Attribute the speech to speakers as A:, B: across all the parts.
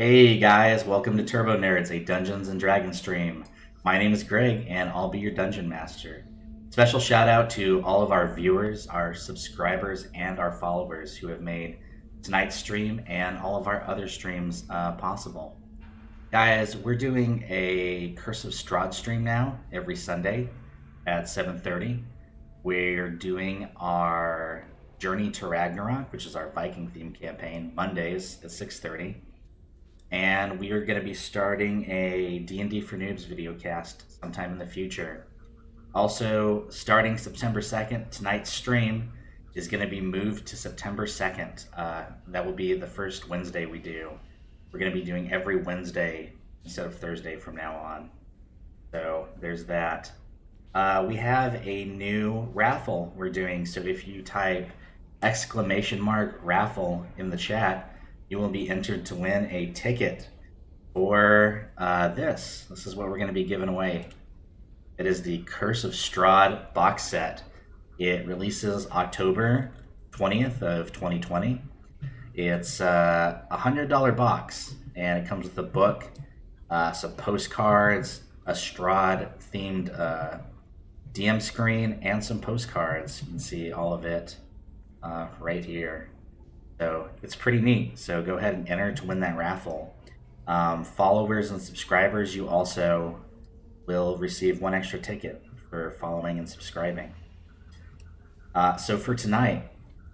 A: Hey guys, welcome to Turbo Nerds, a Dungeons and Dragons stream. My name is Greg, and I'll be your dungeon master. Special shout out to all of our viewers, our subscribers, and our followers who have made tonight's stream and all of our other streams possible. Guys, we're doing a Curse of Strahd stream now every Sunday at 7:30. We're doing our Journey to Ragnarok, which is our Viking themed campaign, Mondays at 6:30. And we are going to be starting a D&D for Noobs video cast sometime in the future. Also, starting September 2nd, tonight's stream is going to be moved to September 2nd. That will be the first Wednesday we do. We're going to be doing every Wednesday instead of Thursday from now on. So there's that. We have a new raffle we're doing. So if you type !raffle in the chat, you will be entered to win a ticket for this. This is what we're going to be giving away. It is the Curse of Strahd box set. It releases October 20th of 2020. It's a $100 box, and it comes with a book, some postcards, a Strahd-themed DM screen, and some postcards. You can see all of it right here. So it's pretty neat. So go ahead and enter to win that raffle. Followers and subscribers, you also will receive one extra ticket for following and subscribing. So for tonight,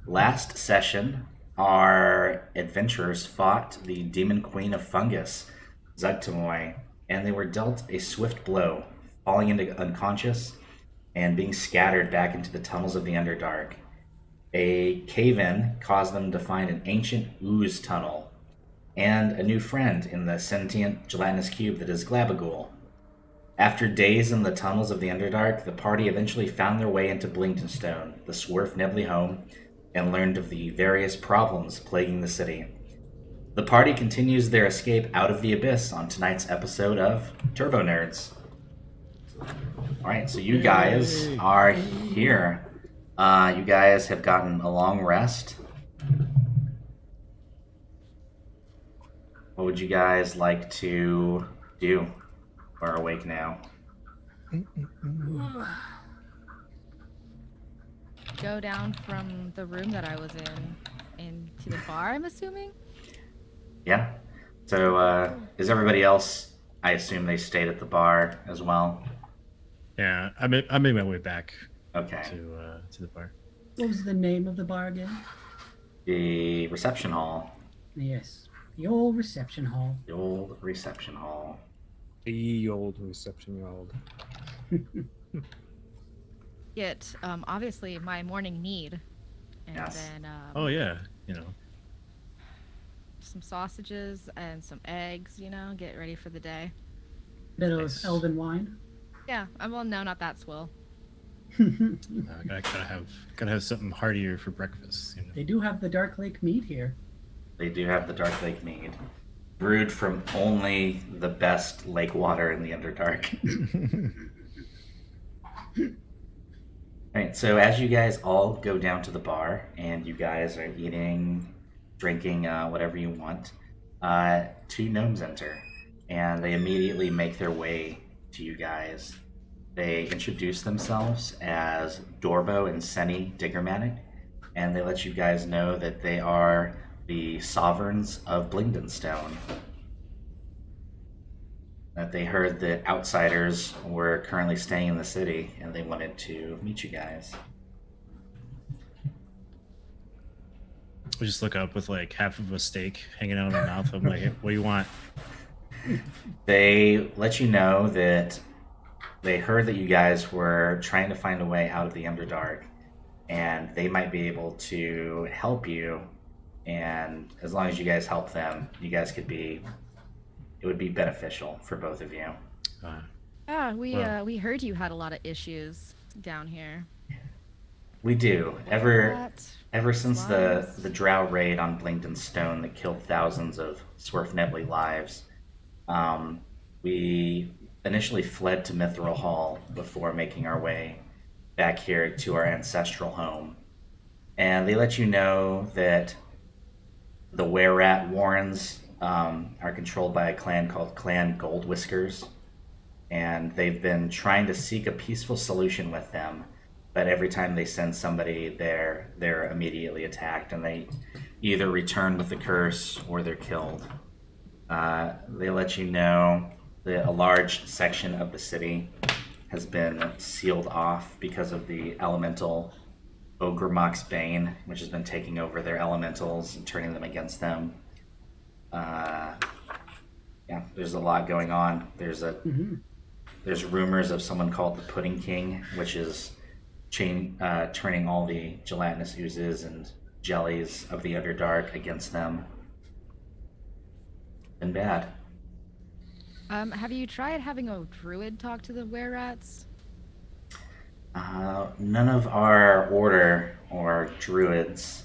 A: last session, our adventurers fought the Demon Queen of Fungus, Zugtamoy, and they were dealt a swift blow, falling into unconscious and being scattered back into the tunnels of the Underdark. A cave-in caused them to find an ancient ooze tunnel and a new friend in the sentient gelatinous cube that is Glabagool. After days in the tunnels of the Underdark, the party eventually found their way into Blingdenstone, the Swerf-Nebly home, and learned of the various problems plaguing the city. The party continues their escape out of the abyss on tonight's episode of Turbo Nerds. Alright, so you guys are here. You guys have gotten a long rest. What would you guys like to do? We're awake now.
B: Go down from the room that I was in into the bar, I'm assuming?
A: Yeah. So, is everybody else, I assume they stayed at the bar as well?
C: Yeah, I made my way back
A: Okay.
C: to the bar.
D: What was the name of the bar again?
A: The reception hall.
D: Yes, the old reception hall.
A: The old reception hall.
C: The old reception yard.
B: Get, obviously, my morning need. And
A: Yes.
B: then,
C: Oh yeah,
B: some sausages and some eggs, get ready for the day.
D: Bit
C: Nice.
D: of elven wine.
B: Yeah, well, no, not that swill.
C: Gotta have something heartier for breakfast.
D: They do have the Dark Lake mead here.
A: They do have the Dark Lake mead, brewed from only the best lake water in the Underdark. Alright, so as you guys all go down to the bar and you guys are eating, drinking, whatever you want, two gnomes enter and they immediately make their way to you guys. They introduce themselves as Dorbo and Senny Diggermanic, and they let you guys know that they are the sovereigns of Blingdenstone. That they heard that outsiders were currently staying in the city, and they wanted to meet you guys.
C: We just look up with like half of a steak hanging out of my mouth. I'm like, what do you want?
A: They let you know that they heard that you guys were trying to find a way out of the Underdark, and they might be able to help you. And as long as you guys help them, you guys could be. It would be beneficial for both of you.
B: We heard you had a lot of issues down here.
A: We do. Ever since
B: Lies.
A: the Drow raid on Blingdenstone that killed thousands of Swerf-Nebly lives, we initially fled to Mithril Hall before making our way back here to our ancestral home. And they let you know that the Were-Rat warns are controlled by a clan called Clan Gold Whiskers, and they've been trying to seek a peaceful solution with them. But every time they send somebody there, they're immediately attacked, and they either return with the curse or they're killed. They let you know that a large section of the city has been sealed off because of the elemental Ogremock's Bane, which has been taking over their elementals and turning them against them. Yeah, there's a lot going on. There's rumors of someone called the Pudding King, which is turning all the gelatinous oozes and jellies of the Underdark against them. Been bad.
B: Have you tried having a druid talk to the were-rats?
A: None of our order or druids,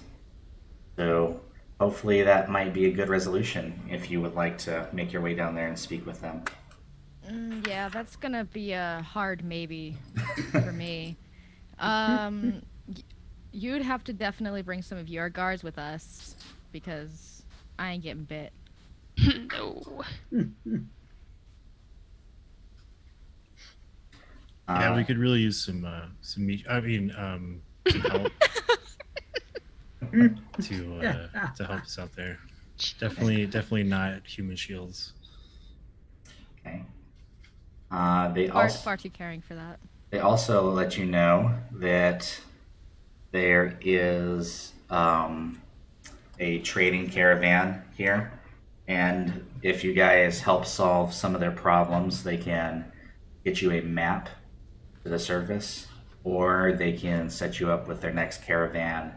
A: so hopefully that might be a good resolution if you would like to make your way down there and speak with them.
B: Yeah, that's gonna be a hard maybe for me. You'd have to definitely bring some of your guards with us because I ain't getting bit.
E: No.
C: Yeah, we could really use some meat. Some help to help us out there. Definitely not human shields.
A: Okay.
B: Far too caring for that.
A: They also let you know that there is a trading caravan here, and if you guys help solve some of their problems, they can get you a map to the surface, or they can set you up with their next caravan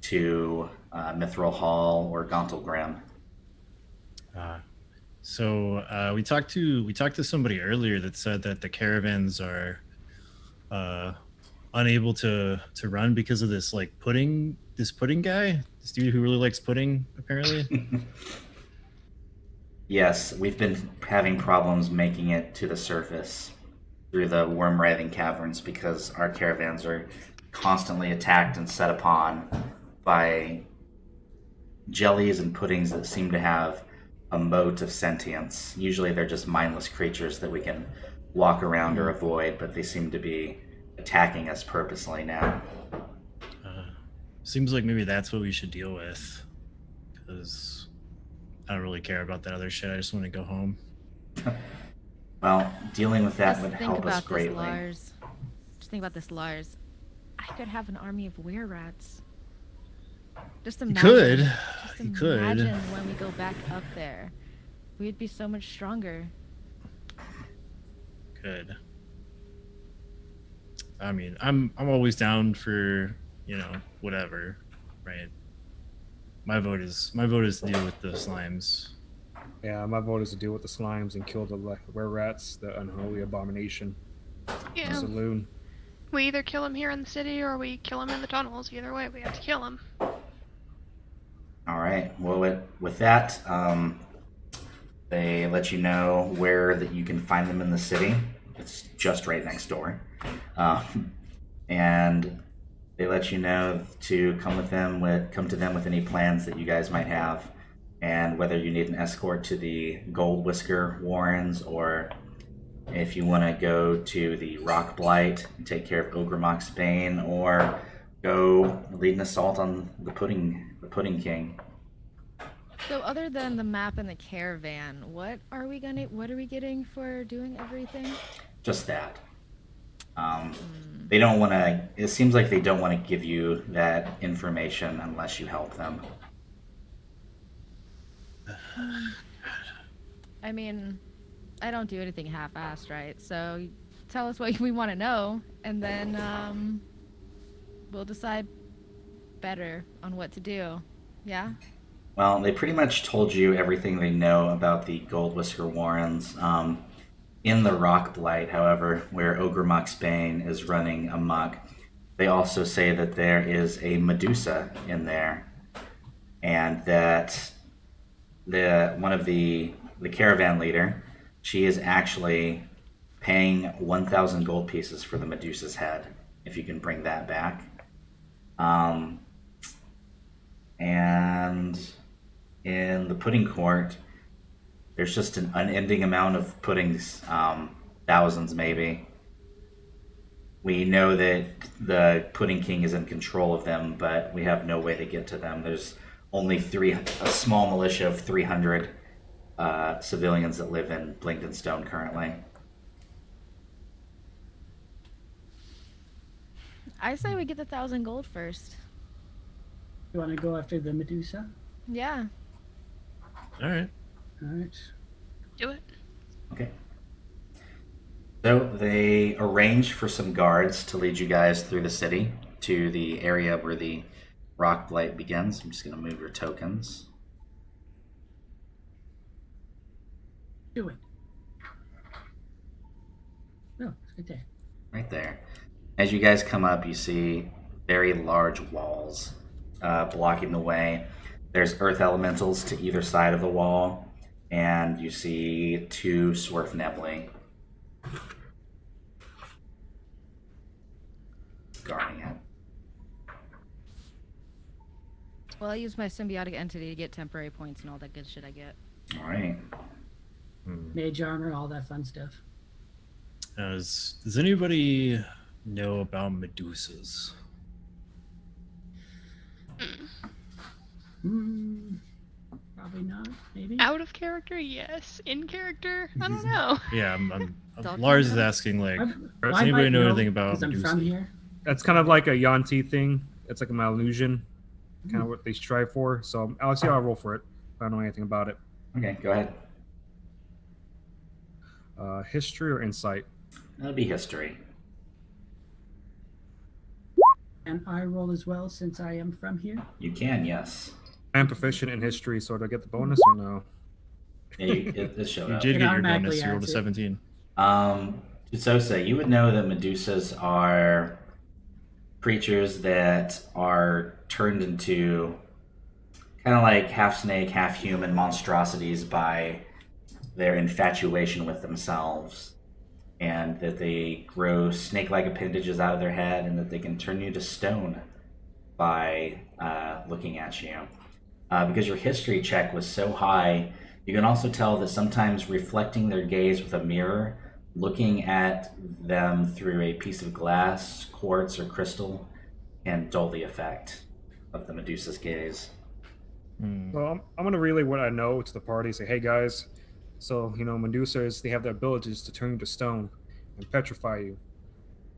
A: to Mithril Hall or Gauntlgrim.
C: So we talked to somebody earlier that said that the caravans are unable to run because of this pudding guy, this dude who really likes pudding apparently.
A: Yes, we've been having problems making it to the surface through the worm-writhing caverns because our caravans are constantly attacked and set upon by jellies and puddings that seem to have a mote of sentience. Usually they're just mindless creatures that we can walk around or avoid, but they seem to be attacking us purposely now.
C: Seems like maybe that's what we should deal with, because I don't really care about that other shit. I just want to go home.
A: Well, dealing with that
B: Just
A: would
B: think
A: help us
B: about
A: greatly.
B: this, Lars. Just think about this, Lars. I could have an army of were-rats. Just imagine.
C: You could.
B: Imagine when we go back up there. We'd be so much stronger.
C: Good. I mean, I'm always down for, whatever, right? My vote is to deal with the slimes.
F: Yeah, my vote is to deal with the slimes and kill the were-rats, the unholy abomination. The
E: Yeah.
F: saloon.
E: We either kill him here in the city or we kill him in the tunnels. Either way, we have to kill him.
A: All right. Well, with that, they let you know where that you can find them in the city. It's just right next door, and they let you know to come to them with any plans that you guys might have, and whether you need an escort to the Gold Whisker Warrens, or if you want to go to the Rock Blight and take care of Ogremock's Bane, or go lead an assault on the Pudding King.
B: So other than the map and the caravan, what are we getting for doing everything?
A: Just that. They don't want to. It seems like they don't want to give you that information unless you help them.
B: I mean, I don't do anything half-assed, right? So tell us what we want to know, and then we'll decide better on what to do. Yeah?
A: Well, they pretty much told you everything they know about the Gold Whisker Warrens. In the Rock Blight, however, where Ogremock's Bane is running amok, they also say that there is a Medusa in there, and that the caravan leader, she is actually paying 1,000 gold pieces for the Medusa's head, if you can bring that back. And in the pudding court, there's just an unending amount of puddings, thousands maybe. We know that the Pudding King is in control of them, but we have no way to get to them. There's only a small militia of 300 civilians that live in Blingdenstone currently.
B: I say we get the 1,000 gold first.
D: You want to go after the Medusa?
B: Yeah.
C: All right.
D: All right.
E: Do it.
A: Okay. So they arrange for some guards to lead you guys through the city to the area where the rock blight begins. I'm just going to move your tokens.
D: Do it. No, it's right there.
A: Right there. As you guys come up, you see very large walls blocking the way. There's earth elementals to either side of the wall, and you see 2 Swerf Nebulae guarding it.
B: Well, I use my symbiotic entity to get temporary points and all that good shit I get.
A: All right.
D: Mage armor, all that fun stuff.
C: Does anybody know about Medusas?
D: Probably not. Maybe.
E: Out of character, yes. In character, I don't know.
C: Yeah,
B: Don't
C: Lars
B: you
C: is
B: know?
C: asking like,
D: I
C: does anybody
D: might
C: know anything about
D: 'cause I'm
C: Medusa?
D: from here.
F: That's kind of like a Yanti thing. It's like a Malusian, kind of what they strive for. So I'll see how I roll for it. If I don't know anything about it.
A: Okay, go ahead.
F: History or insight?
A: That'll be history.
D: And I roll as well since I am from here.
A: You can, yes.
F: I am proficient in history, so do I get the bonus or no?
A: Yeah, it showed
C: You
A: up.
C: did
D: It
C: get your
D: automatically
C: bonus. You rolled a
D: adds it.
C: 17.
A: Sosa, you would know that Medusas are creatures that are turned into kind of like half snake, half human monstrosities by their infatuation with themselves, and that they grow snake-like appendages out of their head, and that they can turn you to stone by looking at you. Because your history check was so high, you can also tell that sometimes reflecting their gaze with a mirror, looking at them through a piece of glass, quartz, or crystal, can dull the effect of the Medusa's gaze.
F: Well, I'm going to relay what I know to the party. Say, hey guys, so Medusas, they have the abilities to turn you to stone and petrify you.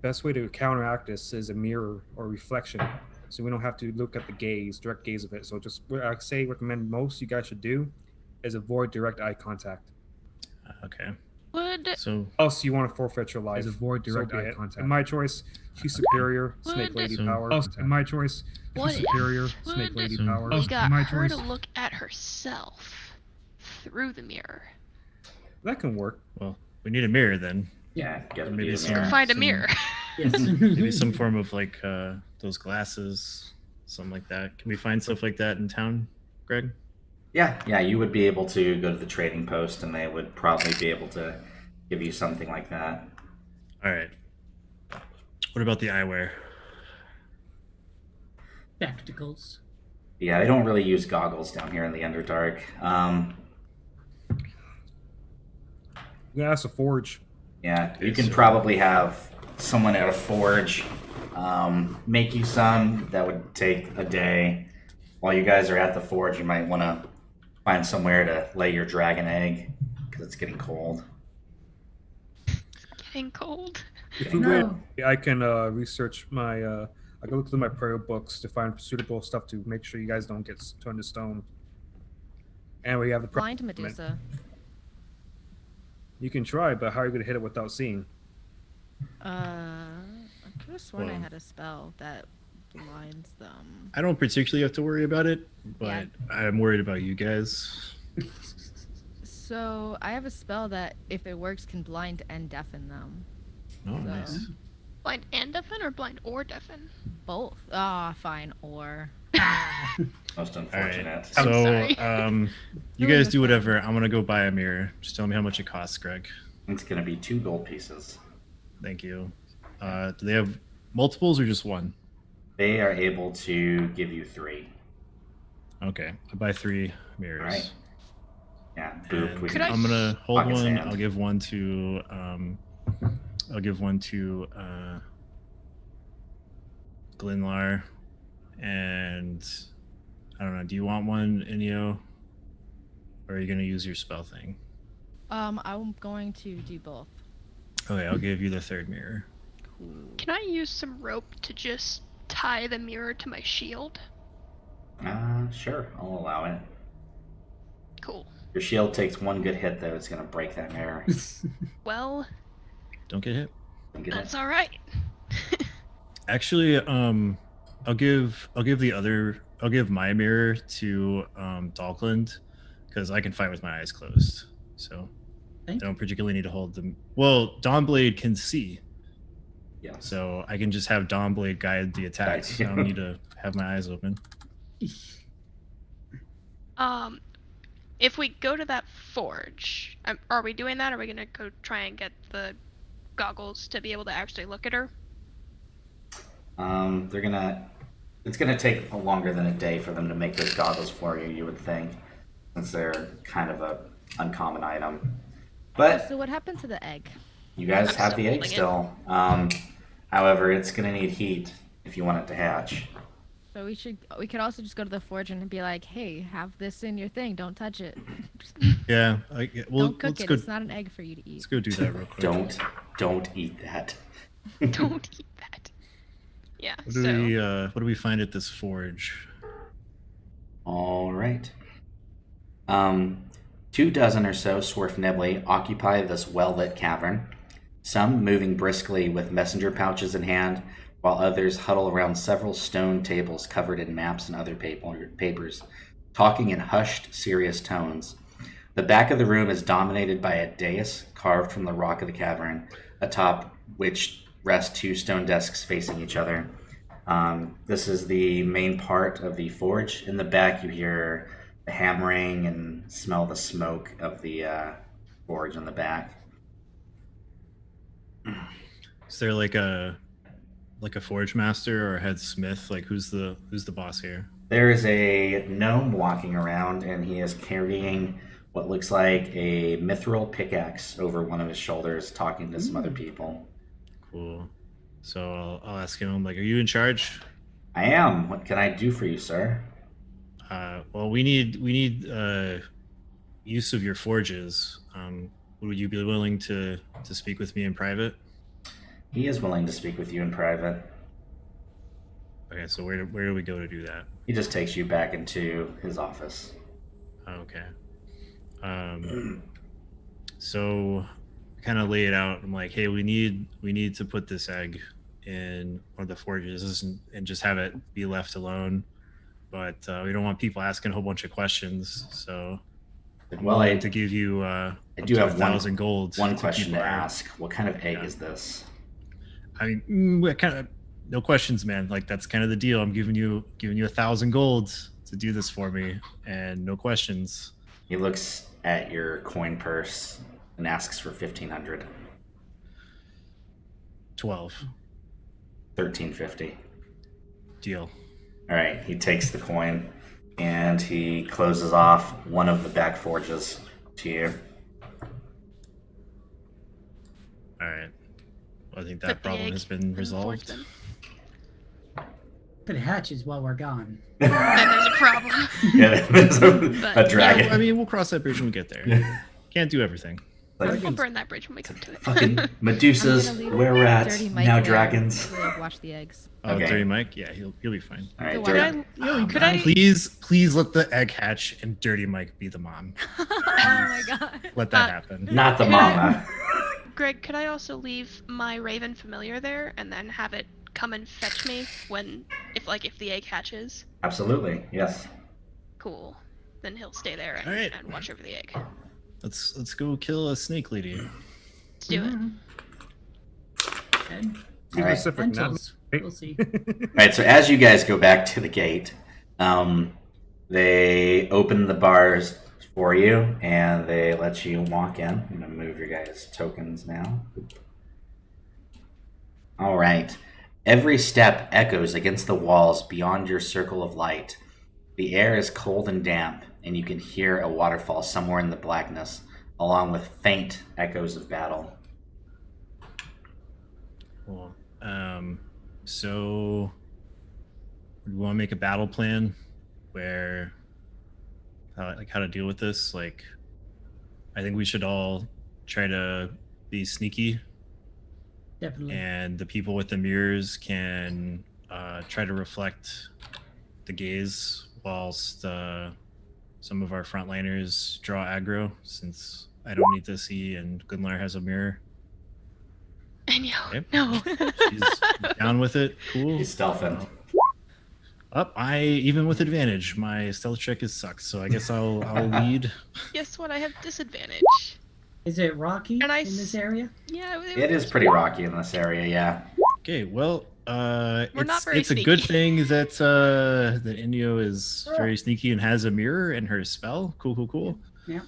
F: Best way to counteract this is a mirror or reflection, so we don't have to look at the direct gaze of it. So just what I recommend most you guys should do is avoid direct eye contact.
C: Okay.
E: Would
C: So
F: Else you want to forfeit your life.
G: Is avoid direct
F: So be
G: eye
F: it.
G: contact.
F: In my choice, she's superior, Snake
E: Would-
F: Lady
C: So-
F: power.
G: In my choice,
E: What
G: she's superior,
E: if-
G: Snake
E: would-
G: Lady
C: So-
G: power.
E: we got
G: my
E: her
G: choice.
E: to look at herself through the mirror?
F: That can work.
C: well, we need a mirror then.
A: Yeah, gotta
C: Maybe
A: be a
C: some-
A: mirror.
E: Find a
C: some-
E: mirror.
D: Yes.
C: Maybe some form of like those glasses, something like that. Can we find stuff like that in town, Greg?
A: Yeah, you would be able to go to the trading post, and they would probably be able to give you something like that.
C: All right. What about the eyewear?
D: Spectacles.
A: Yeah, they don't really use goggles down here in the Underdark.
F: You can ask a forge.
A: Yeah, you
C: Okay,
A: can
C: so-
A: probably have someone at a forge make you some. That would take a day. While you guys are at the forge, you might want to find somewhere to lay your dragon egg, because it's getting cold.
E: Getting cold.
F: If you
D: No.
F: would, I can research my. I can look through my prayer books to find suitable stuff to make sure you guys don't get turned to stone. And we have the
B: Blind Medusa.
F: You can try, but how are you going to hit it without seeing?
B: I could have sworn I
C: Well-
B: had a spell that blinds them.
C: I don't particularly have to worry about it, but
B: Yeah.
C: I'm worried about you guys.
B: So I have a spell that, if it works, can blind and deafen them.
C: Oh,
B: So-
C: nice.
E: Blind and deafen, or blind or deafen?
B: Both. Ah, fine. Or
A: Most
C: All right.
A: unfortunate.
E: I'm
C: So,
E: sorry.
C: you guys do whatever. I'm gonna go buy a mirror. Just tell me how much it costs, Greg.
A: It's going to be 2 gold pieces.
C: Thank you. Do they have multiples or just one?
A: They are able to give you 3.
C: Okay, I buy 3 mirrors.
A: All right. Yeah. Boop.
C: And
A: We
E: Could
A: can
E: I-
C: I'm gonna hold
A: pocket
C: one.
A: sand.
C: I'll give one to Glenlar, and I don't know. Do you want one, Inyo, or are you gonna use your spell thing?
B: I'm going to do both.
C: Okay, I'll give you the 3rd mirror.
B: Cool.
E: Can I use some rope to just tie the mirror to my shield?
A: Sure. I'll allow it.
E: Cool.
A: Your shield takes one good hit, though. It's gonna break that mirror.
E: Well,
C: Don't get hit.
A: Get
E: that's
A: it?
E: all right.
C: Actually, I'll give my mirror to Dalkland because I can fight with my eyes closed. So I
D: Thank
C: don't particularly need to hold them. Well, Dawnblade can see,
A: Yeah.
C: so I can just have Dawnblade guide the attacks. I don't need to have my eyes open.
E: If we go to that forge, are we doing that? Or are we gonna go try and get the goggles to be able to actually look at her?
A: They're gonna. It's gonna take longer than a day for them to make those goggles for you. You would think, since they're kind of a uncommon item. But
B: So what happened to the egg?
A: you guys
E: I'm
A: have
E: still
A: the egg
E: holding it.
A: still. However, it's gonna need heat if you want it to hatch.
B: So we could also just go to the forge and be like, hey, have this in your thing. Don't touch it.
C: Yeah, well,
B: Don't cook
C: let's
B: it.
C: go.
B: It's not an egg for you to eat.
C: Let's go do that real quick.
A: Don't eat that.
E: Don't eat that. Yeah.
C: What
E: So
C: do we find at this forge?
A: All right. 24 or so Swarfnibli occupy this well-lit cavern, some moving briskly with messenger pouches in hand, while others huddle around several stone tables covered in maps and other papers, talking in hushed, serious tones. The back of the room is dominated by a dais carved from the rock of the cavern, atop which rest 2 stone desks facing each other. This is the main part of the forge. In the back, you hear the hammering and smell the smoke of the forge in the back.
C: Is there like a forge master or a head smith? Like who's the boss here?
A: There is a gnome walking around, and he is carrying what looks like a mithril pickaxe over one of his shoulders, talking to some other people.
C: Cool. So I'll ask him. I'm like, are you in charge?
A: I am. What can I do for you, sir?
C: Well, we need use of your forges. Would you be willing to speak with me in private?
A: He is willing to speak with you in private.
C: Okay, so where do we go to do that?
A: He just takes you back into his office.
C: Okay. So kind of lay it out. I'm like, hey, we need to put this egg in one of the forges and just have it be left alone. But we don't want people asking a whole bunch of questions. So
A: Well, I
C: to give you
A: I
C: up
A: do
C: to
A: have
C: 1,000 gold.
A: one
C: to
A: question
C: keep
A: to
C: our-
A: ask. What kind of egg
C: Yeah.
A: is this?
C: I mean, what kind of no questions, man. Like that's kind of the deal. I'm giving you 1,000 gold to do this for me, and no questions.
A: He looks at your coin purse and asks for 1,500.
C: 12
A: 1350.
C: deal.
A: All right, he takes the coin and he closes off one of the back forges to you.
C: All right. Well, I think that
E: put the
C: problem
E: egg
C: has been
E: in the forge
C: resolved.
E: then.
D: If it hatches while we're gone.
E: Then there's a problem.
A: Yeah, there's a
E: But,
A: dragon.
C: I mean, we'll cross that bridge when we get there. Can't do everything.
A: Like,
E: We'll burn that bridge when we come to it.
A: fucking
B: I'm
A: Medusas,
B: gonna leave
A: were rats,
B: Dirty Mike
A: now
B: there
A: dragons.
B: to, like, watch the eggs.
C: Oh,
A: Okay.
C: Dirty Mike? Yeah, he'll be fine.
A: All right,
B: Go
E: Could
A: Dirty.
E: I? Could I?
C: Please let the egg hatch and Dirty Mike be the mom.
B: Oh my god.
C: Let that
E: Uh,
C: happen.
A: Not the mama.
E: Greg, could I also leave my raven familiar there and then have it come and fetch me if the egg hatches?
A: Absolutely, yes.
E: Cool. Then he'll stay there and,
C: Alright.
E: and watch over the egg.
C: Let's go kill a snake lady.
E: Let's do it.
D: Okay.
F: Be
A: All right.
F: specific, not
D: Lentils. We'll see.
A: All right, so as you guys go back to the gate, they open the bars for you and they let you walk in. I'm gonna move your guys' tokens now. All right. Every step echoes against the walls beyond your circle of light. The air is cold and damp, and you can hear a waterfall somewhere in the blackness, along with faint echoes of battle.
C: Cool. So we want to make a battle plan where, how to deal with this. Like, I think we should all try to be sneaky,
D: Definitely.
C: and the people with the mirrors can try to reflect the gaze, whilst some of our frontliners draw aggro, since I don't need to see and Gunlar has a mirror.
E: And
C: Yep.
E: no.
C: She's down with it. Cool.
A: He's stealthing.
C: I even with advantage, my stealth check is sucks, so I guess I'll lead.
E: Guess what? I have disadvantage.
D: Is it rocky
E: And I
D: in this area?
E: Yeah,
A: It is pretty rocky in this area, yeah.
C: Okay, well,
E: not
C: it's
E: very
C: it's a good
E: sneaky.
C: thing that that Inyo is very sneaky and has a mirror in her spell. Cool.
D: Yeah.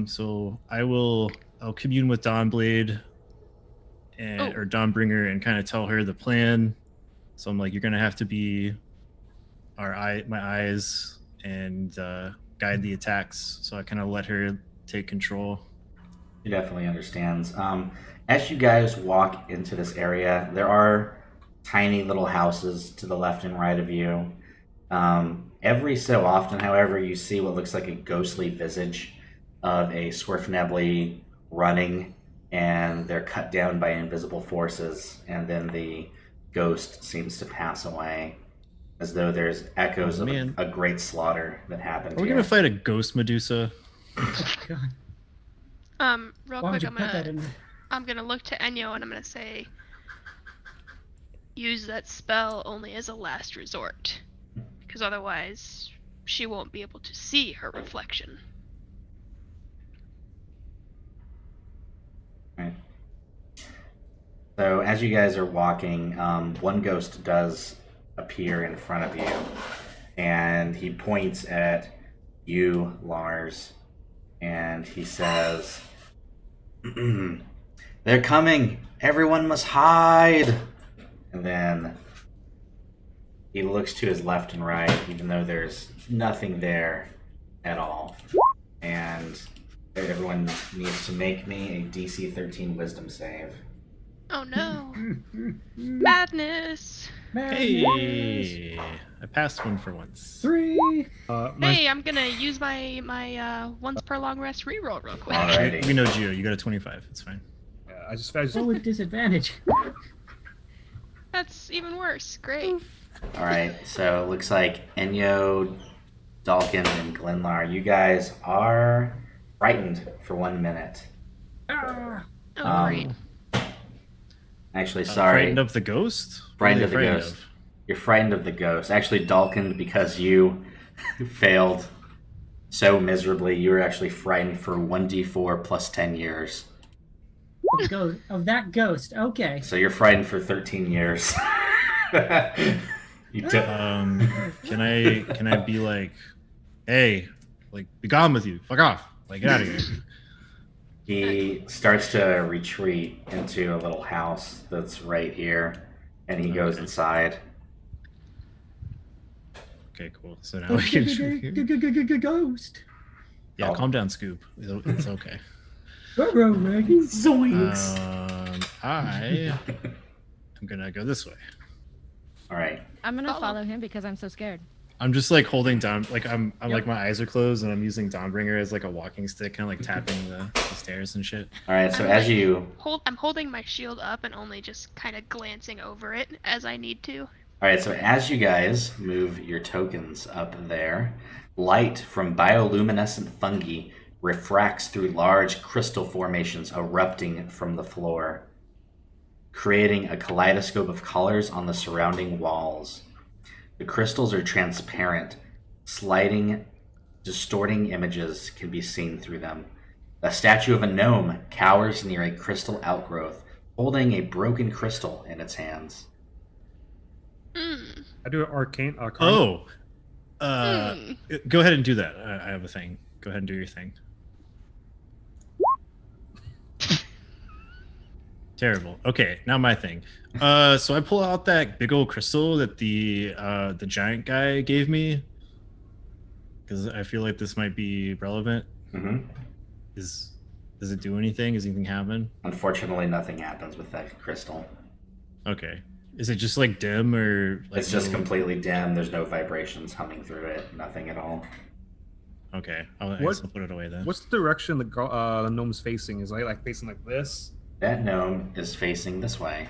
C: So I'll commune with Dawnblade or Dawnbringer and kind of tell her the plan. So I'm like, you're gonna have to be my eyes and guide the attacks. So I kind of let her take control.
A: He definitely understands. As you guys walk into this area, there are tiny little houses to the left and right of you. Every so often, however, you see what looks like a ghostly visage of a Swerfnebly running, and they're cut down by invisible forces, and then the ghost seems to pass away, as though there's echoes of a great slaughter that happened
C: Are we
A: here.
C: gonna fight a ghost Medusa?
D: Oh, God.
E: Real
D: Why would
E: quick,
D: you put that in there?
E: I'm gonna look to Enyo and I'm gonna say, use that spell only as a last resort, because otherwise she won't be able to see her reflection.
A: Right. So as you guys are walking, one ghost does appear in front of you, and he points at you, Lars, and he says, "They're coming! Everyone must hide!" And then he looks to his left and right, even though there's nothing there at all. And everyone needs to make me a DC 13 Wisdom save.
E: Oh no. Madness!
C: Hey, I passed one for once.
D: 3.
E: Hey, I'm gonna use my once per long rest reroll real quick.
A: Alright.
C: We know Gio. You got a 25. It's fine.
F: I just
D: Oh, with disadvantage.
E: That's even worse. Great.
A: Alright, so it looks like Enyo, Dalkin, and Glenlar, you guys are frightened for 1 minute.
D: Ah.
E: Oh, great.
A: Actually, sorry.
C: Frightened of the ghost?
A: Frightened
C: What
A: of the
C: are you
A: ghost. You're frightened of the ghost. Actually, Dalkin, because you failed so miserably, you were actually frightened for 1d4 plus 10 years.
D: Of that ghost. Okay.
A: So you're frightened for 13 years. You took.
C: Can I be like, hey, like, be gone with you, fuck off, like, get out of here.
A: He starts to retreat into a little house that's right here, and he goes inside.
C: Okay, cool. So now we can.
D: Ghost.
C: Yeah, calm down, Scoop. It's okay.
D: Zoinks.
C: I'm gonna go this way.
A: All right.
B: I'm gonna follow him because I'm so scared.
C: I'm just like holding down, like I'm like my eyes are closed and I'm using Dawnbringer as like a walking stick, kind of like tapping the stairs and shit.
A: All right. So
E: I'm
A: as
E: like-
A: you,
E: I'm holding my shield up and only just kind of glancing over it as I need to.
A: all right. So as you guys move your tokens up there, light from bioluminescent fungi refracts through large crystal formations erupting from the floor, creating a kaleidoscope of colors on the surrounding walls. The crystals are transparent. Sliding, distorting images can be seen through them. A statue of a gnome cowers near a crystal outgrowth, holding a broken crystal in its hands.
F: I do an arcane.
C: Oh, go ahead and do that. I have a thing. Go ahead and do your thing. Terrible. Okay, now my thing. So I pull out that big old crystal that the giant guy gave me, because I feel like this might be relevant.
A: Hmm.
C: Does it do anything? Does anything happen?
A: Unfortunately, nothing happens with that crystal.
C: Okay. Is it just like dim or like
A: It's just
C: no-
A: completely dim. There's no vibrations humming through it. Nothing at all.
C: Okay, I
F: What-
C: guess I'll put it away then.
F: What's the direction the gnome's facing? Is it like facing like this?
A: That gnome is facing this way.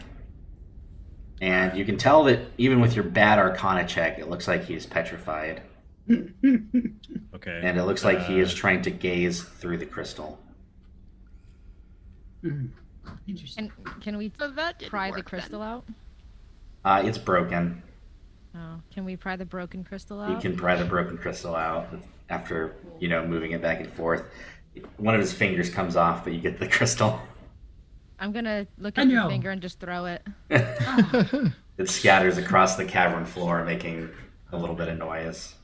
A: And you can tell that even with your bad arcana check, it looks like he's petrified.
C: Okay.
A: And it looks like he is
C: Uh,
A: trying to gaze through the crystal.
D: Interesting.
B: Can we
E: So that didn't
B: pry the
E: work
B: crystal
E: then.
B: out?
A: It's broken.
B: Oh, can we pry the broken crystal
A: You
B: out?
A: can pry the broken crystal out after, moving it back and forth. One of his fingers comes off, but you get the crystal.
B: I'm gonna look
D: I
B: at your
D: know.
B: finger and just throw it.
A: It scatters across the cavern floor, making a little bit of noise.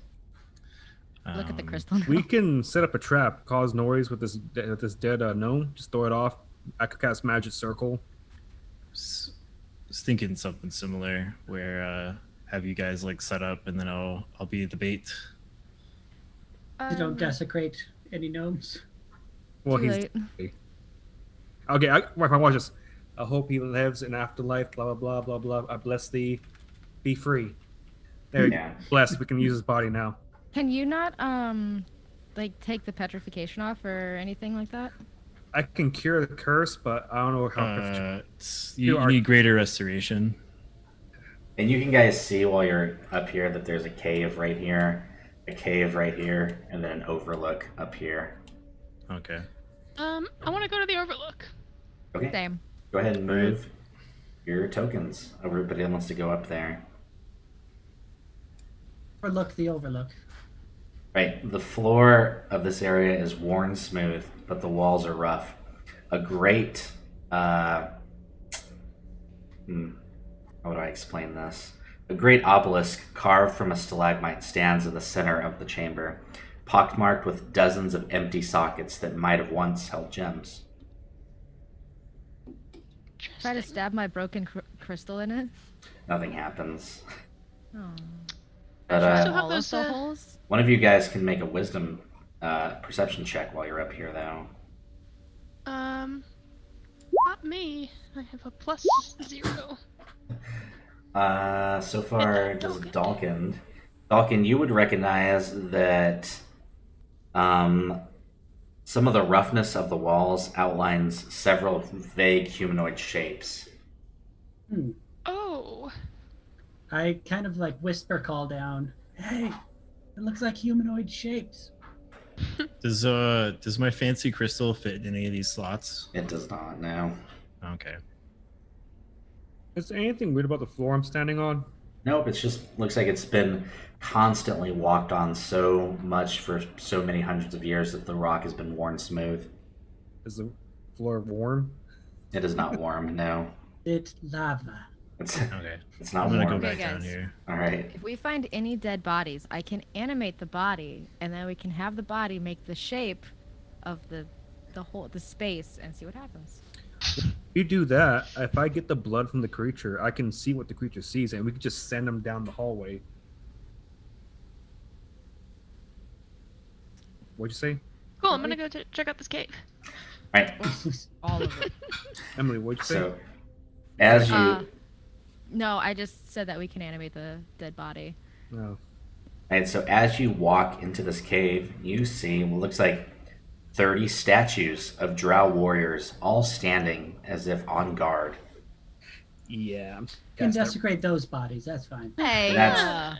B: Look at the
C: um,
B: crystal. Now.
F: We can set up a trap, cause noise with this dead gnome. Just throw it off. I could cast magic circle.
C: was thinking something similar where have you guys like set up and then I'll be the bait.
D: You don't desecrate any gnomes.
F: Well,
B: Too
F: he's
B: late.
F: okay. Watch this. I hope he lives in afterlife. Blah blah blah blah blah. I bless thee. Be free. There,
A: Yeah.
F: blessed. We can use his body now.
B: Can you not like take the petrification off or anything like that?
F: I can cure the curse, but I don't know how.
C: You
F: are-
C: need greater restoration.
A: And you can guys see while you're up here that there's a cave right here, a cave right here, and then an overlook up here.
C: Okay.
E: I want to go to the overlook.
A: Okay.
B: Same.
A: Go ahead and move your tokens. Everybody wants to go up there.
D: Overlook the overlook.
A: Right. The floor of this area is worn smooth, but the walls are rough. A great how would I explain this? A great obelisk carved from a stalagmite stands in the center of the chamber, pockmarked with dozens of empty sockets that might have once held gems.
B: Try to stab my broken crystal in it.
A: Nothing happens.
B: Oh.
A: But
E: So
B: Try
E: have
B: all of
E: those,
B: the holes.
A: one of you guys can make a wisdom perception check while you're up here, though.
E: Not me. I have a plus 0.
A: So far,
E: And
A: just
E: Dalkin.
A: Dalkin, you would recognize that some of the roughness of the walls outlines several vague humanoid shapes.
E: Oh.
D: I kind of like whisper call down. Hey, it looks like humanoid shapes.
C: Does my fancy crystal fit in any of these slots?
A: It does not now.
C: Okay.
F: Is there anything weird about the floor I'm standing on?
A: Nope, it just looks like it's been constantly walked on so much for so many hundreds of years that the rock has been worn smooth.
F: Is the floor warm?
A: It is not warm, no.
D: It's lava.
A: It's
C: Okay.
A: it's not
C: I'm gonna
A: warm.
C: go
B: Okay,
C: back down
B: guys.
C: here.
A: All right.
B: If we find any dead bodies, I can animate the body, and then we can have the body make the shape of the space, and see what happens.
F: If you do that, if I get the blood from the creature, I can see what the creature sees, and we could just send them down the hallway. What'd you say,
E: Cool, I'm gonna go check out this cave.
A: All right.
B: All of it.
F: Emily? What'd you say?
A: So, as you
B: No, I just said that we can animate the dead body.
F: No.
A: And so as you walk into this cave, you see what looks like 30 statues of drow warriors, all standing as if on guard.
F: Yeah.
D: You can desecrate those bodies. That's fine.
B: Hey,
A: That's-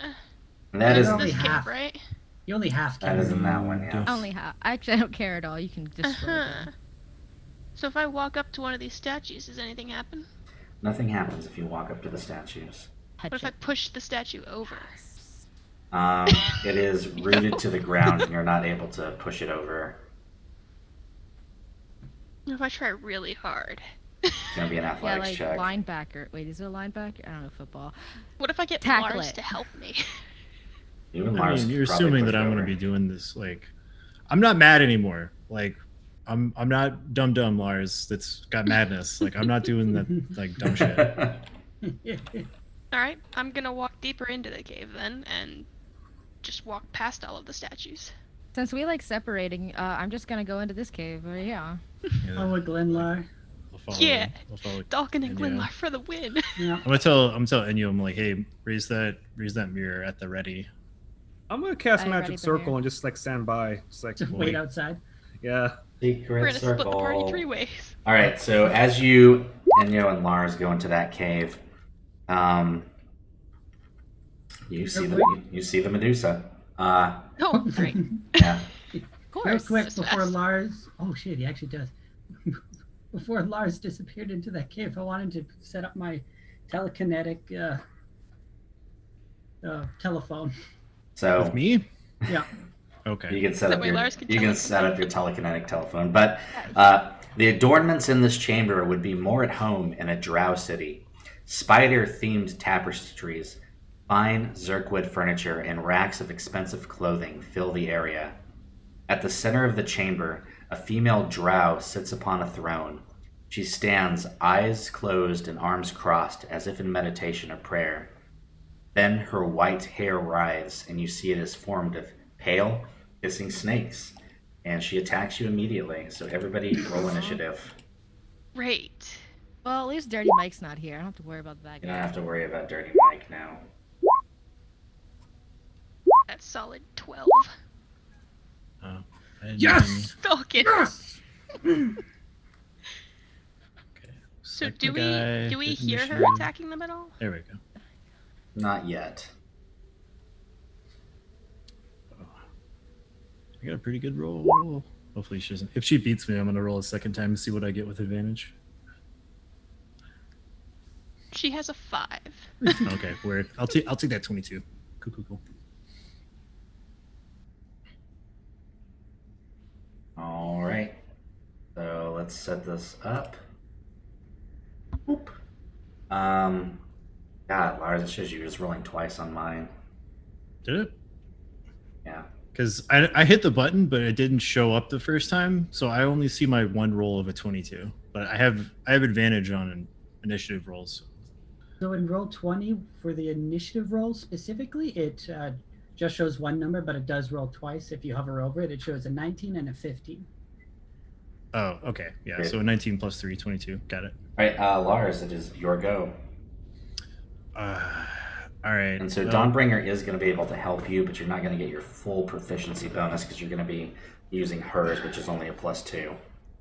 A: And that is
D: Only
E: This
D: half.
E: cave, right?
D: You only half
A: that
D: can.
A: is in that one, yeah.
B: only half. Actually, I don't care at all. You can destroy
E: Uh-huh.
B: them.
E: So if I walk up to one of these statues, does anything happen?
A: Nothing happens if you walk up to the statues.
E: What if I push the statue over?
A: It is rooted to the ground and you're not able to push it over.
E: What if I try really hard?
A: It's going to be an
B: Yeah,
A: athletics
B: like
A: check.
B: linebacker. Wait, is it a linebacker? I don't know football.
E: What if I get
B: Tackle
E: Lars
B: it.
E: to help me?
A: You and
C: I
A: Lars
C: mean,
A: could
C: you're
A: probably
C: assuming
A: push
C: that
A: it
C: I'm going to
A: over.
C: be doing this. Like, I'm not mad anymore. Like, I'm not dumb Lars. That's got madness. Like, I'm not doing that like dumb shit.
E: Alright, I'm gonna walk deeper into the cave then, and just walk past all of the statues.
B: Since we like separating, I'm just gonna go into this cave. Yeah.
D: Oh, with Glenlar.
C: We'll follow,
E: Yeah.
C: we'll follow
E: Dalkin and
C: Enya.
E: Glenlar for the win.
D: Yeah.
C: I'm gonna tell Enya, I'm like, hey, raise that mirror at the ready.
F: I'm gonna cast
B: I
F: magic
B: already
F: circle
B: been
F: and just like stand by, just like
D: Just wait outside.
F: yeah.
A: Secret
E: We're gonna
A: circle.
E: split the party 3 ways.
A: All right, so as you, Enyo and Lars go into that cave, you see the Medusa.
E: Oh, great.
A: Yeah.
B: Of
D: Real
B: course.
D: quick
E: Just
D: before
E: fast.
D: Lars. Oh shit, he actually does. Before Lars disappeared into that cave, I wanted to set up my telekinetic telephone.
A: So
C: With me?
D: Yeah.
C: Okay.
A: you can set
E: That
A: up
E: way
A: your
E: Lars can
A: you can
E: telekinetic.
A: set up your telekinetic telephone, but the adornments in this chamber would be more at home in a drow city. Spider-themed tapestries, fine zirkwood furniture, and racks of expensive clothing fill the area. At the center of the chamber, a female drow sits upon a throne. She stands, eyes closed and arms crossed, as if in meditation or prayer. Then her white hair writhes, and you see it is formed of pale, hissing snakes. And she attacks you immediately. So everybody roll initiative.
E: Great.
B: Well, at least Dirty Mike's not here. I don't have to worry about that
A: You don't
B: guy.
A: have to worry about Dirty Mike now.
E: That's solid 12.
C: And
D: Yes!
E: Dalkin.
D: Yes!
C: Okay.
E: So
C: Select
E: do
C: the guy,
E: we
C: hit
E: hear her
C: initiative.
E: attacking them at all?
C: There we go.
A: Not yet.
C: I got a pretty good roll. Hopefully she doesn't. If she beats me, I'm gonna roll a second time to see what I get with advantage.
E: She has a 5.
C: Okay, weird. I'll take that 22. Cool.
A: All right. So let's set this up. Boop. God, Lars, it shows you just rolling twice on mine.
C: Did it?
A: Yeah.
C: Because I hit the button, but it didn't show up the first time, so I only see my one roll of a 22. But I have advantage on initiative rolls.
D: So in roll 20 for the initiative roll specifically, it just shows one number, but it does roll twice. If you hover over it, it shows a 19 and a 15.
C: Oh, okay. Yeah,
A: Great.
C: so a 19 plus 3, 22. Got it.
A: All right, Lars, it is your go.
C: All right.
A: And so
C: well,
A: Dawnbringer is going to be able to help you, but you're not going to get your full proficiency bonus because you're going to be using hers, which is only a +2.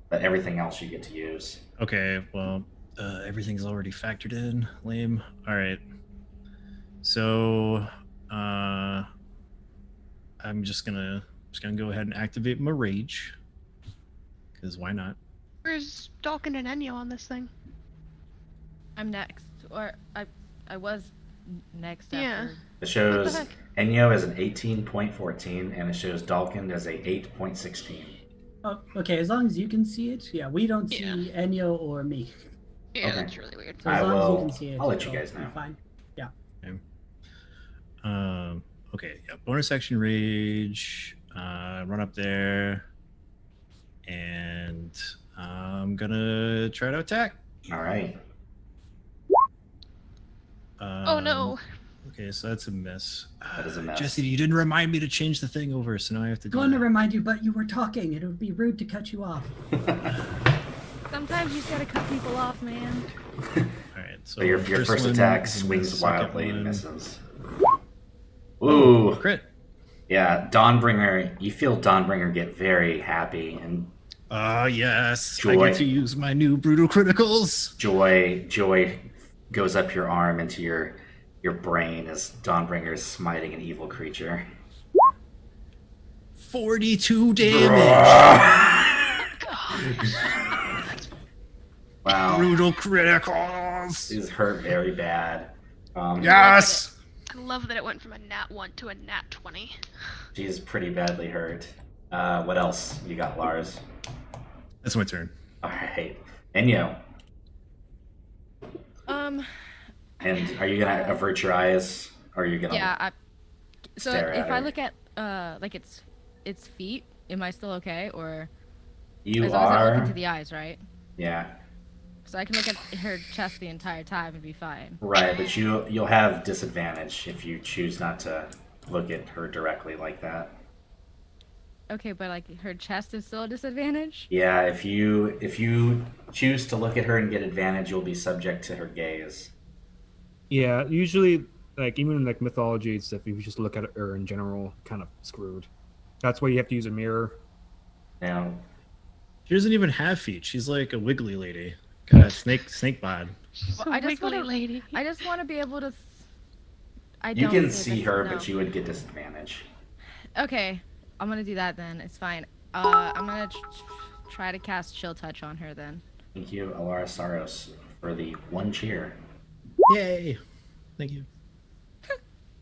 A: But everything else you get to use.
C: Okay, well, everything's already factored in. Lame. All right. So, I'm just gonna go ahead and activate my rage. Because why not?
E: Where's Dalkin and Enyo on this thing?
B: I'm next, or I was next.
E: Yeah.
B: After.
A: It shows
E: heck?
A: Enyo as an 18.14, and it shows Dalkin as a 8.16.
D: Oh, okay. As long as you can see it, yeah. We don't see
E: Yeah.
D: Enyo or me.
E: Yeah,
A: Okay.
E: that's really weird.
D: So as
A: I
D: long as
A: will-
D: you can see it,
A: I'll let you
D: it'll
A: guys
D: be
A: know.
D: Fine.
C: Okay, yeah. Bonus action rage. Run up there. And I'm gonna try to attack.
A: All right.
E: Oh no.
C: Okay, so that's a miss.
A: That is a miss.
C: Jesse, you didn't remind me to change the thing over, so now I have to do
D: Going to
C: that.
D: remind you, but you were talking. It would be rude to cut you off.
B: Sometimes you just gotta cut people off, man.
C: All right, so
A: So your first
C: one
A: attack
C: is a
A: swings
C: miss, second
A: wildly and
C: one-
A: misses. Ooh.
C: Crit.
A: Yeah, Dawnbringer, you feel Dawnbringer get very happy, and
C: Yes. I
A: Joy.
C: get to use my new brutal criticals.
A: joy goes up your arm into your brain as Dawnbringer is smiting an evil creature.
C: 42 damage.
A: Wow.
C: Brutal criticals.
A: These hurt very bad.
C: Yes.
E: I love that it went from a nat 1 to a nat 20.
A: She's pretty badly hurt. What else you got, Lars?
C: That's my turn.
A: All right. Enyo. And are you going to avert your eyes? Or are you going to...
B: Yeah. So
A: Stare at
B: if I
A: her.
B: look at like its feet, am I still okay? Or
A: You
B: as long as I look
A: are...
B: into the eyes, right?
A: Yeah.
B: So I can look at her chest the entire time and be fine.
A: Right, but you'll have disadvantage if you choose not to look at her directly like that.
B: Okay, but like her chest is still a disadvantage.
A: Yeah, if you choose to look at her and get advantage, you'll be subject to her gaze.
F: Yeah, usually, like even in like mythology and stuff, if you just look at her in general, kind of screwed. That's why you have to use a mirror.
A: Now,
C: She doesn't even have feet. She's like a wiggly lady. Got a snake bod.
E: She's
B: Well,
E: a
B: I just
E: wiggly
B: wanna-
E: lady.
B: I just want to be able to. I
A: you
B: don't
A: can
B: think
A: see
B: I-
A: her,
B: no.
A: but you would get disadvantage.
B: Okay, I'm gonna do that then. It's fine. I'm gonna try to cast Chill Touch on her then.
A: Thank you, Alara Saros, for the 1 cheer.
C: Yay! Thank you.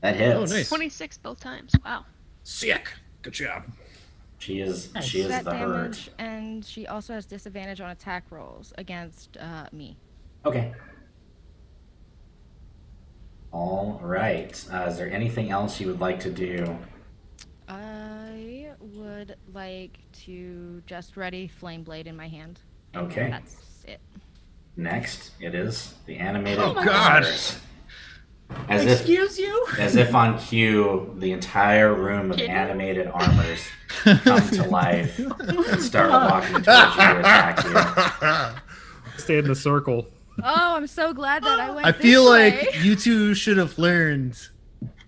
A: That hits.
C: Oh, nice.
E: 26 both times. Wow.
C: Sick. Good job.
A: She is
D: Nice.
B: That
A: the hurt.
B: damage, and she also has disadvantage on attack rolls against me.
A: Okay. All right. Is there anything else you would like to do?
B: I would like to just ready Flame Blade in my hand. and
A: Okay.
B: That's it.
A: Next, it is the animated
C: Oh, God.
A: armors. As
D: you?
A: if on cue, the entire room of
E: Kidding?
A: animated armors come to life and start walking towards you to attack you.
F: Stay in the circle.
B: Oh, I'm so glad that I went.
C: I
B: this
C: feel like
B: way.
C: you two should have learned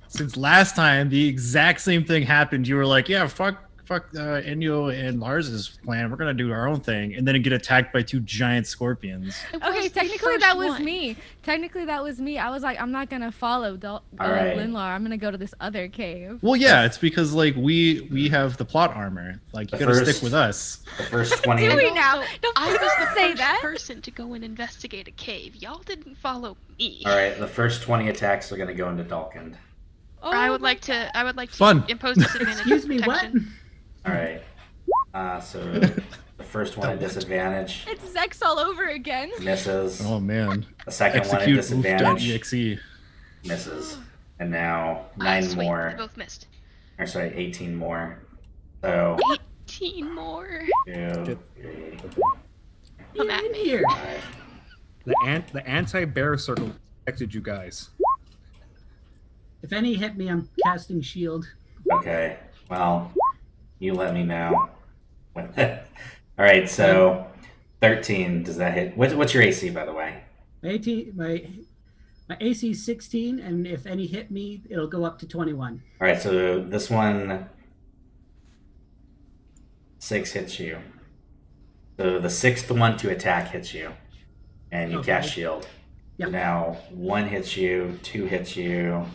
C: since last time the exact same thing happened. You were like, yeah, fuck Enyo and Lars's plan. We're going to do our own thing. And then get attacked by 2 giant scorpions.
E: It
B: Okay,
E: was the
B: technically that
E: first
B: was
E: one.
B: me. Technically that was me. I was like, I'm not gonna follow
A: right.
B: Linlar. I'm gonna go to this other cave.
C: Well, yeah, it's because like we have the plot armor. Like you
A: The
C: got to
A: first-
C: stick with us.
A: The first 20.
B: Do we
E: And
B: now?
E: also,
B: Don't
E: I was the
B: say
E: first
B: that.
E: person to go and investigate a cave. Y'all didn't follow me.
A: All right, the first 20 attacks are going to go into Dalkin.
B: Oh,
E: I would
B: my
E: like to. I would like to
C: Fun.
E: impose disadvantage.
D: Excuse me, what?
E: protection.
A: All right. So the first one at disadvantage
B: God. It's Zex all over again.
A: misses.
C: Oh man.
A: The second one at
C: Execute
A: disadvantage
C: oof.exe.
A: misses. And now
E: Ah,
A: 9
E: sweet,
A: more.
E: we both missed.
A: Or sorry, 18 more. So
E: 18 more.
A: 2, 3,
E: Come
D: Get
E: at
D: in
E: me.
D: here.
A: 5.
F: The anti-bear circle protected you guys.
D: If any hit me, I'm casting shield.
A: Okay. Well, you let me know. All right. So 13. Does that hit? What's your AC, by the way?
D: My AC is 16, and if any hit me, it'll go up to 21.
A: All right. So this one 6 hits you. So the 6th one to attack hits you, and you
D: Okay.
A: cast shield.
D: Yep.
A: Now 1 hits you, 2 hits you.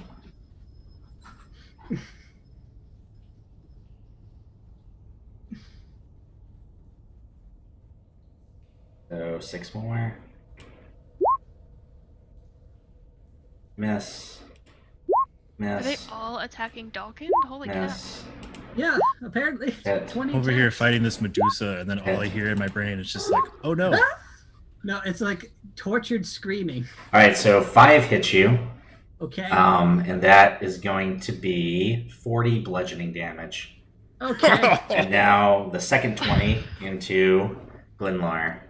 A: So 6 more. Miss.
E: Are they
A: Miss.
E: all attacking Dalkin? Holy cow.
A: Miss.
D: Yeah, apparently.
A: Hit.
D: 20
C: Over here
D: attacks.
C: fighting this Medusa, and then all I hear in my brain is just like, oh no.
D: No, it's like tortured screaming.
A: All right, so 5 hits you,
D: Okay.
A: and that is going to be 40 bludgeoning damage.
D: Okay.
A: And now the second 20 into Glenlar.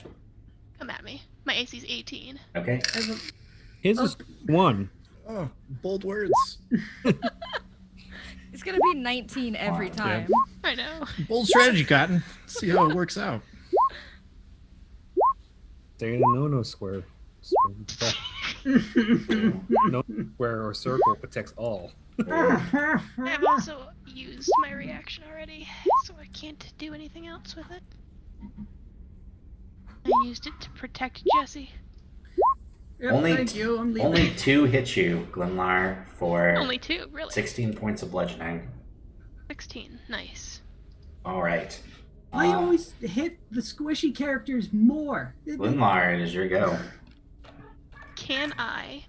E: Come at me. My AC's 18.
A: Okay.
F: His is 1.
C: Oh, bold words.
B: It's gonna be 19 every
A: Yeah.
B: time.
E: I know.
C: Bold strategy, Cotton. See how it works out.
F: Stay in a no-no square. No square or circle protects all.
E: I've also used my reaction already, so I can't do anything else with it. I used it to protect Jesse.
D: Yep,
A: Only
D: thank you. I'm leaving.
A: Only 2 hit you, Glenlar, for
E: Only 2, really.
A: 16 points of bludgeoning.
E: 16. Nice.
A: All right.
D: I always hit the squishy characters more.
A: Glenlar, it is your go.
E: Can I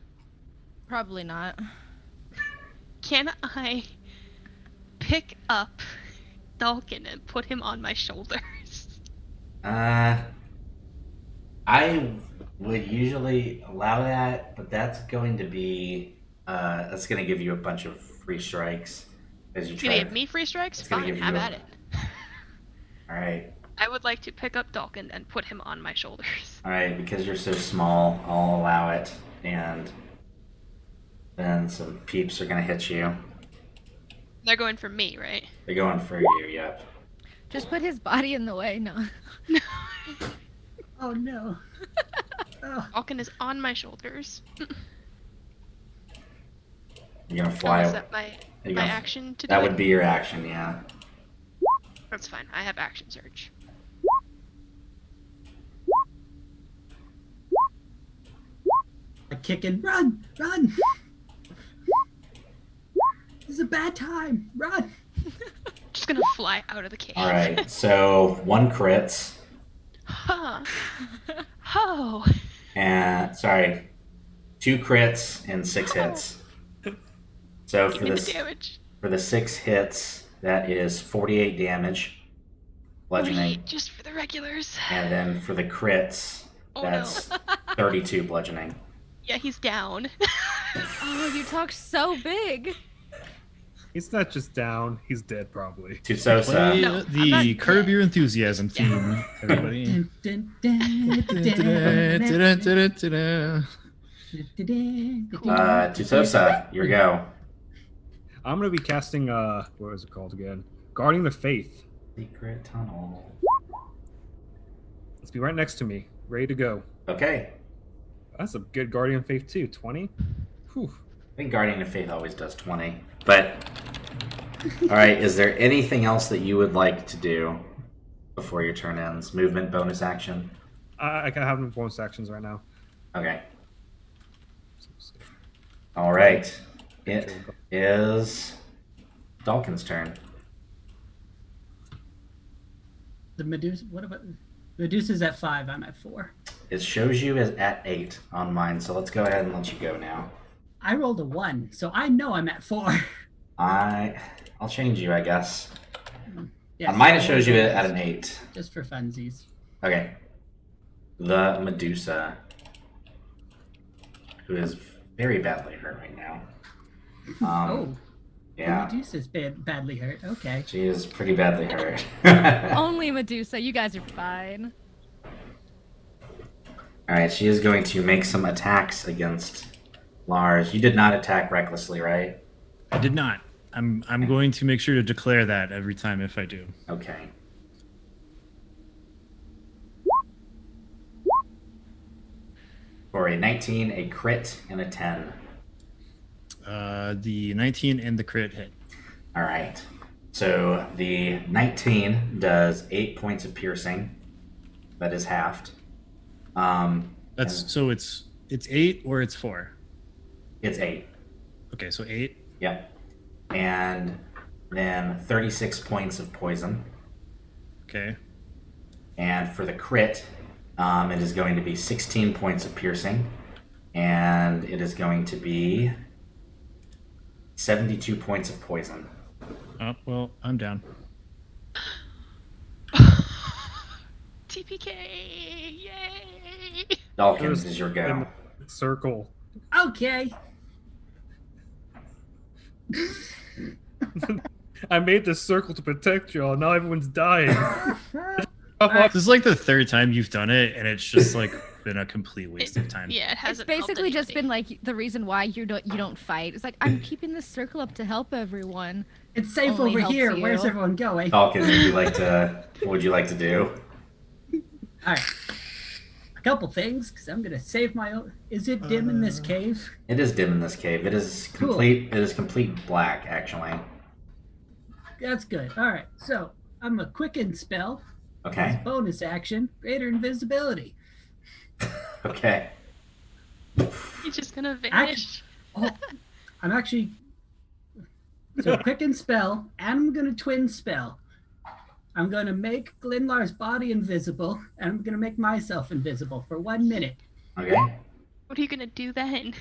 B: Probably not.
E: pick up Dalkin and put him on my shoulders?
A: I would usually allow that, but that's going to be that's going to give you a bunch of free strikes as you
E: If
A: try.
E: you give me free strikes,
A: It's gonna
E: fine,
A: give
E: have
A: you a-
E: at it.
A: All right,
E: I would like to pick up Dalkin and put him on my shoulders.
A: all right. Because you're so small, I'll allow it, and then some peeps are going to hit you.
E: They're going for me, right?
A: They're going for you. Yep.
B: Just put his body in the way. No.
D: Oh no. Oh,
E: Falcon is on my shoulders.
A: You're gonna
E: Oh,
A: fly.
E: is that my
A: You're
E: my
A: gonna-
E: action to do
A: That
E: it?
A: would be your action. Yeah.
E: That's fine. I have action surge.
D: like kicking. Run! Run! This is a bad time. Run!
E: Just gonna fly out of the cave.
A: All right. So 1 crits,
E: Huh. Oh.
A: and sorry, 2 crits and 6 hits. So
E: Give
A: for
E: me the
A: this,
E: damage.
A: for the 6 hits, that is 48 damage, bludgeoning,
E: Wait, just for the regulars.
A: and then for the crits,
E: Oh
A: that's
E: no.
A: 32 bludgeoning.
E: Yeah, he's down.
B: Oh, you talk so big.
F: He's not just down, he's dead probably.
C: Play
A: Tusosa.
E: No, I'm
C: the
E: not
C: Curb
E: dead.
C: Your Enthusiasm theme, everybody.
D: Dun, dun, dun, dun, dun,
A: Tusosa, your go.
F: I'm gonna be casting what was it called again? Guarding the Faith.
A: Secret tunnel.
F: Let's be right next to me, ready to go.
A: Okay.
F: That's a good Guardian Faith too. 20. Whew.
A: I think Guardian of Faith always does 20. But, alright, is there anything else that you would like to do before your turn ends? Movement, bonus action?
F: I can have no bonus actions right now.
A: Okay. Alright. It is Dalkin's turn.
D: The Medusa. What about Medusa's at 5? I'm at 4.
A: It shows you as at 8 on mine, so let's go ahead and let you go now.
D: I rolled a 1, so I know I'm at 4.
A: I'll change you, I guess.
D: Yes,
A: On mine it shows you at an 8.
D: just for funsies.
A: Okay. The Medusa, who is very badly hurt right now.
D: Oh,
A: Yeah,
D: Medusa's badly hurt. Okay.
A: she is pretty badly hurt.
B: Only Medusa. You guys are fine.
A: Alright, she is going to make some attacks against Lars. You did not attack recklessly, right?
C: I did not. I'm going to make sure to declare that every time if I do.
A: Okay. For a 19, a crit, and a 10.
C: The 19 and the crit hit.
A: Alright. So the 19 does 8 points of piercing. That is halved.
C: That's so it's 8 or it's 4.
A: It's 8.
C: Okay, so 8.
A: Yep. And then 36 points of poison.
C: Okay.
A: And for the crit, it is going to be 16 points of piercing. And it is going to be 72 points of poison.
C: Oh well, I'm down.
E: TPK! Yay!
A: Dawkins is your go.
F: Circle.
D: Okay.
F: I made this circle to protect y'all. Now everyone's dying.
C: This is like the 3rd time you've done it, and it's just like been a complete waste of time.
E: Yeah, it
B: It's
E: hasn't helped
B: basically just been
E: anybody.
B: like the reason why you don't fight. It's like I'm keeping this circle up to help everyone.
D: It's safe
B: Only
D: over
B: helps
D: here.
B: you.
D: Where's everyone going?
A: Dawkins, would you like to? What would you like to do?
D: All right. A couple things, because I'm gonna save my own. Is it dim in this cave?
A: It is dim in this cave. It is
D: Cool.
A: complete. It is complete black, actually.
D: That's good. All right. So I'm a quicken spell.
A: Okay.
D: Bonus action, greater invisibility.
A: Okay.
E: He's just gonna vanish.
D: Oh, I'm actually. So quicken spell, and I'm gonna twin spell. I'm gonna make Glinlar's body invisible, and I'm gonna make myself invisible for 1 minute.
A: Okay.
E: What are you gonna do then?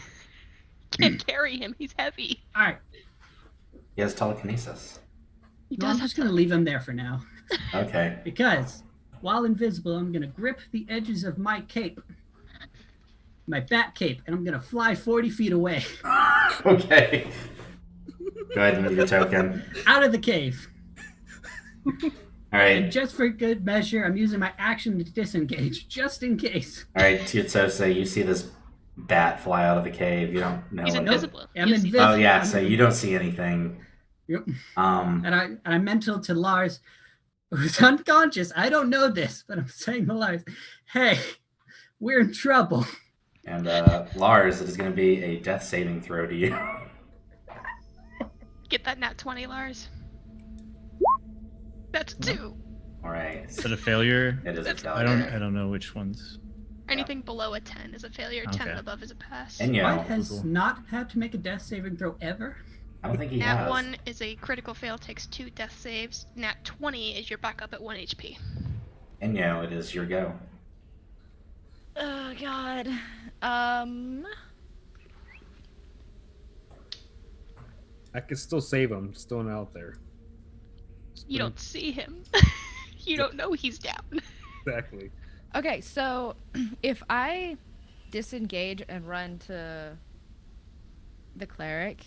E: Can't carry him. He's heavy.
D: All right.
A: He has telekinesis.
E: He
D: No,
E: does
D: I'm
E: have
D: just gonna leave him there for now.
A: Okay.
D: Because while invisible, I'm going to grip the edges of my cape, my bat cape, and I'm going to fly 40 feet away
A: Okay. Go ahead and move your token.
D: out of the cave.
A: All
D: And
A: right.
D: just for good measure, I'm using my action to disengage, just in case.
A: All right, Tutsosa, you see this bat fly out of the cave. You don't know
E: He's
A: what it-
E: invisible.
D: I'm
E: Yes, he-
D: invisible.
A: Oh yeah,
D: I'm
A: so you don't see anything.
D: Yep.
A: Um,
D: And I mental to Lars, who's unconscious. I don't know this, but I'm saying to Lars, hey, we're in trouble.
A: and Lars, it is going to be a death saving throw to you.
E: Get that nat 20, Lars. That's 2.
A: All right.
C: Is it a failure?
A: It is a
E: That's-
A: failure.
C: I don't know which ones.
E: Anything below a 10 is a failure. 10
C: Okay.
E: and above is a pass.
A: And
D: White
A: yeah,
D: has
C: cool.
D: not had to make a death saving throw ever.
A: I don't think he
E: Nat
A: has.
E: 1 is a critical fail, takes 2 death saves. Nat 20 is your backup at 1 HP.
A: And yeah, it is your go.
B: Oh God.
F: I can still save him. Just throwing it out there.
E: You don't see him. You don't know he's down.
F: Exactly.
B: Okay, so if I disengage and run to the cleric,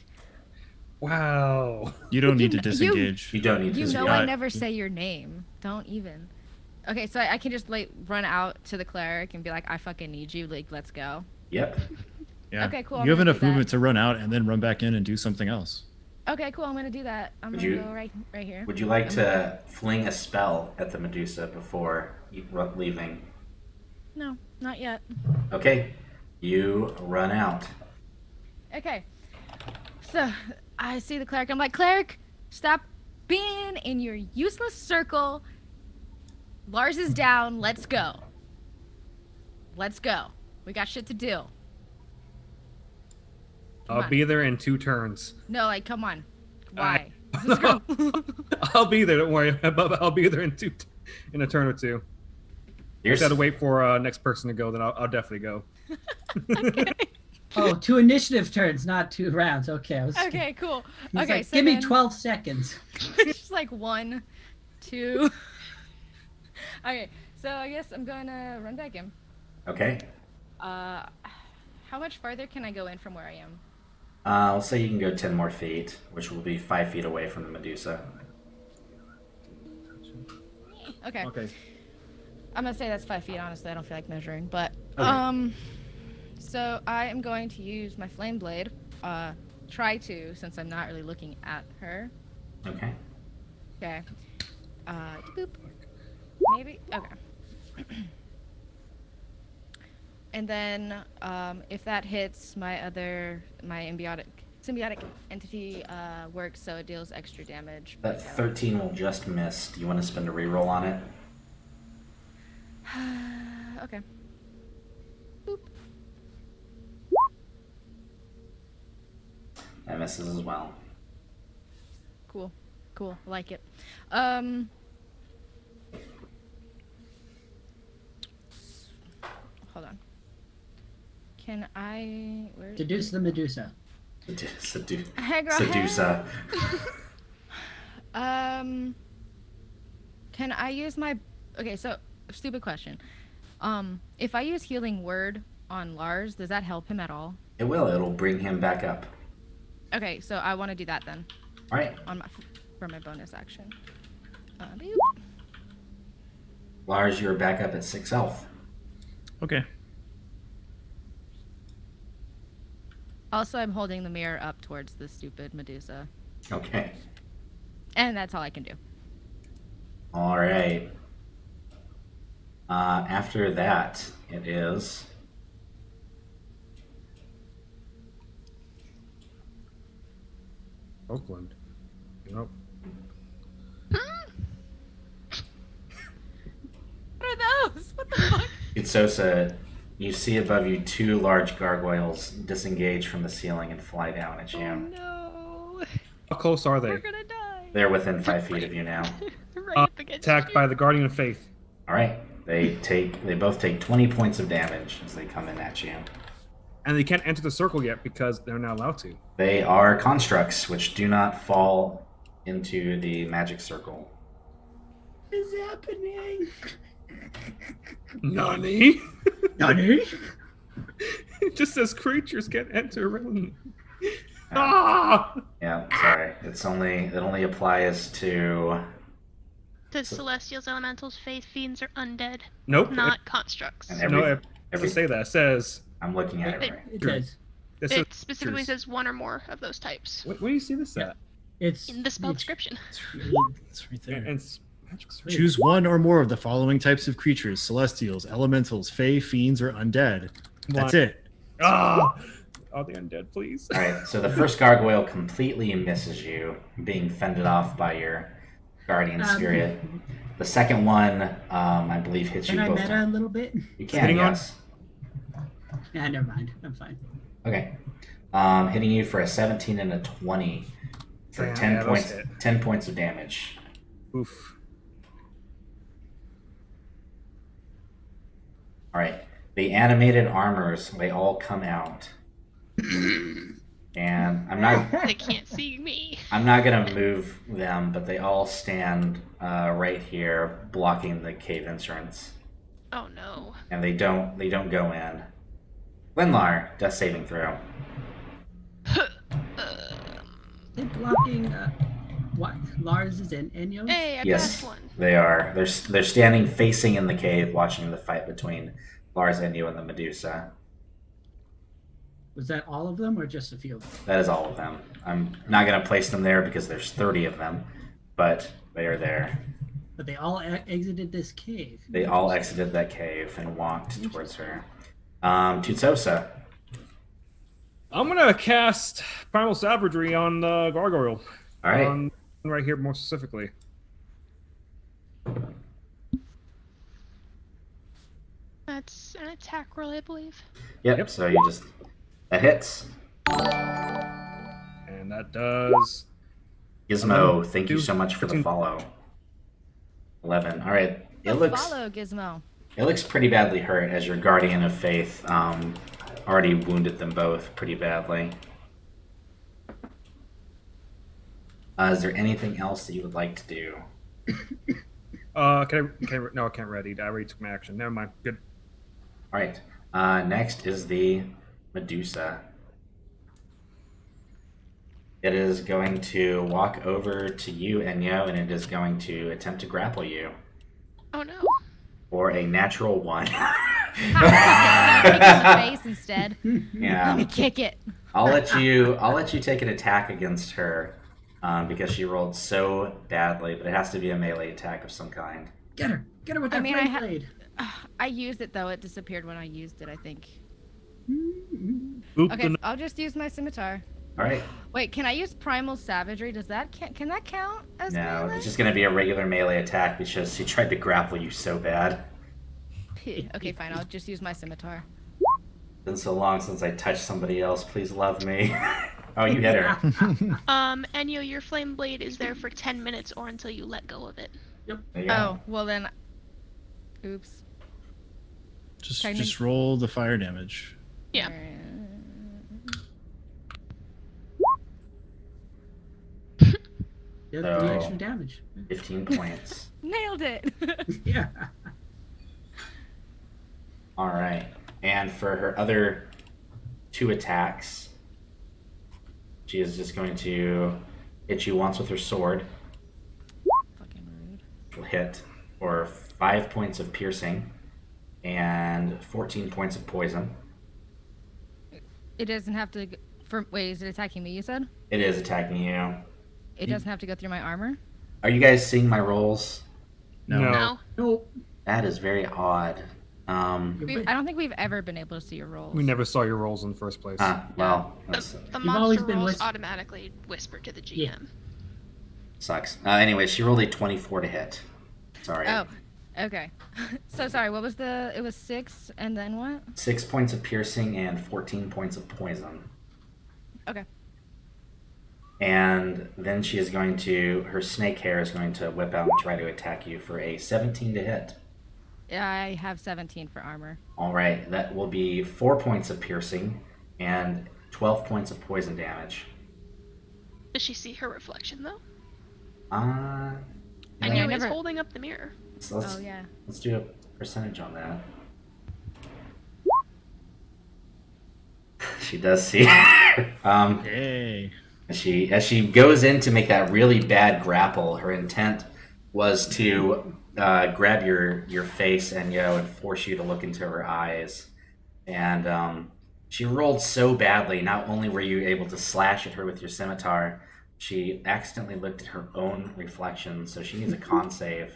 F: Wow.
C: You don't need to
B: You-
C: disengage.
A: You don't need to
B: you know
A: disengage.
B: I never say your name. Don't even. Okay, so I can just like run out to the cleric and be like, I fucking need you. Like, let's go.
A: Yep.
C: Yeah.
B: Okay, cool, I'm
C: You have
B: gonna
C: enough
B: do that.
C: movement to run out and then run back in and do something else.
B: Okay, cool. I'm gonna do that. I'm
A: Would
B: gonna
A: you-
B: go right here.
A: Would you like to fling a spell at the Medusa before leaving?
B: No, not yet.
A: Okay. You run out.
B: Okay. So I see the cleric. I'm like, cleric, stop being in your useless circle. Lars is down. Let's go. Let's go. We got shit to do. Come
F: I'll
B: on.
F: be there in 2 turns.
B: No, like, come on. Why? Let's go.
F: I'll be there. Don't worry. I'll be there in a turn or 2.
A: You're
F: Just gotta wait for next person to go. Then I'll definitely go.
D: Oh, 2 initiative turns, not 2 rounds. Okay. I was
B: Okay, cool.
D: He's
B: Okay,
D: like,
B: so
D: give me
B: then-
D: 12 seconds.
B: Just like 1, 2. Okay, so I guess I'm gonna run back in.
A: Okay.
B: How much farther can I go in from where I am?
A: I'll say you can go 10 more feet, which will be 5 feet away from the Medusa.
B: Okay.
F: Okay.
B: I'm gonna say that's 5 feet. Honestly, I don't feel like measuring, but
A: Okay.
B: so I am going to use my flame blade. Try to, since I'm not really looking at her.
A: Okay.
B: Okay. Boop. Maybe. Okay. And then, if that hits, my symbiotic entity works, so it deals extra damage.
A: That 13 will just miss. Do you want to spend a reroll on it?
B: Okay. Boop.
A: That misses as well.
B: Cool. Cool. I like it. Hold on. Can I? Where?
D: Deduce the Medusa.
B: Hey, girl,
A: Sedusa.
B: Can I use my? Okay, so stupid question. If I use healing word on Lars, does that help him at all?
A: It will. It'll bring him back up.
B: Okay, so I want to do that then
A: All right.
B: on for my bonus action. Boop.
A: Lars, you're back up at 6 health.
C: Okay.
B: Also, I'm holding the mirror up towards the stupid Medusa,
A: Okay.
B: and that's all I can do.
A: All right. After that, it is
F: Oakland. Nope.
B: What are those? What the fuck?
A: Utsosa. You see above you 2 large gargoyles disengage from the ceiling and fly down at you.
E: Oh no.
F: How close are
E: We're
F: they?
E: gonna die.
A: They're within 5 feet of you now.
E: Right up against
F: Attacked
E: you.
F: by the Guardian of Faith.
A: All right. They both take 20 points of damage as they come in at you.
F: And they can't enter the circle yet because they're not allowed to.
A: They are constructs which do not fall into the magic circle.
D: What is happening?
F: Nani?
D: Nani?
F: It just says creatures can't enter around. Ah!
A: Yeah, sorry. It only applies to
E: To celestials, elementals, faith, fiends, or undead,
F: Nope.
E: not constructs.
A: and
F: No,
A: every,
F: it doesn't say that. It says.
A: I'm looking at it right.
D: It does.
F: It says
E: It specifically
F: creatures.
E: says one or more of those types.
F: Where do you see this at?
D: It's
E: In the spell
D: it's-
E: description.
C: It's right there.
F: And it's magic's right.
C: Choose one or more of the following types of creatures: celestials, elementals, fae, fiends, or undead. That's it.
F: Ah! Oh, the undead, please.
A: All right, so the first gargoyle completely misses you, being fended off by your guardian spirit. The second one, I believe, hits
D: Can
A: you
D: I
A: both.
D: meta a little bit?
A: You can,
F: Hitting on?
A: yes.
D: Yeah, never mind. I'm fine.
A: Okay. Hitting you for a 17 and a 20 for
F: Damn,
A: 10
F: yeah, those
A: points.
F: hit.
A: 10 points of damage.
F: Oof.
A: All right. The animated armors, they all come out. And
E: They can't see me.
A: I'm not gonna move them, but they all stand right here, blocking the cave entrance,
E: Oh no.
A: and they don't go in. Linlar, death saving throw.
D: They blocking what? Lars's and Enyo's?
E: Hey, I
A: Yes,
E: passed one.
A: they are. They're standing facing in the cave, watching the fight between Lars Enyo and the Medusa.
D: Was that all of them or just a few of them?
A: That is all of them. I'm not gonna place them there because there's 30 of them, but they are there.
D: But they all exited this cave.
A: They all exited that cave and walked towards her. Tutsosa.
F: I'm gonna cast Primal Savagery on the gargoyle.
A: All right.
F: Right here, more specifically.
E: That's an attack roll, I believe.
A: Yep. So you just that hits.
F: And that does.
A: Gizmo, thank you
F: Two-
A: so much for the
F: 15.
A: follow. 11. All right. It
B: Oh,
A: looks
B: follow Gizmo.
A: it looks pretty badly hurt as your guardian of faith already wounded them both pretty badly. Is there anything else that you would like to do?
F: No, I can't ready. I already took my action. Never mind. Good.
A: All right. Next is the Medusa. It is going to walk over to you, Enyo, and it is going to attempt to grapple you
E: Oh no.
A: for a natural 1.
B: Kick it in the face instead.
A: Yeah.
B: Kick it.
A: I'll let you take an attack against her because she rolled so badly, but it has to be a melee attack of some kind.
D: Get her with that
B: I mean,
D: flame
B: I
D: blade.
B: I used it though. It disappeared when I used it, I think.
F: Boop
B: Okay,
F: the
B: I'll just use my scimitar.
A: All right.
B: Wait, can I use primal savagery? Does that can that count as
A: No,
B: melee?
A: it's just going to be a regular melee attack because she tried to grapple you so bad.
B: Okay, fine. I'll just use my scimitar.
A: It's been so long since I touched somebody else. Please love me. Oh, you hit her.
E: Enyo, your flame blade is there for 10 minutes or until you let go of it.
A: There you go.
B: Oh, well then. Oops.
C: Just roll the fire damage.
E: Yeah.
D: Yeah,
A: So-
D: 3 extra damage.
A: 15 points.
B: Nailed it.
D: Yeah.
A: All right. And for her other 2 attacks, she is just going to hit you once with her sword.
B: Fucking rude.
A: Will hit for 5 points of piercing and 14 points of poison.
B: It doesn't have to. Wait, is it attacking me? You said
A: It is attacking you.
B: it doesn't have to go through my armor.
A: Are you guys seeing my rolls?
C: No.
E: No.
D: Nope.
A: That is very odd.
B: I don't think we've ever been able to see your rolls.
F: We never saw your rolls in the first place.
A: Well,
E: The,
A: that
E: the
D: You've always
E: monster
D: been
E: rolls
D: whisper-
E: automatically whisper to the GM.
D: Yeah.
A: sucks. Anyway, she rolled a 24 to hit. Sorry.
B: Oh, okay. So sorry. What was the? It was 6, and then what?
A: 6 points of piercing and 14 points of poison.
B: Okay.
A: And then she is going to, her snake hair is going to whip out and try to attack you for a 17 to hit.
B: I have 17 for armor.
A: All right, that will be 4 points of piercing and 12 points of poison damage.
E: Does she see her reflection though?
A: Uh,
B: I mean,
E: Enyo
B: I
E: is
B: never-
E: holding up the mirror.
A: so let's,
B: Oh yeah.
A: let's do a percentage on that. She does see.
C: Hey.
A: As she goes in to make that really bad grapple, her intent was to grab your face, Enyo, and force you to look into her eyes. And she rolled so badly. Not only were you able to slash at her with your scimitar, She accidentally looked at her own reflection, so she needs a con save.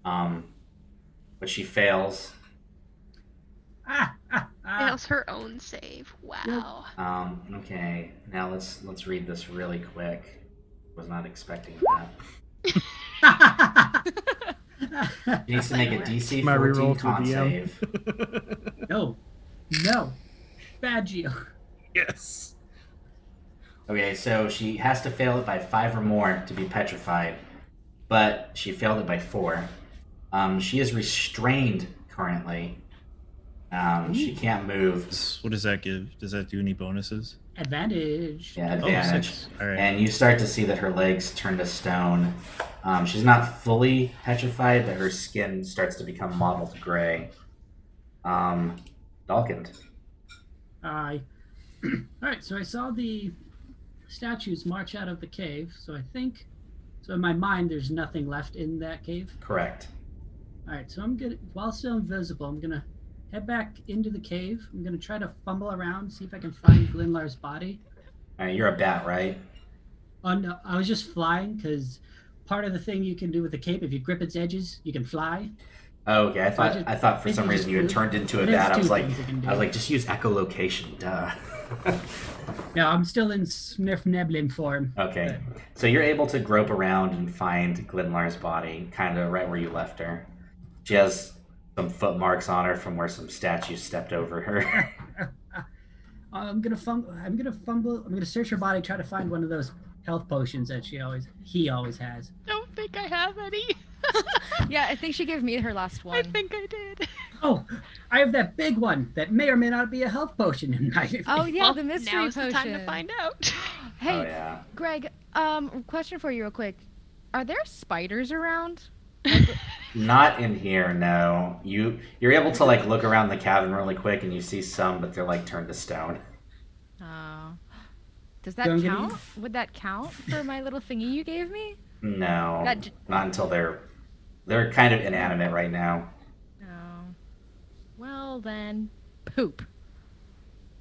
A: But she fails.
E: Fails her own save. Wow.
A: Okay, now let's read this really quick. Was not expecting that. She needs to make a DC
F: My
A: 14
F: reroll to
A: con
F: the
A: save.
D: No. Bad Geo.
F: Yes.
A: Okay, so she has to fail it by 5 or more to be petrified, but she failed it by 4. She is restrained currently. She can't move.
C: What does that give? Does that do any bonuses?
D: Advantage.
A: Yeah,
C: Oh,
A: advantage.
C: 6. All right.
A: And you start to see that her legs turn to stone. She's not fully petrified, but her skin starts to become mottled gray. Dalkind.
D: All right, so I saw the statues march out of the cave, so I think, so in my mind, there's nothing left in that cave.
A: Correct.
D: All right, so I'm gonna, while still invisible, I'm gonna head back into the cave. I'm gonna try to fumble around, see if I can find Glinlar's body.
A: Alright, you're a bat, right?
D: Oh no, I was just flying because part of the thing you can do with the cape, if you grip its edges, you can fly.
A: Oh, okay. I thought for
D: Maybe
A: some
D: you
A: reason
D: just
A: you had
D: flew.
A: turned into a
D: It has
A: bat. I
D: two
A: was like,
D: things you can do.
A: just use echolocation, duh.
D: No, I'm still in Sniff Neblin form.
A: Okay, so you're able to grope around and find Glinlar's body, kind of right where you left her. She has some footmarks on her from where some statues stepped over her.
D: I'm gonna fumble. I'm gonna search her body, try to find one of those health potions that he always has.
E: Don't think I have any.
B: Yeah, I think she gave me her last
E: I
B: one.
E: think I did.
D: Oh, I have that big one that may or may not be a health potion in my.
B: Oh yeah,
E: Well,
B: the mystery
E: now's
B: potion.
E: the time to find out.
B: Hey,
A: Oh yeah.
B: Greg. Question for you, real quick. Are there spiders around?
A: Not in here, no. You're able to like look around the cabin really quick, and you see some, but they're like turned to stone.
B: Oh. Does that
D: Don't get
B: count? Would that count for my little thingy you gave me?
A: No,
B: That
A: not until they're kind of inanimate right now.
B: No. Well then, poop.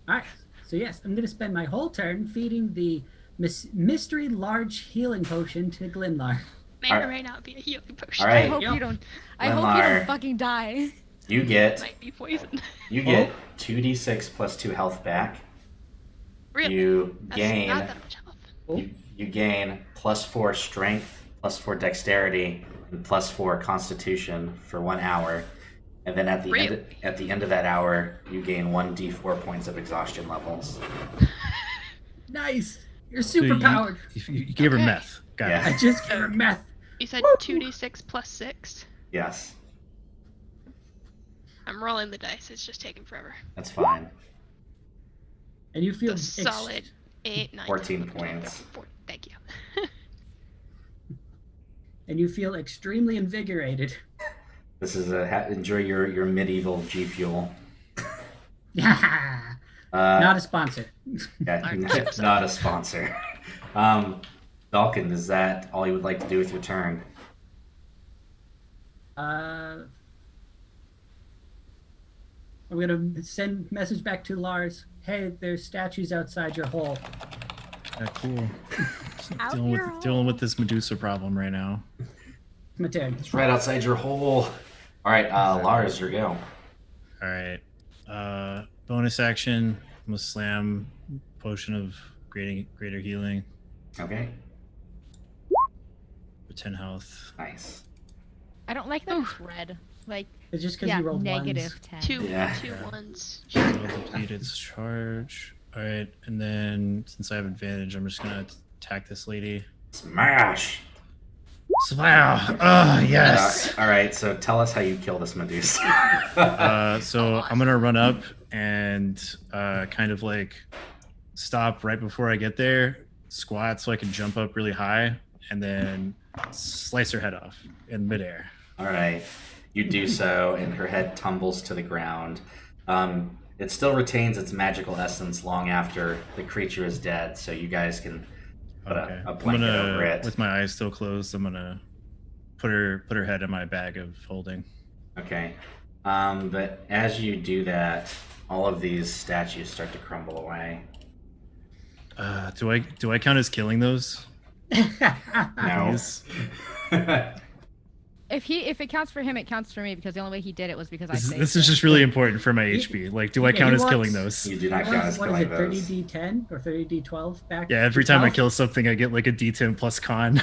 D: All right. So yes, I'm gonna spend my whole turn feeding the mystery large healing potion to Glinlar.
E: May or may not be a healing potion.
A: All right.
B: I hope
D: Yep.
B: you don't. I hope you
A: Limar.
B: don't fucking die.
A: You get
E: Might be poison.
A: 2d6 plus 2 health back.
E: Really?
A: You
E: That's
A: gain
E: not that much health.
D: Oh,
A: you gain plus 4 strength, plus 4 dexterity, and plus 4 constitution for 1 hour. And then at the end of that hour, you gain 1d4 points of exhaustion levels.
D: nice! You're
C: So
D: super powered.
C: You gave her
E: Okay.
C: meth. Got
A: Yeah.
C: it.
D: I just gave her meth.
E: You said 2d6 plus 6.
A: Yes,
E: I'm rolling the dice. It's just taking forever.
A: that's fine.
D: And you feel
E: The solid 8, 9,
A: 14
E: 10, 11, 12,
A: points.
E: 14. Thank you.
D: and you feel extremely invigorated.
A: This is enjoy your medieval G Fuel.
D: Not a sponsor.
A: Yeah, not a sponsor. Dalkin, is that all you would like to do with your turn?
D: I'm gonna send message back to Lars. Hey, there's statues outside your hole.
C: Yeah, cool.
B: Out
C: dealing
B: your
C: with dealing with this Medusa problem right now.
D: My turn.
A: It's right outside your hole. All right, Lars, your go.
C: All right. Bonus action. I'm gonna slam potion of greater healing
A: Okay,
C: for 10 health.
A: nice.
B: I don't like that it's red. Like,
D: It's just because
B: yeah,
D: you rolled
B: negative
D: ones.
B: 10.
E: Two
A: Yeah.
E: ones.
C: Spell deplete its charge. All right, and then since I have advantage, I'm just gonna attack this lady.
A: Smash.
C: Wow! Oh yes.
A: All right, so tell us how you kill this Medusa.
C: So I'm gonna run up and kind of like stop right before I get there, squat so I can jump up really high, and then slice her head off in midair.
A: All right, you do so, and her head tumbles to the ground. It still retains its magical essence long after the creature is dead, so you guys can put
C: Okay.
A: a
C: I'm
A: blanket
C: gonna,
A: over it.
C: with my eyes still closed, I'm gonna put her head in my bag of holding.
A: Okay. But as you do that, all of these statues start to crumble away.
C: Do I count as killing those?
A: No.
C: Please.
B: If it counts for him, it counts for me because the only way he did it was because I
C: This,
B: saved
C: this is
B: him.
C: just really important for my HP. Like, do I
D: Yeah,
C: count
D: he
C: as killing
D: wants-
C: those?
A: You do not count as
D: What is
A: killing
D: it,
A: those.
D: 30d10 or 30d12 back?
C: Yeah, every time I
D: 12?
C: kill something, I get like a D10 plus con.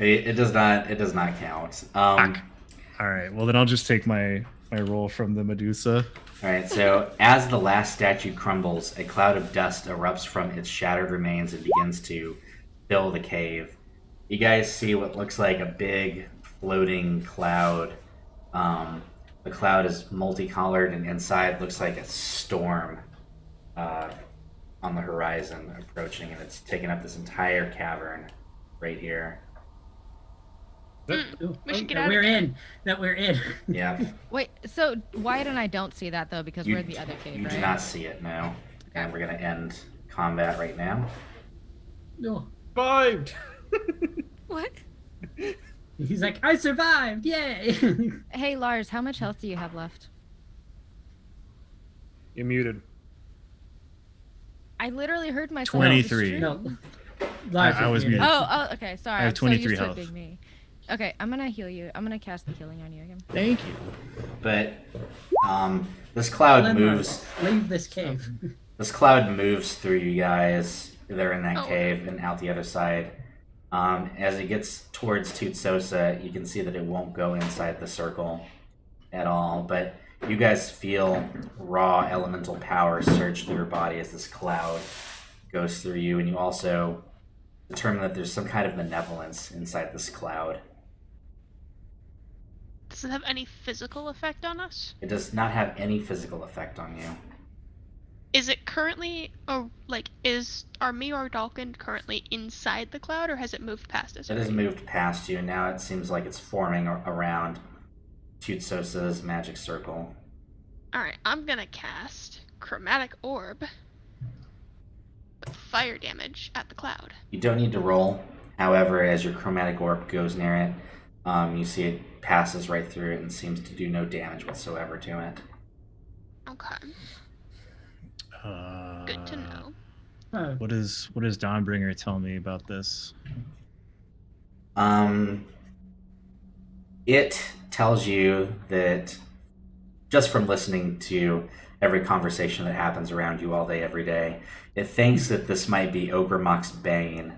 A: It does not. It does not count. All
C: All right, well then I'll just take my roll from the Medusa.
A: right. So as the last statue crumbles, a cloud of dust erupts from its shattered remains and begins to fill the cave. You guys see what looks like a big floating cloud. The cloud is multicolored, and inside looks like a storm on the horizon approaching, and it's taking up this entire cavern right here.
D: Ooh,
E: We should get
D: that
E: out of
D: we're
E: there.
D: in. That we're in.
A: Yeah,
B: Wait, so Wyatt and I don't see that though because we're in the other cave,
A: you
B: right?
A: do not see it now, and we're gonna end combat right now.
D: Oh,
F: Survived.
B: What?
D: he's like, I survived! Yay!
B: Hey Lars, how much health do you have left?
F: You're muted.
B: I literally heard myself.
C: 23.
D: no. Lars
C: I
D: is
C: was
D: muted.
C: muted.
B: Oh, okay. Sorry.
C: I have
B: I'm so used
C: 23
B: to it
C: health.
B: being me. Okay, I'm gonna heal you. I'm gonna cast the healing on you again.
C: Thank you.
A: But this cloud
D: Glenn,
A: moves.
D: Leave this cave.
A: This cloud moves through you guys. They're in that
E: Oh.
A: cave and out the other side. As it gets towards Tutsosa, you can see that it won't go inside the circle at all. But you guys feel raw elemental power surge through your body as this cloud goes through you, and you also determine that there's some kind of malevolence inside this cloud.
E: Does it have any physical effect on us?
A: It does not have any physical effect on you.
E: Is it currently, are me or Dalkin currently inside the cloud, or has it moved past us?
A: It has
E: already?
A: moved past you. Now it seems like it's forming around Tutsosa's magic circle.
E: Alright, I'm gonna cast Chromatic Orb with fire damage at the cloud.
A: You don't need to roll. However, as your chromatic orb goes near it, you see it passes right through it and seems to do no damage whatsoever to it.
E: Okay,
C: Uh,
E: good to know.
D: Oh,
C: What does Dawnbringer tell me about this?
A: It tells you that just from listening to every conversation that happens around you all day, every day, it thinks that this might be Ogremok's bane.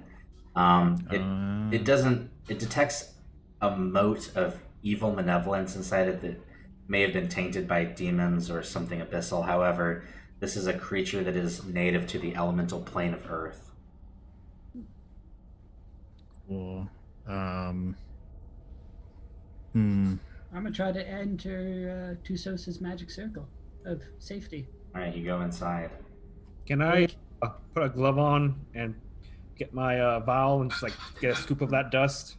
A: It doesn't. It detects a mote of evil malevolence inside it that may have been tainted by demons or something abyssal. However, this is a creature that is native to the elemental plane of Earth.
C: Cool.
D: I'm gonna try to enter Tusosa's magic circle of safety.
A: All right, you go inside.
F: Can I put a glove on and get my vial and just like get a scoop of that dust?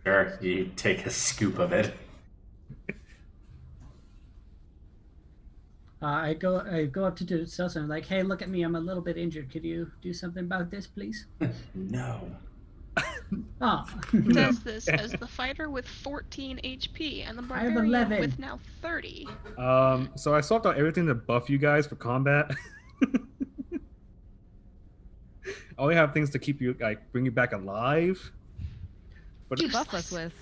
A: Sure, you take a scoop of it.
D: I go up to Tusosa and I'm like, hey, look at me, I'm a little bit injured. Could you do something about this, please?
A: No.
D: Oh,
E: It says this as the fighter with 14 HP and the
D: I have
E: barbarian
D: 11.
E: with now 30.
F: So I swapped out everything to buff you guys for combat. I only have things to keep you bring you back alive. But
E: Dude.
B: Buff us with.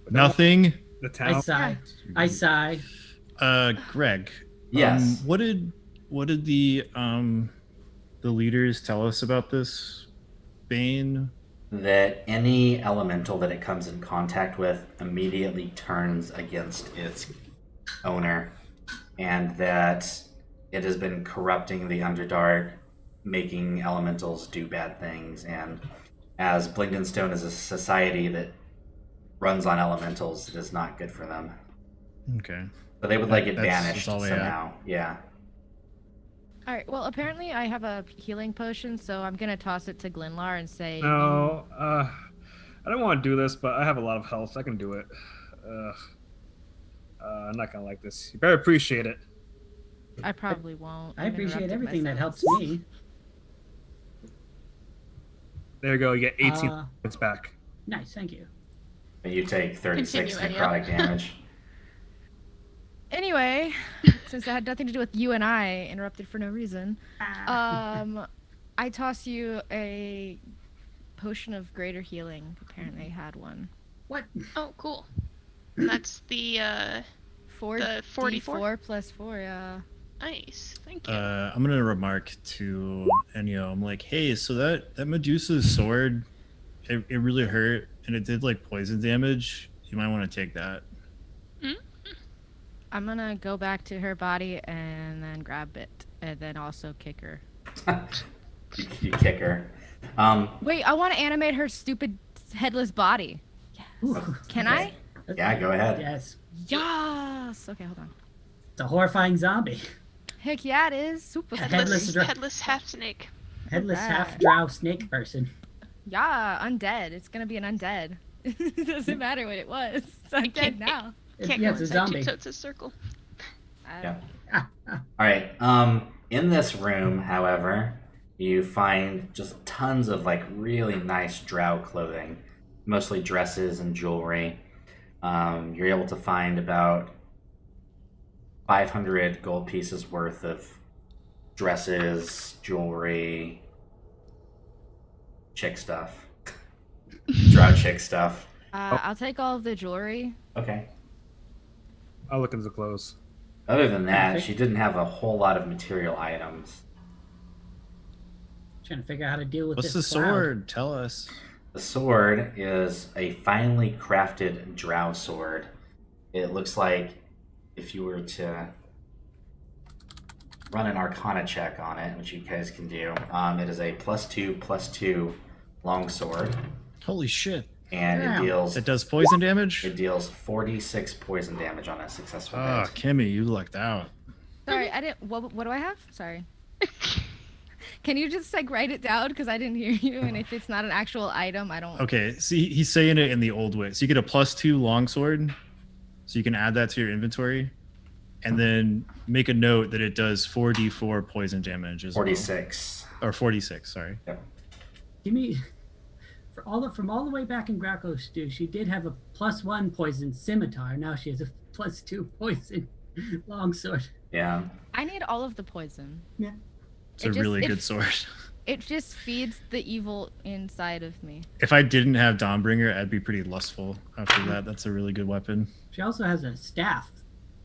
C: Nothing.
F: the
D: I
F: town.
D: sigh. I sigh.
C: Greg.
A: Yes.
C: What did the leaders tell us about this bane?
A: That any elemental that it comes in contact with immediately turns against its owner, and that it has been corrupting the Underdark, making elementals do bad things, and as Blingdenstone is a society that runs on elementals, it is not good for them.
C: Okay.
A: So they would like it
C: That's
A: banished
C: all they had.
A: somehow. Yeah.
B: All right. Well, apparently I have a healing potion, so I'm gonna toss it to Glenlar and say.
F: No, I don't want to do this, but I have a lot of health. I can do it. I'm not gonna like this. You better appreciate it.
B: I probably won't.
D: I
B: I'm
D: appreciate
B: interrupting
D: everything that
B: myself.
D: helps me.
F: There you go. You get 18
D: Uh,
F: points back.
D: Nice, thank you.
A: And you take 36
E: Continue,
A: necrotic damage.
B: Anyway, since that had nothing to do with you and I, interrupted for no reason. I toss you a potion of greater healing. Apparently, I had one.
D: What?
E: Oh, cool. And that's the 44.
B: 4 + 4. Yeah.
E: Nice. Thank you.
C: I'm gonna remark to Enyo. I'm like, hey, so that Medusa's sword, it really hurt, and it did like poison damage. You might want to take that.
B: I'm gonna go back to her body and then grab it, and then also kick her.
A: You kick her.
B: Wait, I want to animate her stupid headless body. Yes. Can
A: Okay. Yeah, go ahead.
D: Yes.
B: Yes. Okay, hold on.
D: It's a horrifying zombie.
B: Heck yeah, it is. Super.
D: Headless
E: Headless half snake.
D: Headless
B: that.
D: half drow snake person.
B: Yeah, undead. It's gonna be an undead. It doesn't matter what it was. It's undead now.
E: Can't
D: Yeah,
E: go
D: it's a
E: inside
D: zombie.
E: so it's a circle.
A: Yeah. All right. In this room, however, you find just tons of like really nice drow clothing, mostly dresses and jewelry. You're able to find about 500 gold pieces worth of dresses, jewelry, chick stuff, drow chick stuff.
B: I'll take all of the jewelry.
A: Okay.
F: I'll look into the clothes.
A: Other than that,
D: Okay.
A: she didn't have a whole lot of material items.
D: Trying to figure out how to deal with
C: What's the
D: this cloud.
C: sword? Tell us.
A: The sword is a finely crafted drow sword. It looks like if you were to run an arcana check on it, which you guys can do, it is a +2/+2 longsword,
C: Holy shit!
A: and
D: Damn.
C: It does poison damage.
A: it deals 46 poison damage on a successful
C: Oh,
A: hit.
C: Kimmy, you lucked out.
B: Sorry, I didn't. What do I have? Sorry. Can you just like write it down because I didn't hear you, and if it's not an actual item, I don't.
C: Okay, see, he's saying it in the old way. So you get a +2 longsword, so you can add that to your inventory, and then make a note that it does 4d4 poison damage as
A: 46.
C: well. Or 46, sorry.
D: Give me from all the way back in Graco Stew, she did have a +1 poison scimitar. Now she has a +2 poison longsword.
A: Yeah.
B: I need all of the poison.
C: It's a
B: It just-
C: really
B: it-
C: good sword.
B: It just feeds the evil inside of me.
C: If I didn't have Dawnbringer, I'd be pretty lustful after that. That's a really good weapon.
D: She also has a staff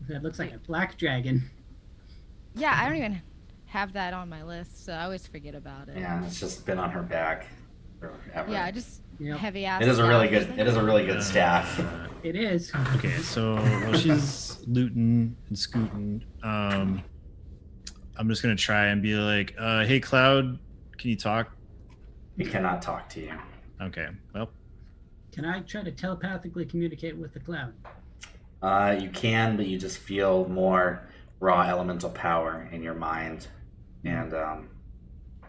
D: that looks like a black dragon.
B: Yeah, I don't even have that on my list, so I always forget about it.
A: Yeah, it's just been on her back forever.
B: Yeah, just
D: Yep.
B: heavy ass.
A: It is a really
B: staff.
A: good. It is a really good staff.
D: It is.
C: Okay, so while she's looting and scooting, I'm just gonna try and be like, "Hey, Cloud, can you talk?"
A: We cannot talk to you.
C: Okay, well,
D: Can I try to telepathically communicate with the cloud?
A: You can, but you just feel more raw elemental power in your mind, and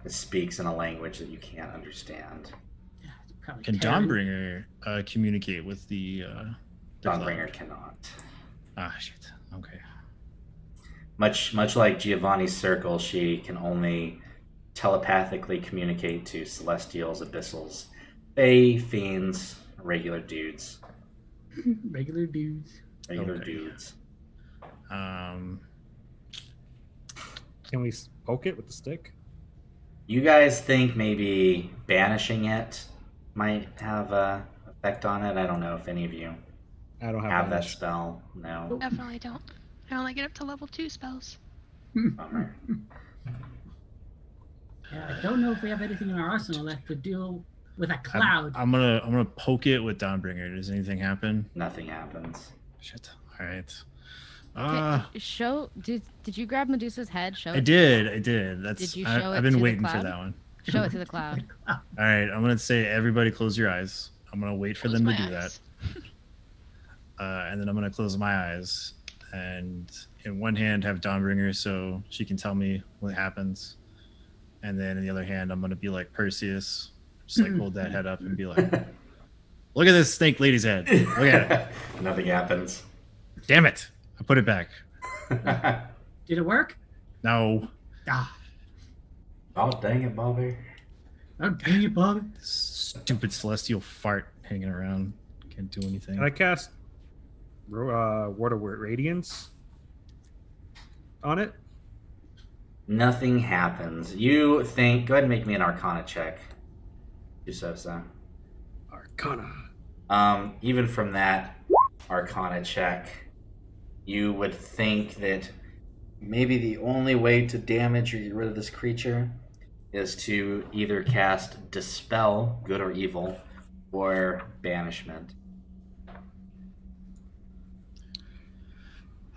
A: it speaks in a language that you can't understand.
D: Yeah, it's probably
C: can
D: Terran.
C: Dawnbringer communicate with the Cloud?
A: Dawnbringer cannot.
C: Ah, shit. Okay.
A: Much like Giovanni's circle, she can only telepathically communicate to celestials, abyssals, fae, fiends, regular dudes.
D: Regular dudes.
A: Regular
C: Okay.
A: dudes.
F: Can we poke it with the stick?
A: You guys think maybe banishing it might have a effect on it? I don't know if any of you
F: I don't
A: have that
F: banish.
A: spell. No.
E: Definitely don't. I only get up to level 2 spells.
A: Bummer.
D: Yeah, I don't know if we have anything in our arsenal that could deal with a cloud.
C: I'm gonna poke it with Dawnbringer. Does anything happen?
A: Nothing happens.
C: Shit. All right.
B: Okay, show. Did you grab Medusa's head? Show.
C: I
B: it.
C: did. That's.
B: Did you show
C: I've
B: it
C: been
B: to the
C: waiting for
B: cloud?
C: that one.
B: Show it to the cloud.
C: All right. I'm gonna say everybody close your eyes. I'm gonna wait for
E: Close
C: them to
E: my
C: do
E: eyes.
C: that. And then I'm gonna close my eyes and in one hand have Dawnbringer so she can tell me what happens, and then in the other hand I'm gonna be like Perseus, just like hold that head up and be like, "Look at this snake lady's head. Look at it.
A: Nothing happens.
C: Damn it! I put it back.
D: Did it work?
C: No,
D: Ah,
A: Oh, dang it, Bobby.
D: oh dang it, Bob.
C: stupid celestial fart hanging around. Can't do anything.
F: Can I cast Word of Radiance on it?
A: Nothing happens. You think. Go ahead and make me an Arcana check. Yusosa.
F: Arcana.
A: Even from that Arcana check, you would think that maybe the only way to damage or get rid of this creature is to either cast Dispel, good or evil, or Banishment.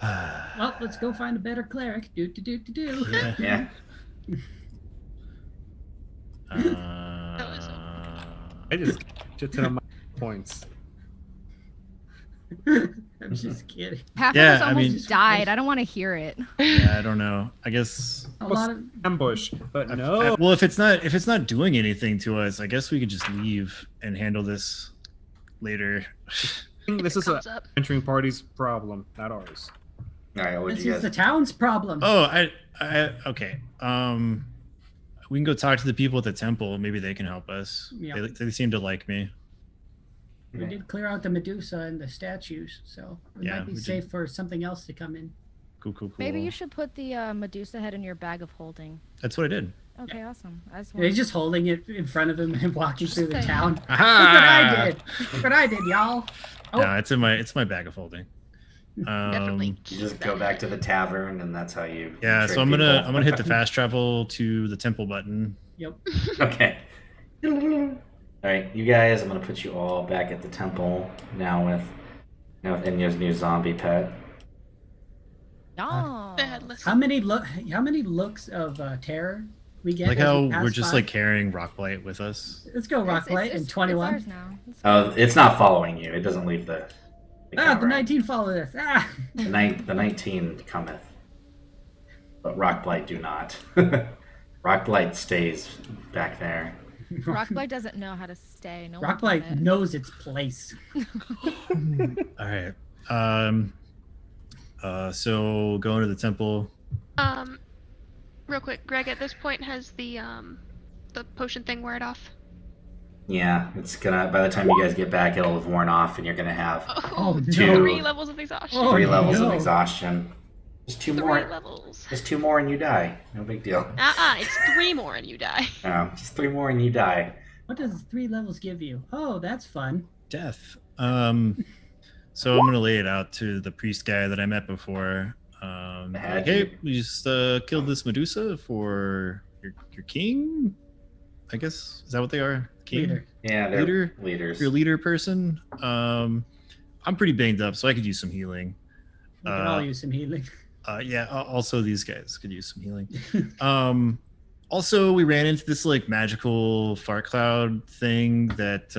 D: Well, let's go find a better cleric. Do.
C: Yeah.
A: Yeah.
F: I just shit ton of my points.
D: I'm just kidding.
B: Half
C: Yeah,
B: of us
C: I
B: almost
C: mean-
B: died. I don't want to hear it.
C: Yeah, I don't know. I guess.
D: A lot of
F: Ambush, but no.
C: Well, if it's not doing anything to us, I guess we could just leave and handle this later.
F: This
E: It
F: is a
E: comes up.
F: entering party's problem, not ours.
A: All right, what
D: this
A: do you
D: is the
A: guys?
D: town's problem.
C: Oh, I okay. We can go talk to the people at the temple. Maybe they can help us.
D: Yeah.
C: They seem to like me.
D: We did clear out the Medusa and the statues, so it
C: Yeah,
D: might be
C: we did.
D: safe for something else to come in.
C: Cool.
B: Maybe you should put the Medusa head in your bag of holding.
C: That's what I did.
B: Okay, awesome. I just
D: He's
B: wanted-
D: just holding it in front of him and walking through the
B: saying.
D: town.
C: Aha!
D: Look what I did! Look what I did, y'all! Oh,
C: No, it's my bag of holding.
E: Definitely.
A: You just go back to the tavern, and that's how you.
C: Yeah,
A: trick
C: so I'm
A: people.
C: gonna hit the fast travel to the temple button.
D: yep.
A: Okay. All right, you guys. I'm gonna put you all back at the temple now with Inya's new zombie pet.
B: No.
E: The headless.
D: How many looks of terror we get?
C: Like
D: as
C: how
D: we pass
C: we're just
D: by?
C: like carrying Rockblight with us.
D: Let's go, Rocklight,
B: It's
D: and 21.
B: ours now. It's
A: Oh, it's not following you. It doesn't leave the.
D: The
A: camera.
D: 19 follow this. Ah!
A: The 19 cometh, but Rockblight do not. Rockblight stays back there.
B: Rockblight doesn't know how to stay. No one
D: Rocklight
B: can it.
D: knows its place.
C: All right. So going to the temple.
E: Real quick, Greg. At this point, has the potion thing wear it off?
A: Yeah, it's gonna. By the time you guys get back, it'll have worn off, and you're gonna have
D: Oh, no.
A: Two.
E: 3 levels of exhaustion.
D: Oh,
A: 3 levels
D: no.
A: of exhaustion. Just 2
E: 3
A: more.
E: levels.
A: Just 2 more, and you die. No big deal.
E: It's 3 more and you die.
A: No, just 3 more, and you die.
D: What does 3 levels give you? Oh, that's fun.
C: Death. So I'm gonna lay it out to the priest guy that I met before.
A: Had
C: Hey,
A: you-
C: we just killed this Medusa for your king. I guess is that what they are? King,
D: Leader.
A: Yeah, they're
C: Leader?
A: leaders.
C: your leader person. I'm pretty banged up, so I could use some healing.
D: We can all use some healing.
C: Yeah. Also, these guys could use some healing. Also, we ran into this like magical fart cloud thing that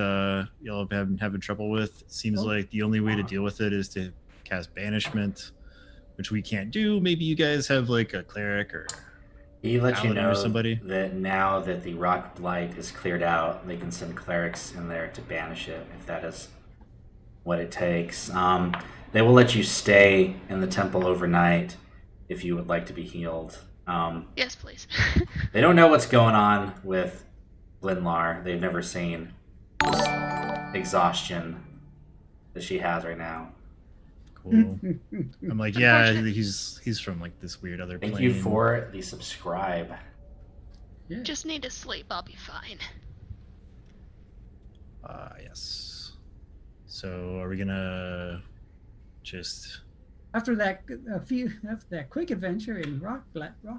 C: y'all have been having trouble with. It seems
D: Oh.
C: like the only way to deal with it is to cast banishment, which we can't do. Maybe you guys have like a cleric or
A: He let you
C: Paladin or
A: know
C: somebody?
A: that now that the rock blight is cleared out, they can send clerics in there to banish it if that is what it takes. They will let you stay in the temple overnight if you would like to be healed.
E: Yes, please.
A: They don't know what's going on with Glenlar. They've never seen exhaustion that she has right now.
C: cool. I'm like, yeah, he's from like this weird other plane.
A: Thank you for the subscribe.
D: Yeah.
E: Just need to sleep. I'll be fine.
C: Yes. So are we gonna just
D: After that quick adventure in Rock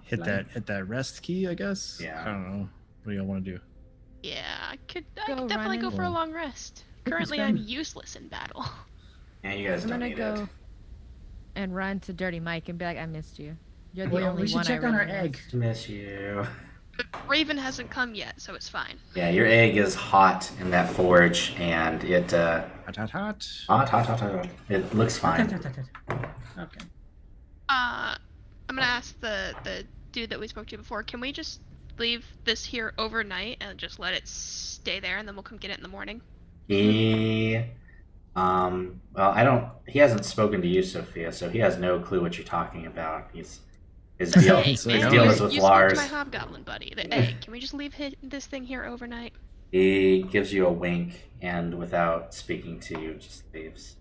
C: hit that rest key? I guess.
A: Yeah.
C: I don't know. What do y'all want to do?
E: Yeah, I could
B: Go
E: definitely go
B: running.
E: for a long rest.
D: can
E: Currently,
D: spend-
E: I'm useless in battle.
A: Yeah, you guys
B: I'm
A: don't
B: gonna
A: need
B: go
A: it.
B: and run to Dirty Mike and be like, I missed you. You're the
D: Well,
B: only
D: we should
B: one
D: check
B: I
D: on our
B: really
D: egg.
B: missed."
A: Miss you.
E: But Raven hasn't come yet, so it's fine.
A: Yeah, your egg is hot in that forge, and it
C: Hot.
A: hot. It looks fine.
D: Okay.
E: I'm gonna ask the dude that we spoke to before. Can we just leave this here overnight and just let it stay there, and then we'll come get it in the morning?
A: He, well, he hasn't spoken to you, Sophia, so he has no clue what you're talking about. His deal,
E: Hey,
A: his
C: man,
A: deal
C: you-
A: is with
E: you spoke
A: Lars.
E: to my hobgoblin buddy, the egg. Can we just leave this thing here overnight?
A: He gives you a wink, and without speaking to you, just leaves.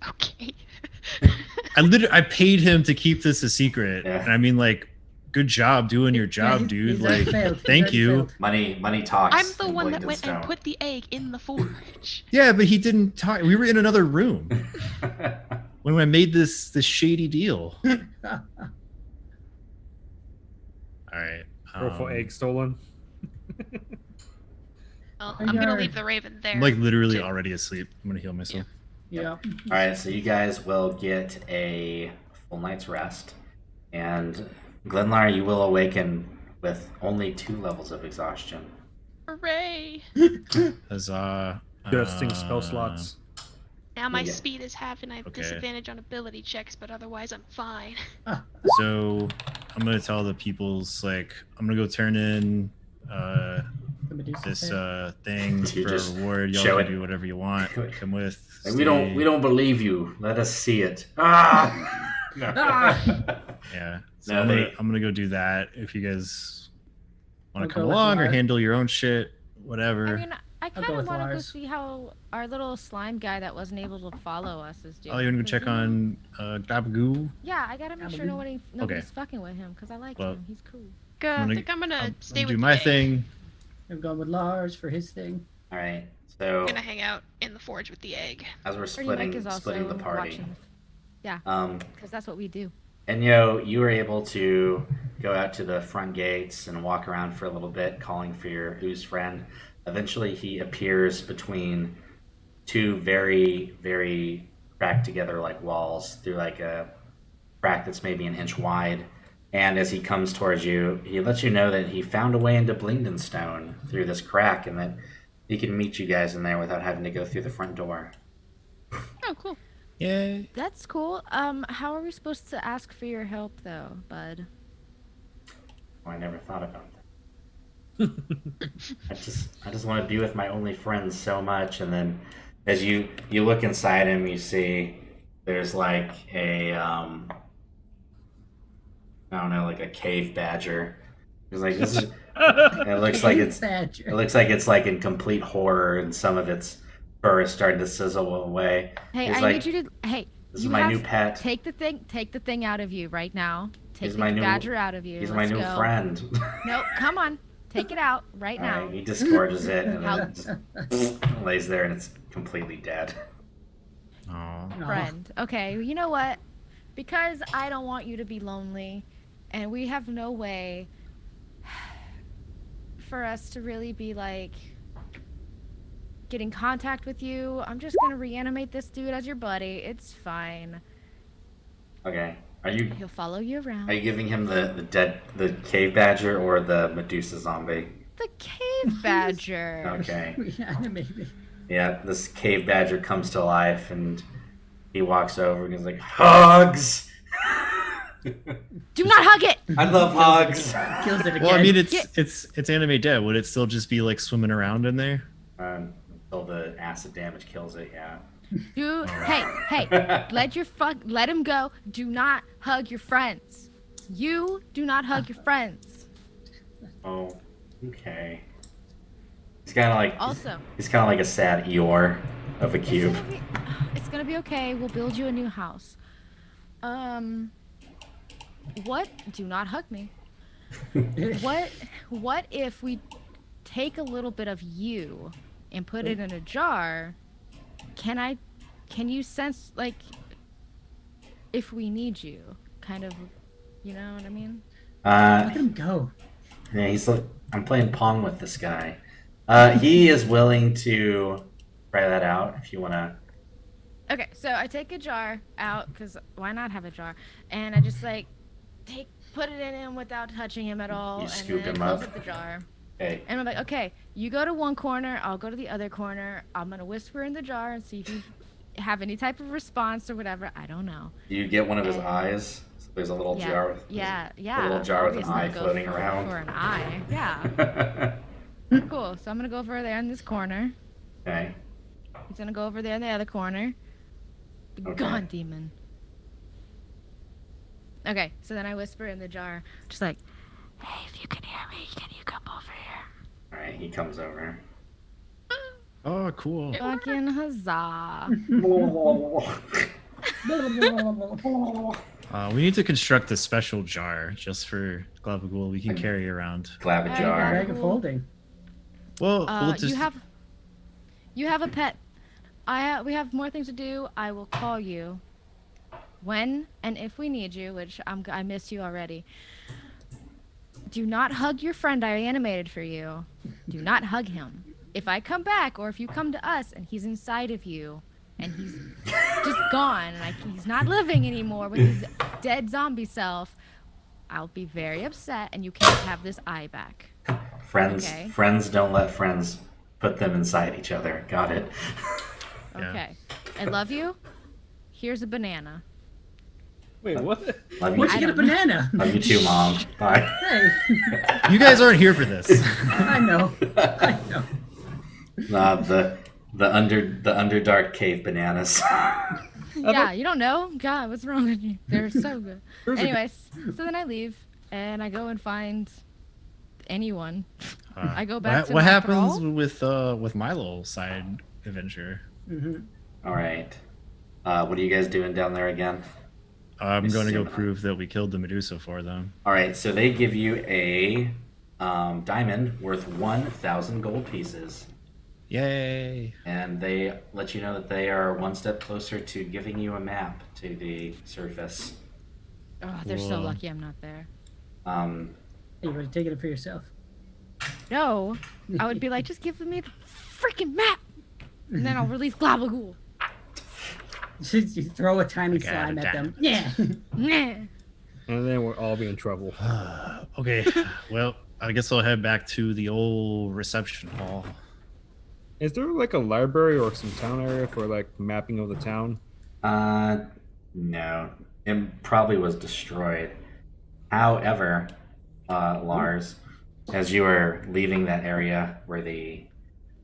E: Okay.
C: I paid him to keep this a secret,
A: Yeah.
C: and I mean like good job doing your job,
D: Yeah,
C: dude.
D: he's already
C: Like,
D: failed. He's
C: thank
D: already
C: you.
D: failed.
A: Money talks.
E: I'm the
A: in
E: one that went and
A: Blingdenstone.
E: put the egg in the forge.
C: Yeah, but he didn't talk. We were in another room when I made this shady deal. All right.
F: Purple egg stolen.
E: Well,
D: And
E: I'm gonna
D: you're-
E: leave the raven there.
C: I'm like literally
E: to-
C: already asleep. I'm gonna heal myself.
D: Yeah.
A: All right, so you guys will get a full night's rest, and Glenlar, you will awaken with only 2 levels of exhaustion.
E: Hooray!
C: Huzzah!
F: Adjusting spell slots.
E: Now my
A: Yeah.
E: speed is half and I have
C: Okay.
E: disadvantage on ability checks, but otherwise I'm fine.
C: So I'm gonna tell the people's like I'm gonna go turn in
D: The Medusa's
C: this
D: head.
C: thing
A: You
C: for a
A: just
C: reward. Y'all
A: show
C: can
A: it.
C: do whatever you want. Come with.
A: Like, we don't believe you. Let us see it. Ah! No.
C: Yeah. So
A: No,
C: I'm gonna go do that. If you guys want
D: I'll
C: to come
D: go with
C: along or
D: Lars.
C: handle your own shit, whatever.
B: I mean, I
D: go
B: kind of
D: with
B: want to go
D: Lars.
B: see how our little slime guy that wasn't able to follow us is doing.
C: Oh, you want to go
B: 'cause,
C: check
B: you know-
C: on
B: Mm-hmm.
C: Gabagoo?
B: Yeah, I gotta make sure
D: Gabagoo.
B: nobody's fucking with him because I like
C: Well,
B: him. He's cool.
E: Good. I
C: gonna-
E: think I'm gonna
C: I'm
E: stay
C: gonna
E: with
C: do
E: the
C: my
E: egg.
C: thing.
D: I'm going with Lars for his thing.
A: All right, so
E: I'm gonna hang out in the forge with the egg.
A: as we're
B: Pretty Mike
A: splitting
B: is also
A: splitting the party,
B: watching because that's what we do.
A: Enyo, you were able to go out to the front gates and walk around for a little bit, calling for your ooze friend. Eventually, he appears between 2 very, very cracked together like walls through like a crack that's maybe an inch wide. And as he comes towards you, he lets you know that he found a way into Blingdenstone through this crack, and that he can meet you guys in there without having to go through the front door.
E: Oh, cool.
C: Yay!
B: That's cool. How are we supposed to ask for your help though, bud?
A: Oh, I never thought about that. I just want to be with my only friends so much, and then as you look inside him, you see there's like a I don't know, like a cave badger. It's like this is. It looks like it's.
D: Badger.
A: It looks like it's like in complete horror, and some of its fur is starting to sizzle away.
B: Hey,
A: He's
B: I
A: like,
B: need you to. Hey,
A: This is
B: you
A: my
B: have,
A: new pet.
B: Take the thing out of you right now. Take
A: He's
B: the
A: my new-
B: badger out of you.
A: He's my
B: Let's
A: new
B: go.
A: friend.
B: No, come on, take it out right
A: All
B: now.
A: right, he disgorges it and
B: How-
A: then it just lays there, and it's completely dead.
C: Aw.
D: No.
B: Friend. Okay, you know what? Because I don't want you to be lonely, and we have no way for us to really be like getting contact with you. I'm just gonna reanimate this dude as your buddy. It's fine.
A: Okay, are you
B: He'll follow you around.
A: giving him the cave badger or the Medusa zombie?
B: The cave badger.
A: Okay.
D: Reanimated.
A: Yeah, this cave badger comes to life, and he walks over and he's like, "Hugs!
B: Do not hug it.
A: I love hugs."
D: Kills it again.
C: Well, I mean,
B: Get-
C: it's anime dead. Would it still just be like swimming around in there?
A: Until the acid damage kills it, yeah.
B: Hey, let him go. Do not hug your friends. You do not hug your friends.
A: Oh, okay. He's kind of like
B: Also,
A: he's kind of like a sad Eeyore of a cube.
B: it's gonna be okay. We'll build you a new house. What? Do not hug me. What if we take a little bit of you and put it in a jar? Can you sense like if we need you? Kind of, you know what I mean?
D: Let him go.
A: Yeah, he's like, I'm playing Pong with this guy. He is willing to try that out if you want to.
B: Okay, so I take a jar out because why not have a jar? And I just like put it in him without touching him at all,
A: You
B: and
A: scoop
B: then
A: him
B: close
A: up.
B: up the jar.
A: Okay.
B: And I'm like, okay, you go to one corner, I'll go to the other corner. I'm gonna whisper in the jar and see if you have any type of response or whatever. I don't know.
A: Do you get one of his
B: And-
A: eyes? So there's a little
B: Yeah,
A: jar with
B: yeah.
A: a little jar with an
B: obviously
A: eye
B: go
A: floating
B: for
A: around.
B: an eye. Yeah,
A: Okay.
B: cool. So I'm gonna go over there in this corner. He's gonna go over there in the other corner. Be
A: Okay.
B: gone, demon. Okay, so then I whisper in the jar, just like, hey, if you can hear me, can you come over here?
A: All right, he comes over.
C: Oh, cool.
B: Fucking huzzah.
C: We need to construct a special jar just for Glabagul. We can carry around.
A: Glab a
B: Hey,
A: jar.
D: Bag of holding.
C: Well, we'll just...
B: you have a pet. We have more things to do. I will call you when and if we need you, which I miss you already. Do not hug your friend I animated for you. Do not hug him. If I come back, or if you come to us and he's inside of you, and he's just gone, and he's not living anymore with his dead zombie self, I'll be very upset, and you can't have this eye back.
A: Friends don't let friends put them inside each other. Got it.
C: Yeah.
B: Okay. I love you. Here's a banana.
F: Wait, what?
A: Love you.
D: Where'd you get a banana?
A: Love you too, Mom. Bye.
D: Hey,
C: You guys aren't here for this.
D: I know. I know.
A: The Underdark cave bananas.
B: Yeah, you don't know? God, what's wrong with you? They're so good. Anyways, so then I leave, and I go and find anyone. I go back to
C: what
B: my
C: happens
B: thrall.
C: with my little side adventure?
A: All right. What are you guys doing down there again?
C: I'm going to go
A: Assume-
C: prove that we killed the Medusa for them.
A: All right. So they give you a diamond worth 1,000 gold pieces,
C: Yay!
A: and they let you know that they are one step closer to giving you a map to the surface.
B: Oh, they're so
C: Cool.
B: lucky I'm not there.
D: You ready to take it for yourself?
B: No, I would be like, just give me the freaking map, and then I'll release Glabagul.
D: You throw a tiny
C: Like,
D: slime at them.
C: diamond.
D: Yeah.
B: Nah.
F: And then we'll all be in trouble.
C: Okay, well, I guess I'll head back to the old reception hall.
F: Is there like a library or some town area for like mapping of the town?
A: No. It probably was destroyed. However, Lars, as you are leaving that area where the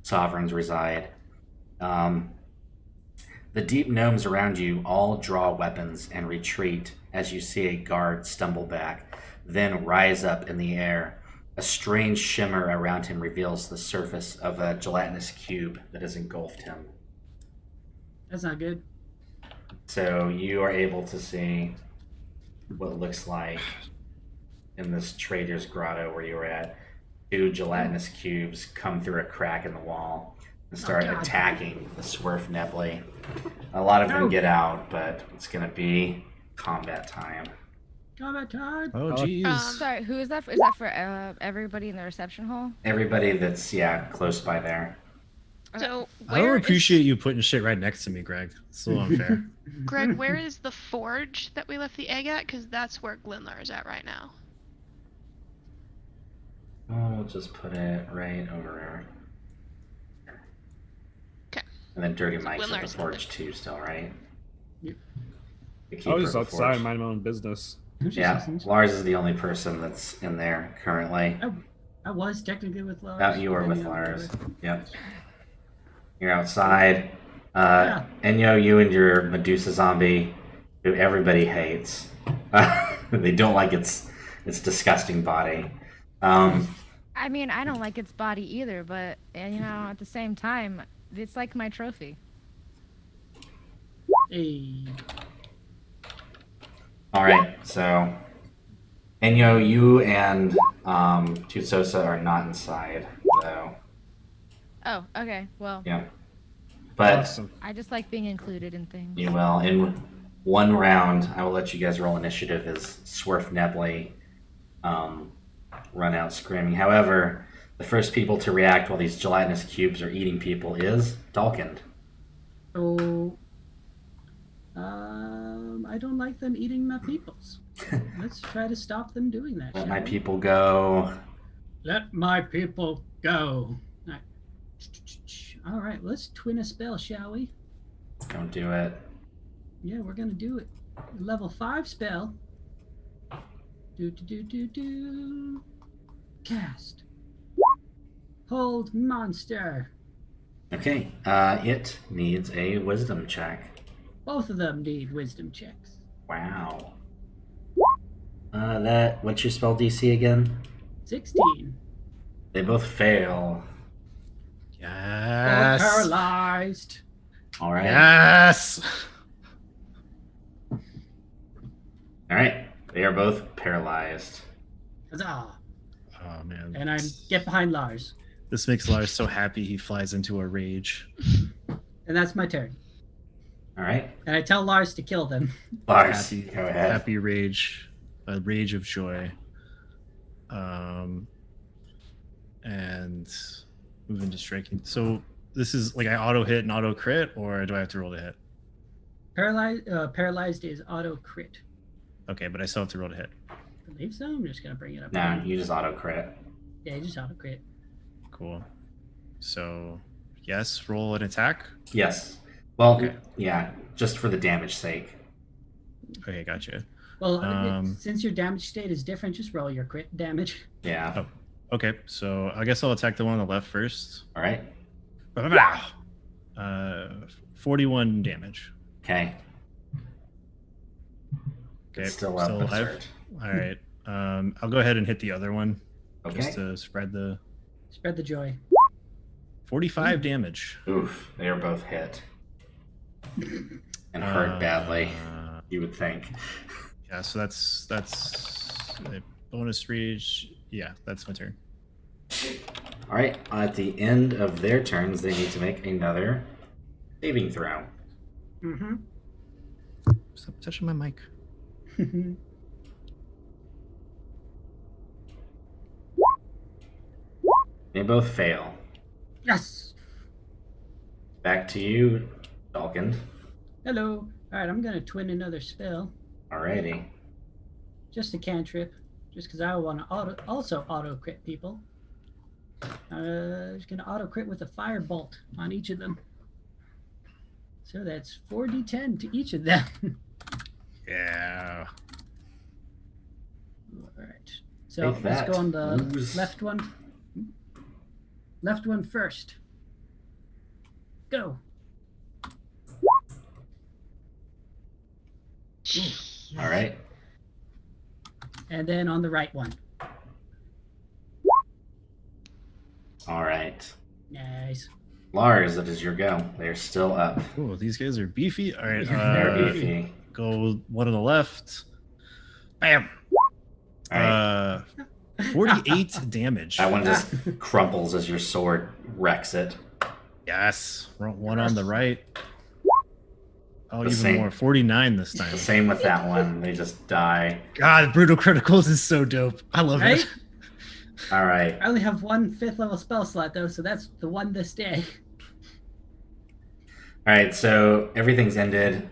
A: sovereigns reside, the deep gnomes around you all draw weapons and retreat as you see a guard stumble back, then rise up in the air. A strange shimmer around him reveals the surface of a gelatinous cube that has engulfed him.
D: That's not good.
A: So you are able to see what looks like in this trader's grotto where you were at, 2 gelatinous cubes come through a crack in the wall and start
D: God.
A: attacking the Swerf Nebly. A lot of them
D: No.
A: get out, but it's going to be combat time.
D: Combat time.
C: Oh, jeez.
B: Sorry, who is that for? Is that for everybody in the reception hall?
A: Everybody that's, close by there.
E: So
C: I don't
E: where is,
C: appreciate you putting shit right next to me, Greg. It's a little unfair.
E: Greg, where is the forge that we left the egg at? Because that's where Glinlar is at right now.
A: We'll just put it right over there.
E: 'Kay.
A: And then Dirty Mike's at the
E: Glenlar's
A: forge too still, right?
D: Yep.
A: The
F: I was
A: keeper
F: just
A: of the
F: outside,
A: forge.
F: minding my own business.
A: Yeah, Lars is the only person that's in there currently.
D: I was technically with Lars.
A: Oh, you were
D: but
A: with
D: then
A: Lars. Yep. You're outside.
D: Yeah.
A: Enyo, you and your Medusa zombie, who everybody hates. They don't like its disgusting body.
B: I mean, I don't like its body either, but at the same time, it's like my trophy.
D: Hey.
A: All right, so Enyo, you and Tutsosa are not inside, though.
B: Oh, okay. Well,
A: Yeah. But
F: Awesome.
B: I just like being included in things.
A: you will. In one round, I will let you guys roll initiative as Swerf Nebly run out screaming. However, the first people to react while these gelatinous cubes are eating people is Dalkind.
D: So, I don't like them eating my peoples. Let's try to stop them doing that.
A: Let
D: shall
A: my
D: we?
A: people go.
D: Let my people go. All right, let's twin a spell, shall we?
A: Don't do it.
D: Yeah, we're gonna do it. Level 5 spell. Do. Cast. Hold monster.
A: Okay, it needs a wisdom check.
D: Both of them need wisdom checks.
A: Wow. What's your spell DC again?
D: 16.
A: They both fail.
D: Both
C: Yes.
D: paralyzed.
A: All right.
C: Yes.
A: All right. They are both paralyzed.
D: Huzzah!
C: Oh man.
D: And I get behind Lars.
C: This makes Lars so happy he flies into a rage.
D: And that's my turn.
A: All right.
D: And I tell Lars to kill them.
A: Lars,
C: Happy,
A: go ahead.
C: happy rage, a rage of joy. And move into striking. So this is like I auto hit and auto crit, or do I have to roll to hit?
D: Paralyzed is auto crit.
C: Okay, but I still have to roll to hit.
D: I believe so. I'm just gonna bring it up.
A: No,
D: again.
A: you just auto crit.
D: Yeah, you just auto crit.
C: Cool. So yes, roll an attack.
A: Yes. Well,
C: Okay.
A: yeah, just for the damage sake.
C: Okay, gotcha.
D: Well,
C: Um,
D: since your damage state is different, just roll your crit damage.
A: Yeah.
C: Oh. Okay, so I guess I'll attack the one on the left first.
A: All right.
C: 41 damage.
A: Okay.
C: Okay,
A: It's still up. but it's
C: alive.
A: hurt.
C: All right. I'll go ahead and hit the other one
A: Okay.
C: just to spread the
D: Spread the joy.
C: 45 damage.
A: Oof. They are both hit. And hurt badly, you would think.
C: Yeah, so that's a bonus rage. Yeah, that's my turn.
A: All right. At the end of their turns, they need to make another saving throw.
D: Mm-hmm.
C: Stop touching my mic.
A: They both fail.
D: Yes.
A: Back to you, Dalkin.
D: Hello. All right, I'm gonna twin another spell.
A: Alrighty.
D: Just a cantrip. Just because I want to also auto crit people. Just gonna auto crit with a fire bolt on each of them. So that's 4d10 to each of them.
C: Yeah.
D: All right. So
A: Take
D: let's
A: that.
D: go on the
A: Ooze.
D: left one. Left one first. Go.
A: All right.
D: And then on the right one.
A: All right.
D: Nice.
A: Lars, it is your go. They're still up.
C: Oh, these guys are beefy. All right.
A: They're beefy.
C: Go one on the left. Bam.
A: All right.
C: 48 damage.
A: That one just crumples as your sword wrecks it.
C: Yes. One on the right. Oh,
A: The
C: even
A: same.
C: more. 49 this time.
A: The same with that one. They just die.
C: God, brutal criticals is so dope. I love
D: Right?
C: it.
A: All right.
D: I only have one 5th level spell slot though, so that's the one this day.
A: All right. So everything's ended.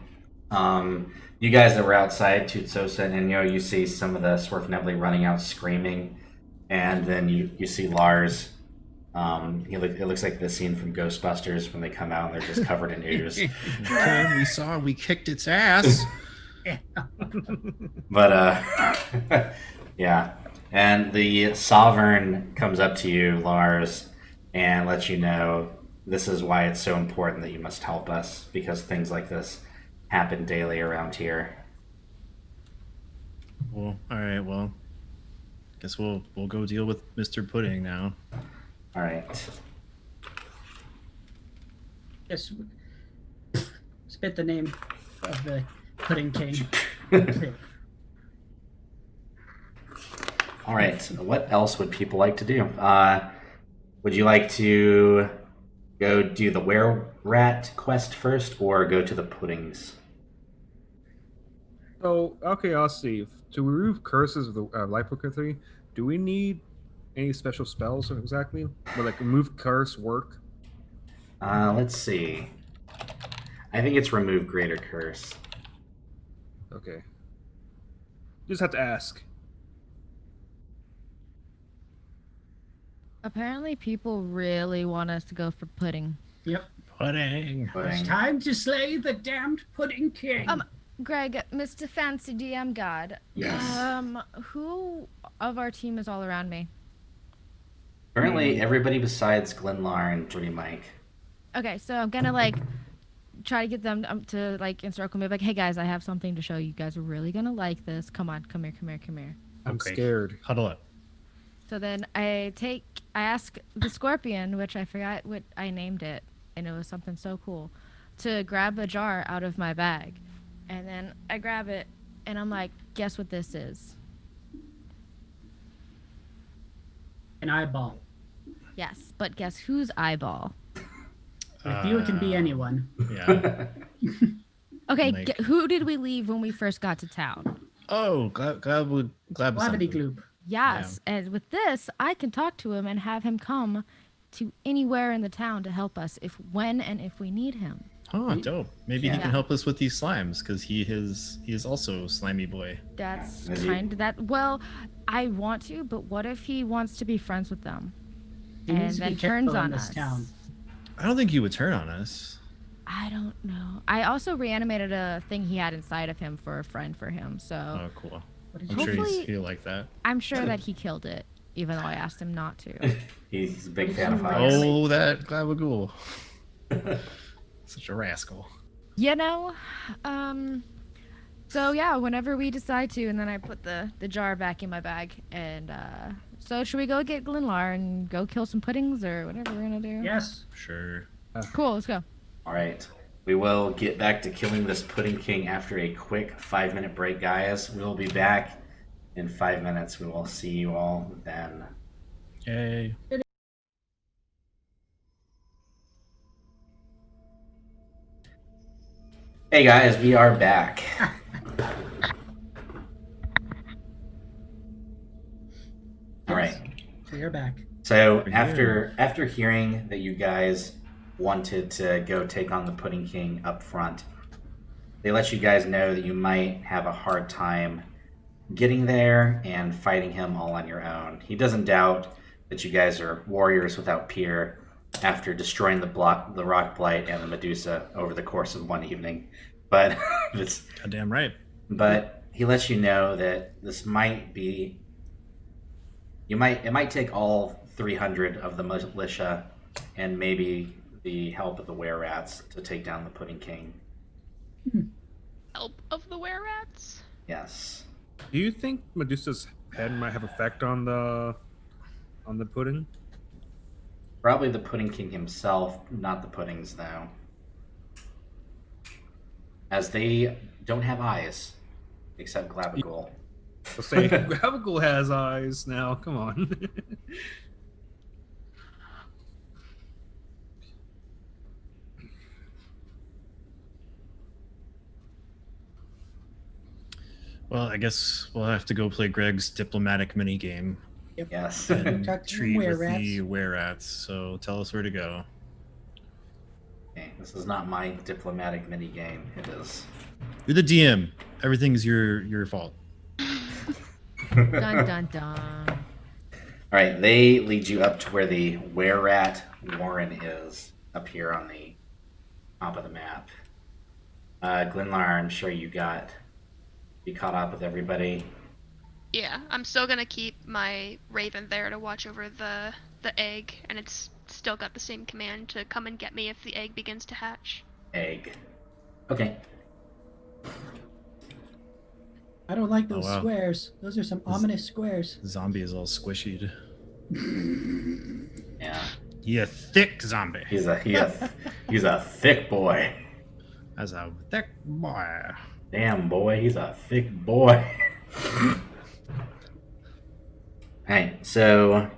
A: You guys that were outside, Tutsosa and Inyo, you see some of the Swerfnebly running out screaming. And then you see Lars. It looks like the scene from Ghostbusters when they come out and they're just covered in ooze.
C: Okay, we kicked its ass.
A: But yeah. And the Sovereign comes up to you, Lars, and lets you know this is why it's so important that you must help us, because things like this happen daily around here.
C: Well, all right. Well, guess we'll go deal with Mr. Pudding now.
A: All right.
D: Just spit the name of the Pudding King.
A: All right. What else would people like to do? Would you like to go do the were-rat quest first, or go to the puddings?
F: So, out of curiosity, to remove curses with the light poker 3, do we need any special spells exactly? Would like remove curse work?
A: Let's see. I think it's remove greater curse.
F: Okay. Just have to ask.
B: Apparently, people really want us to go for pudding.
D: Yep.
C: Pudding.
D: It's
A: Pudding.
D: time to slay the damned Pudding King.
B: Greg, Mr. Fancy DM God.
A: Yes.
B: Who of our team is all around me?
A: Currently, everybody besides Glenlar and Jordy Mike.
B: Okay, so I'm gonna try to get them to encircle me. Like, hey guys, I have something to show you. You guys are really gonna like this. Come on, come here, come here, come here.
F: I'm
C: Okay.
F: scared.
C: Huddle up.
B: So then I ask the scorpion, which I forgot what I named it, and it was something so cool, to grab a jar out of my bag. And then I grab it, and I'm like, guess what this is?
D: An eyeball.
B: Yes, but guess whose eyeball?
D: With you, it can be anyone.
C: Yeah.
B: Okay,
C: Like-
B: who did we leave when we first got to town?
C: Oh, glad
D: Glavity Gloop.
B: Yes, and with this, I can talk to him and have him come to anywhere in the town to help us if we need him.
C: Oh, dope. Maybe he
B: Yeah.
C: can help us with these slimes because he is also slimy boy.
B: That's
A: Is he-
B: kind of that. Well, I want to, but what if he wants to be friends with them
D: He
B: and
D: needs to be
B: then turns
D: careful in
B: on
D: this
B: us?
D: town.
C: I don't think he would turn on us.
B: I don't know. I also reanimated a thing he had inside of him for a friend for him, so
C: Oh, cool.
D: What did
C: I'm
D: you
C: sure
B: Hopefully-
C: he'll like that.
B: I'm sure that he killed it, even though I asked him not to.
A: He's a big fan of
B: Oh.
A: Hogwarts.
C: Oh, that Glavagool. Such a rascal.
B: You know, so yeah, whenever we decide to, and then I put the jar back in my bag, and so should we go get Glenlar and go kill some puddings or whatever we're gonna do?
D: Yes.
C: Sure.
B: Cool, let's go.
A: All right. We will get back to killing this Pudding King after a quick 5-minute break, guys. We will be back in 5 minutes. We will see you all then.
C: Yay.
A: Hey guys, we are back. All right.
D: We are back.
A: So
C: We're
A: after hearing that you guys wanted to go take on the Pudding King up front, they let you guys know that you might have a hard time getting there and fighting him all on your own. He doesn't doubt that you guys are warriors without peer after destroying the rock blight and the Medusa over the course of one evening. But
C: Goddamn right.
A: but he lets you know that this might be it might take all 300 of the militia and maybe the help of the were-rats to take down the Pudding King.
E: Help of the were-rats?
A: Yes.
F: Do you think Medusa's head might have effect on the pudding?
A: Probably the Pudding King himself, not the puddings though. As they don't have eyes, except Glabagool.
F: Let's say Gabagool has eyes now. Come on.
C: Well, I guess we'll have to go play Greg's diplomatic mini game
A: Yes.
C: and
D: Talk to the
C: treat with
D: were-rats.
C: the were-rats. So tell us where to go.
A: Okay, this is not my diplomatic mini game. It is.
C: You're the DM. Everything's your fault.
B: Dun dun dun.
A: All right, they lead you up to where the were-rat warren is, up here on the top of the map. Glenlar, I'm sure you caught up with everybody.
E: Yeah, I'm still gonna keep my raven there to watch over the egg, and it's still got the same command to come and get me if the egg begins to hatch.
A: Egg. Okay.
D: I don't like those
C: Oh, wow.
D: squares. Those are some ominous squares.
C: Zombie is all squishied.
A: Yeah.
C: You thick zombie.
A: He's a thick boy.
C: As a thick boy.
A: Damn boy, he's a thick boy. Alright, so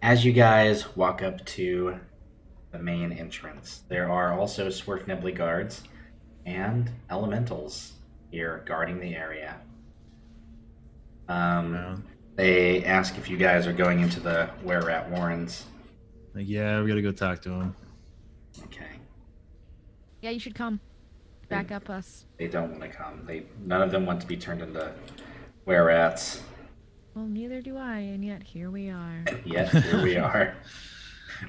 A: as you guys walk up to the main entrance, there are also Swerfnibbly guards and elementals here guarding the area.
C: Yeah.
A: They ask if you guys are going into the were-rat warrens.
C: Like, yeah, we gotta go talk to him.
A: Okay.
B: Yeah, you should come. Back up us.
A: They don't want to come. None of them want to be turned into were-rats.
B: Well, neither do I, and yet here we are.
A: Yet here we are.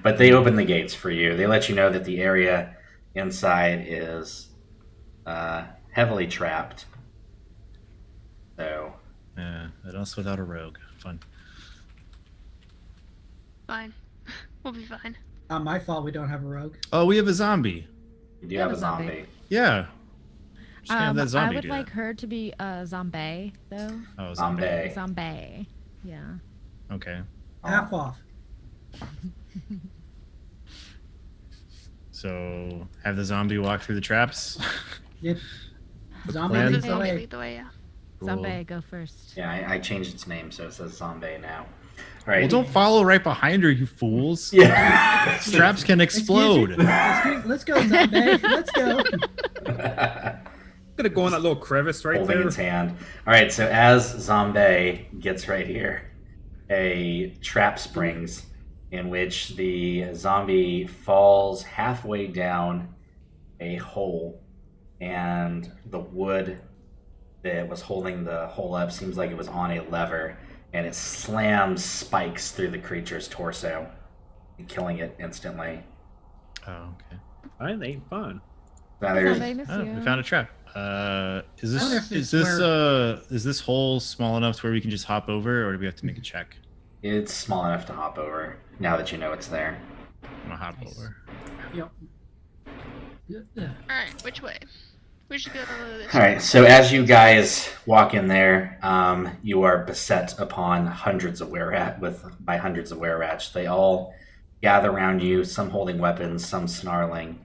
A: But they open the gates for you. They let you know that the area inside is heavily trapped. So
C: Yeah, and us without a rogue. Fun.
E: Fine. We'll be fine.
D: Not my fault we don't have a rogue.
C: Oh, we have a zombie.
A: you do have a
B: zombie.
A: zombie.
C: Yeah. Just gonna have that
B: I
C: zombie
B: would
C: do
B: like
C: that.
B: her to be a zombie, though.
C: Oh,
A: Zombie.
B: Zombie. Yeah.
C: Okay.
D: Half off.
C: So have the zombie walk through the traps.
D: Yep. Zombie
C: plan-
D: leads the
E: Zombie
D: way.
E: lead the way, yeah.
C: Cool.
B: Zombie, go first.
A: Yeah, I changed its name, so it says Zombie now. All
C: Well,
A: right.
C: don't follow right behind her, you fools.
A: Yeah.
C: Straps can explode.
D: Let's go, Zombie. Let's go.
F: Gonna go in that little crevice right
A: Holding
F: there.
A: its hand. All right, so as Zombie gets right here, a trap springs in which the zombie falls halfway down a hole, and the wood that was holding the hole up seems like it was on a lever, and it slams spikes through the creature's torso, killing it instantly.
C: Oh, okay.
F: That ain't fun.
A: Now there's
B: Zombie, miss
C: Oh,
B: you.
C: we found a trap. Is
D: I wonder
C: this
D: if
C: is
D: it's
C: this is this hole small enough to where we can just hop over, or do we have to make a check?
A: it's small enough to hop over now that you know it's there.
C: I'm gonna hop over.
D: Yep.
E: Alright, which way? We should go this
A: All right, so as you guys walk in there, you are beset upon hundreds of by hundreds of were-rats. They all gather around you, some holding weapons, some snarling.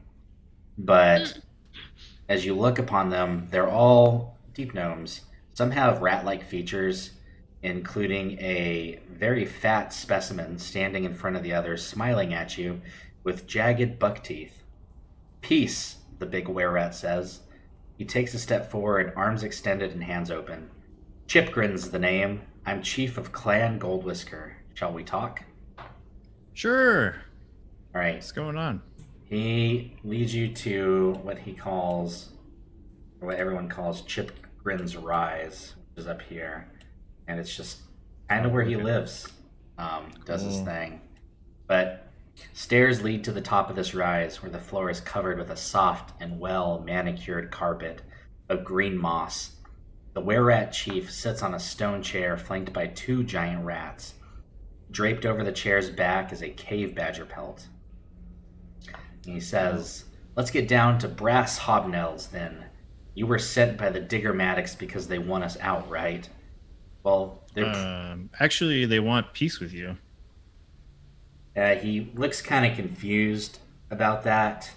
A: But as you look upon them, they're all deep gnomes. Some have rat-like features, including a very fat specimen standing in front of the others, smiling at you with jagged buck teeth. Peace, the big were-rat says. He takes a step forward, arms extended and hands open. Chipgrin's the name. I'm chief of Clan Goldwhisker. Shall we talk?
C: Sure.
A: All right.
C: What's going on?
A: He leads you to what he calls, or what everyone calls, Chipgrin's Rise, which is up here. And it's just kind of where he lives, does his
C: Cool.
A: thing. But stairs lead to the top of this rise, where the floor is covered with a soft and well-manicured carpet of green moss. The were-rat chief sits on a stone chair flanked by two giant rats. Draped over the chair's back is a cave badger pelt. And he says, "Let's get down to brass hobnails, then. You were sent by the Diggermatics because they want us out, right? Well, they're
C: Actually, they want peace with you.
A: He looks kind of confused about that.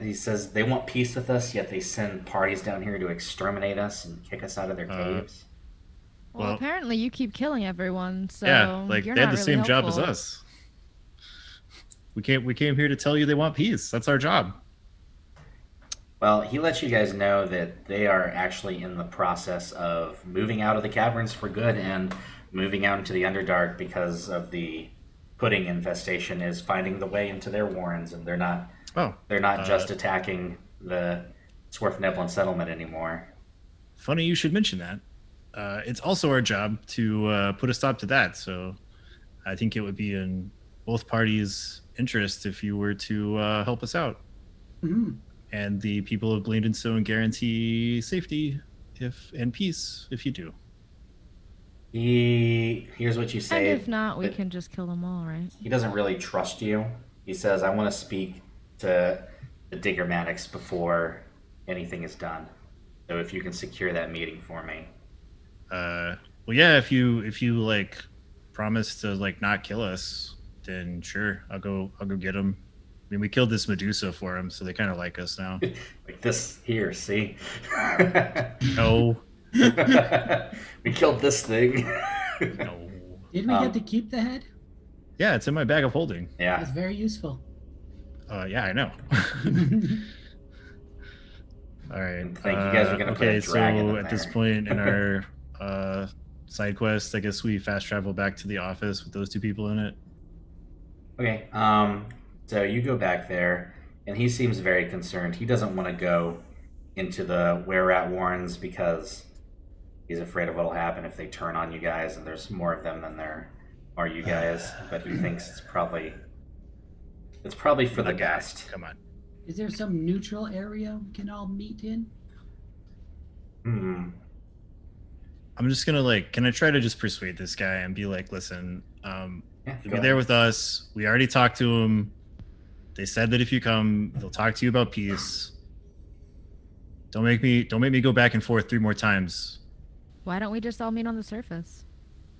A: He says they want peace with us, yet they send parties down here to exterminate us and kick us out of their caves.
B: Well,
C: Well-
B: apparently you keep killing everyone, so
C: Yeah, like
B: you're
C: they had
B: not
C: the
B: really
C: same job as
B: helpful.
C: us. We came here to tell you they want peace. That's our job.
A: Well, he lets you guys know that they are actually in the process of moving out of the caverns for good and moving out into the Underdark because of the pudding infestation is finding the way into their warrens, and they're not
C: Oh,
A: just attacking the Swarfneblin settlement anymore.
C: funny you should mention that. It's also our job to put a stop to that. So I think it would be in both parties' interest if you were to help us out.
D: Mhm.
C: And the people of Blingdenstone guarantee safety and peace if you do.
A: He hears what you
B: And
A: say.
B: if not, we
A: but
B: can just kill them all, right?
A: He doesn't really trust you. He says, "I want to speak to the Diggermatics before anything is done. So if you can secure that meeting for me."
C: Well, yeah, if you like promise to like not kill us, then sure, I'll go get them. I mean, we killed this Medusa for them, so they kind of like us now.
A: Like this here, see?
C: No,
A: We killed this thing.
C: no.
D: Did we get to keep the head?
C: Yeah, it's in my bag of holding.
A: Yeah.
D: That's very useful.
C: Yeah, I know. All right.
A: And think you guys are gonna put a
C: okay,
A: dragon
C: so
A: in
C: at this
A: there.
C: point in our side quest, I guess we fast travel back to the office with those two people in it.
A: Okay. So you go back there, and he seems very concerned. He doesn't want to go into the were-rat warrens because he's afraid of what'll happen if they turn on you guys, and there's more of them than there are you guys. But he thinks it's probably for the
C: Okay,
A: best.
C: Come on.
D: Is there some neutral area we can all meet in?
C: I'm just gonna can I try to just persuade this guy and be like, listen,
A: Yeah,
C: you'll
A: go
C: be
A: ahead.
C: there with us. We already talked to him. They said that if you come, they'll talk to you about peace. Don't make me go back and forth 3 more times.
B: Why don't we just all meet on the surface?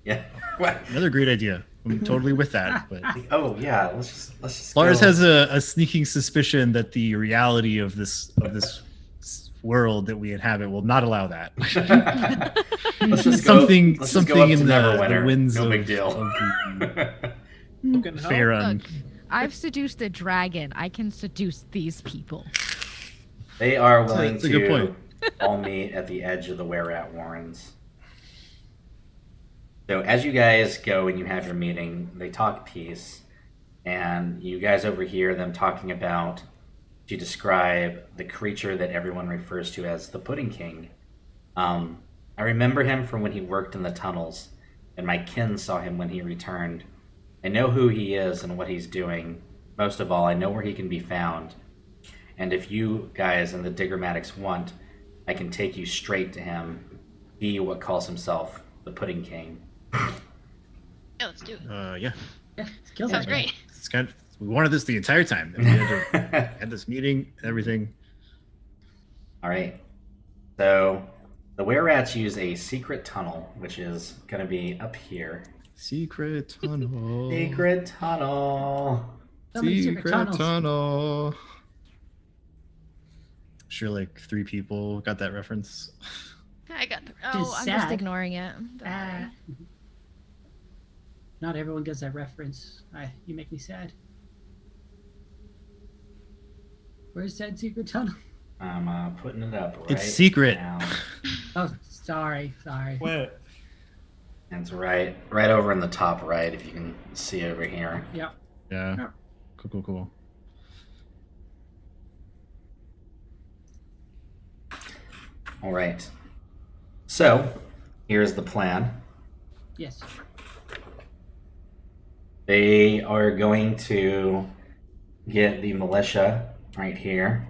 A: Yeah. What?
C: Another great idea. I'm totally with that. But
A: Oh yeah. Let's just.
C: Lars
A: go.
C: has a sneaking suspicion that the reality of this world that we inhabit will not allow that.
A: Let's just
C: Something-
A: go, let's just
C: something
A: go up
C: in
A: to
C: the
A: Neverwinter.
C: winds
A: no
C: of-
A: big deal.
C: of
F: Fucking hell.
C: Farron.
B: Look, I've seduced a dragon. I can seduce these people.
A: They are willing
C: That's a good
A: to
C: point.
A: all meet at the edge of the Were-Rat Warrens. So as you guys go and you have your meeting, they talk peace, and you guys overhear them talking about to describe the creature that everyone refers to as the Pudding King. I remember him from when he worked in the tunnels, and my kin saw him when he returned. I know who he is and what he's doing. Most of all, I know where he can be found. And if you guys and the Digrammatics want, I can take you straight to him. He what calls himself the Pudding King.
E: Yeah, let's do it.
C: Yeah.
D: Yeah, let's kill
E: Sounds
D: that guy.
E: great.
C: It's kind of, we wanted this the entire time. We had this meeting and everything.
A: All right. So the Were-Rats use a secret tunnel, which is going to be up here.
C: Secret tunnel.
A: Secret tunnel.
D: So many secret tunnels.
C: tunnel. Sure, like 3 people got that reference.
E: I got the.
B: Oh, I'm just
D: sad.
B: ignoring it. Don't
D: Ah.
B: worry.
D: Not everyone gets that reference. You make me sad. Where's that secret tunnel?
A: I'm putting it up right
C: It's secret.
A: now.
D: Oh, sorry.
F: What?
A: And it's right over in the top right, if you can see over here.
D: Yep.
C: Yeah.
D: Yeah.
C: Cool.
A: All right. So here's the plan.
D: Yes.
A: They are going to get the militia right here,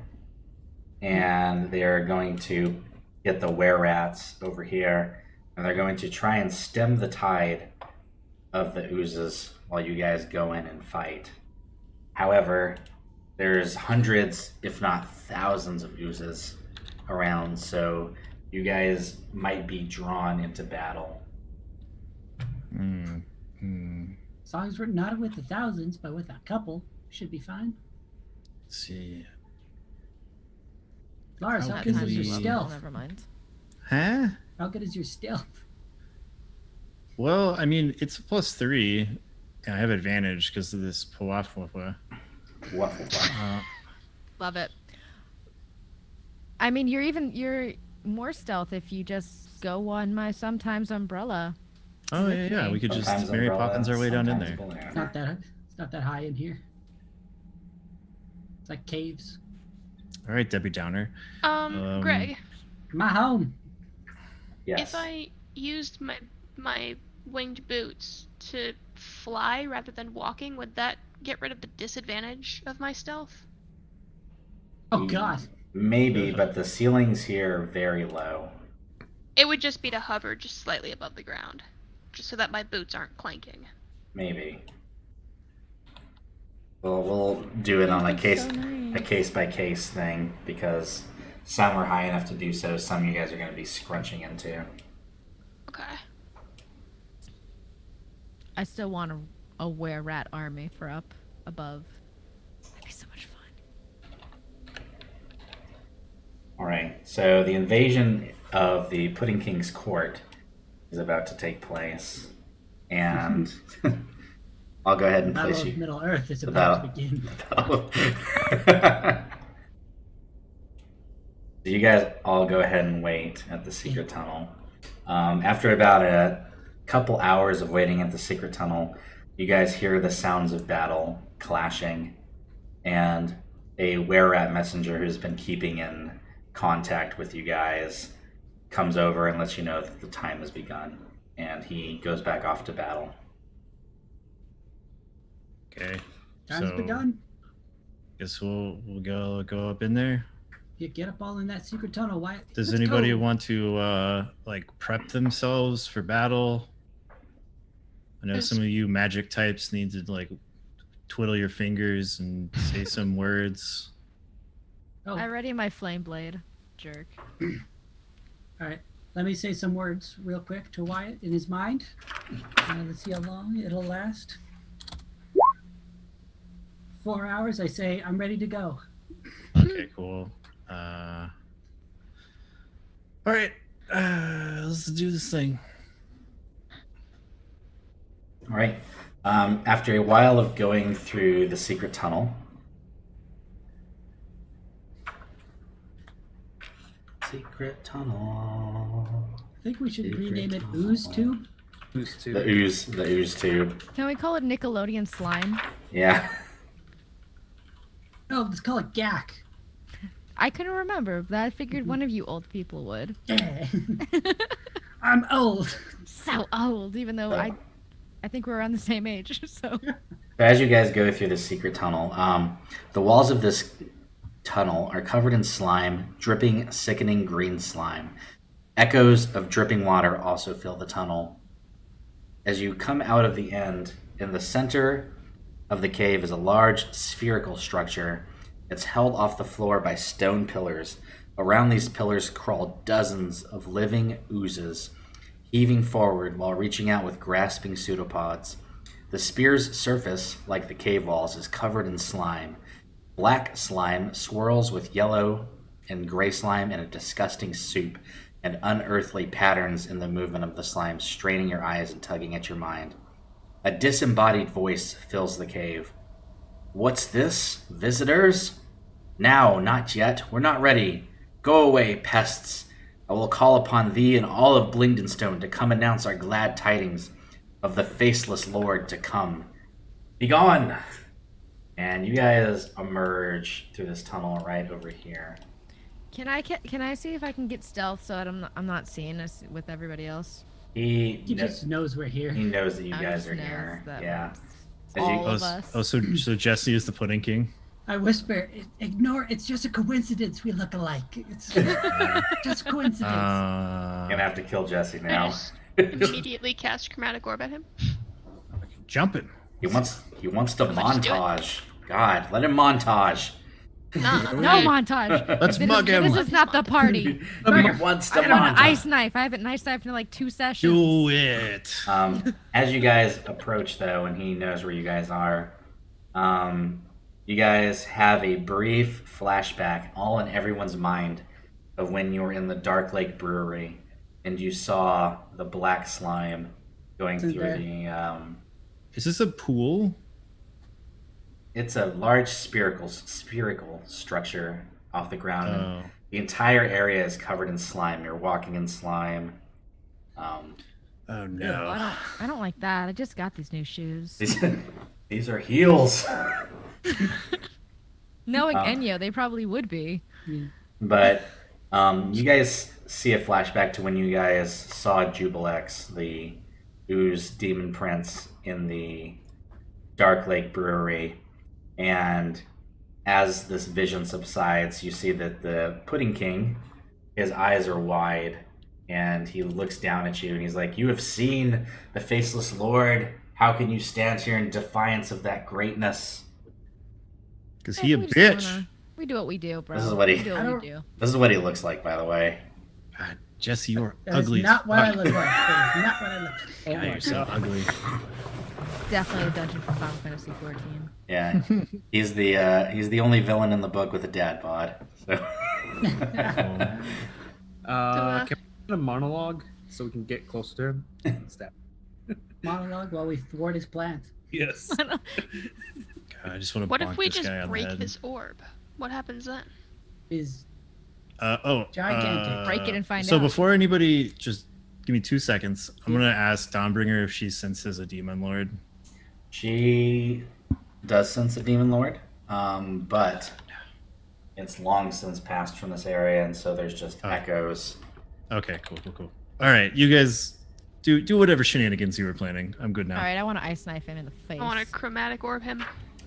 A: and they are going to get the Were-Rats over here, and they're going to try and stem the tide of the oozes while you guys go in and fight. However, there's hundreds, if not thousands, of oozes around, so you guys might be drawn into battle.
D: As long as we're not with the thousands, but with a couple, should be fine.
C: Let's see.
D: Lars,
C: How
D: how
C: can
D: good is your
C: we-
D: stealth?
B: Never mind.
C: Huh?
D: How good is your stealth?
C: Well, I mean, it's a +3, and I have advantage because of this Pawafwa.
B: Love it. I mean, you're more stealth if you just go on my sometimes umbrella.
C: Oh yeah. We could just
A: Sometimes
C: Mary
A: umbrella,
C: Poppins our way down in
A: sometimes
C: there.
A: banana.
D: It's not that high in here. It's like caves.
C: All right, Debbie Downer.
E: Greg,
D: My home.
A: Yes.
E: if I used my winged boots to fly rather than walking, would that get rid of the disadvantage of my stealth?
D: Oh God.
A: Maybe, but the ceilings here are very low.
E: It would just be to hover just slightly above the ground, just so that my boots aren't clanking.
A: Maybe. Well, we'll do it on a case by case thing, because some are high enough to do so. Some you guys are going to be scrunching into.
E: Okay.
B: I still want a Were-Rat army for up above. That'd be so much fun.
A: All right. So the invasion of the Pudding King's court is about to take place, and I'll go ahead and
D: Battle
A: place
D: of
A: you.
D: Middle Earth is
A: The
D: about to
A: battle-
D: begin.
A: So you guys all go ahead and wait at the secret tunnel. After about a couple hours of waiting at the secret tunnel, you guys hear the sounds of battle clashing, and a Were-Rat messenger who's been keeping in contact with you guys comes over and lets you know that the time has begun, and he goes back off to battle.
C: Okay.
D: Time's
C: so
D: begun.
C: guess we'll go up in there.
D: You get up all in that secret tunnel. Why?
C: Does
D: Let's
C: anybody
D: go.
C: want to like prep themselves for battle? I know some of you magic types need to like twiddle your fingers and say some words.
D: Oh,
B: I ready my flame blade, jerk.
D: all right. Let me say some words real quick to Wyatt in his mind. Let's see how long it'll last. 4 hours. I say I'm ready to go.
C: Okay, cool. All right, let's do this thing.
A: All right. After a while of going through the secret tunnel, secret tunnel.
D: I think we should
A: Secret
D: rename it
A: tunnel.
D: Ooze Tube.
F: Who's two?
A: The ooze tube.
B: Can we call it Nickelodeon slime?
A: Yeah.
D: No, let's call it Gak.
B: I couldn't remember, but I figured one of you old people would.
D: Yeah. I'm old.
B: So old, even though I think we're around the same age. So
A: As you guys go through the secret tunnel, the walls of this tunnel are covered in slime, dripping, sickening green slime. Echoes of dripping water also fill the tunnel. As you come out of the end, in the center of the cave is a large spherical structure. It's held off the floor by stone pillars. Around these pillars crawl dozens of living oozes, heaving forward while reaching out with grasping pseudopods. The spear's surface, like the cave walls, is covered in slime. Black slime swirls with yellow and gray slime in a disgusting soup, and unearthly patterns in the movement of the slime, straining your eyes and tugging at your mind. A disembodied voice fills the cave. What's this? Visitors? Now, not yet. We're not ready. Go away, pests. I will call upon thee and all of Blingdenstone to come announce our glad tidings of the faceless lord to come. Be gone! And you guys emerge through this tunnel right over here.
B: can I see if I can get stealth so that I'm not seeing us with everybody else?
D: He just knows we're here.
A: He knows that you
B: I
A: guys
B: just
A: are
B: knows
A: here.
B: that
A: Yeah.
B: it's
A: As you-
B: all of us.
C: So Jesse is the Pudding King.
D: I whisper, ignore, it's just a coincidence we look alike. It's just a coincidence.
A: You're gonna have to kill Jesse
E: I
A: now.
E: just immediately cast chromatic orb at him.
C: Jumping.
A: He wants to
E: Let's do it.
A: montage. God, let him montage.
E: Nah.
B: No montage.
C: Let's mug him.
B: This is not the party.
A: He wants to
B: I have an
A: montage.
B: ice knife. I haven't ice knifed in like 2 sessions.
C: Do it.
A: As you guys approach, though, and he knows where you guys are, you guys have a brief flashback, all in everyone's mind, of when you were in the Dark Lake Brewery and you saw the black slime going
D: Isn't
A: through
D: there-
A: the.
C: Is this a pool?
A: It's a large spherical structure off the ground. And
C: Oh.
A: the entire area is covered in slime. You're walking in slime.
C: Oh
B: Oh,
C: no.
B: I don't like that. I just got these new shoes.
A: These are heels.
B: Knowing Enyo, they probably would be.
A: But you guys see a flashback to when you guys saw Jubilex, the ooze demon prince, in the Dark Lake Brewery. And as this vision subsides, you see that the Pudding King, his eyes are wide, and he looks down at you and he's like, "You have seen the faceless lord. How can you stand here in defiance of that greatness?"
C: Because he a
B: We just
C: bitch.
B: we do what we do, bro.
A: This is what he-
B: We do
D: I
B: what
D: don't-
B: we do.
A: This is what he looks like, by the way.
C: God, Jesse, you're
D: That is
C: ugly. as
D: not what I
C: fuck.
D: look like. That is not what I look like.
F: Oh
C: God,
F: my
C: you're so
F: god.
C: ugly.
B: Definitely a dungeon from Final Fantasy 14.
A: Yeah, he's the only villain in the book with a dad bod. So.
F: Can we get a monologue so we can get closer to him? Stab.
D: Monologue while we thwart his plans.
F: Yes.
C: God, I just want to
E: What
C: bonk
E: if we
C: this
E: just
C: guy on the
E: break
C: head.
E: his orb? What happens then?
D: Is Gigantic.
B: Break it and find
C: so
B: out.
C: before anybody, just give me 2 seconds. I'm gonna ask Dawnbringer if she senses a demon lord.
A: She does sense a demon lord, but it's long since passed from this area, and so there's just
C: Oh.
A: echoes.
C: Okay, cool. All right, you guys do whatever shenanigans you were planning. I'm good now.
B: All right, I want to ice knife him in the face.
E: I want to chromatic orb him.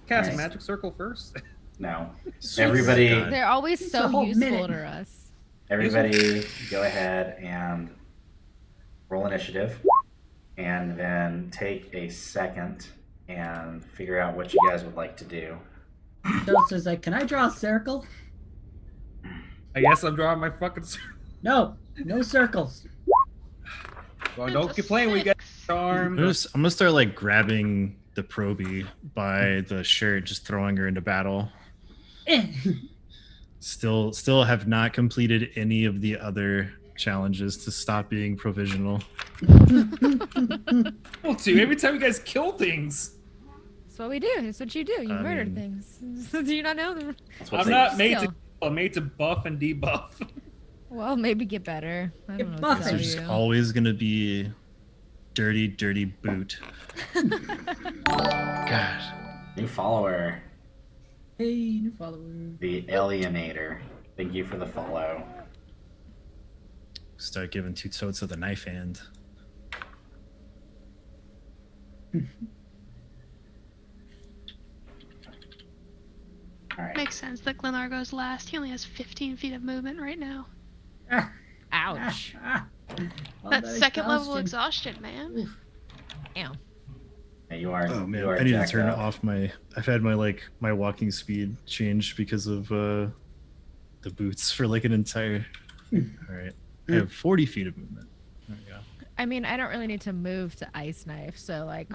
F: Cast
A: Nice.
F: magic circle first.
A: No,
C: Sweet
A: everybody,
C: God.
B: They're always
D: It's a
B: so
D: whole
B: useful
D: minute.
B: to us.
A: everybody, go ahead and roll initiative, and then take a second and figure out what you guys would like to do.
D: So it says like, can I draw a circle?
F: I guess I'm drawing my fucking circle.
D: No, no circles.
F: Well,
E: It's
F: don't
E: a
F: keep playing. We got
E: 6.
F: charm.
C: I'm gonna start like grabbing the Proby by the shirt, just throwing her into battle.
D: Eh.
C: Still have not completed any of the other challenges to stop being provisional.
F: Well, too. Every time you guys kill things,
B: That's what we do. It's what you do. You
C: I
B: murder
C: mean-
B: things. Do you not know?
A: That's what
F: I'm
A: they-
F: not made to.
B: Skill.
F: I'm made to buff and debuff.
B: Well, maybe get better. I
D: Get
B: don't know what to
D: buffed.
B: tell
C: There's
B: you.
C: always gonna be dirty, dirty boot. God.
A: New follower,
D: Hey, new follower.
A: the Alienator. Thank you for the follow.
C: Start giving two totes of the knife hand.
A: All right.
E: Makes sense that Glenlar goes last. He only has 15 feet of movement right now.
D: Ah,
B: Ouch.
D: All
E: That's
D: that
E: second level
D: exhaustion.
E: exhaustion, man.
D: Oof.
B: Ew.
A: Yeah, you are.
C: Oh man,
A: you are
C: I need to
A: jacked
C: turn
A: up.
C: off my. I've had my walking speed changed because of the boots for like an entire. All right, I have 40 feet of movement. There we go.
B: I mean, I don't really need to move to ice knife, so like,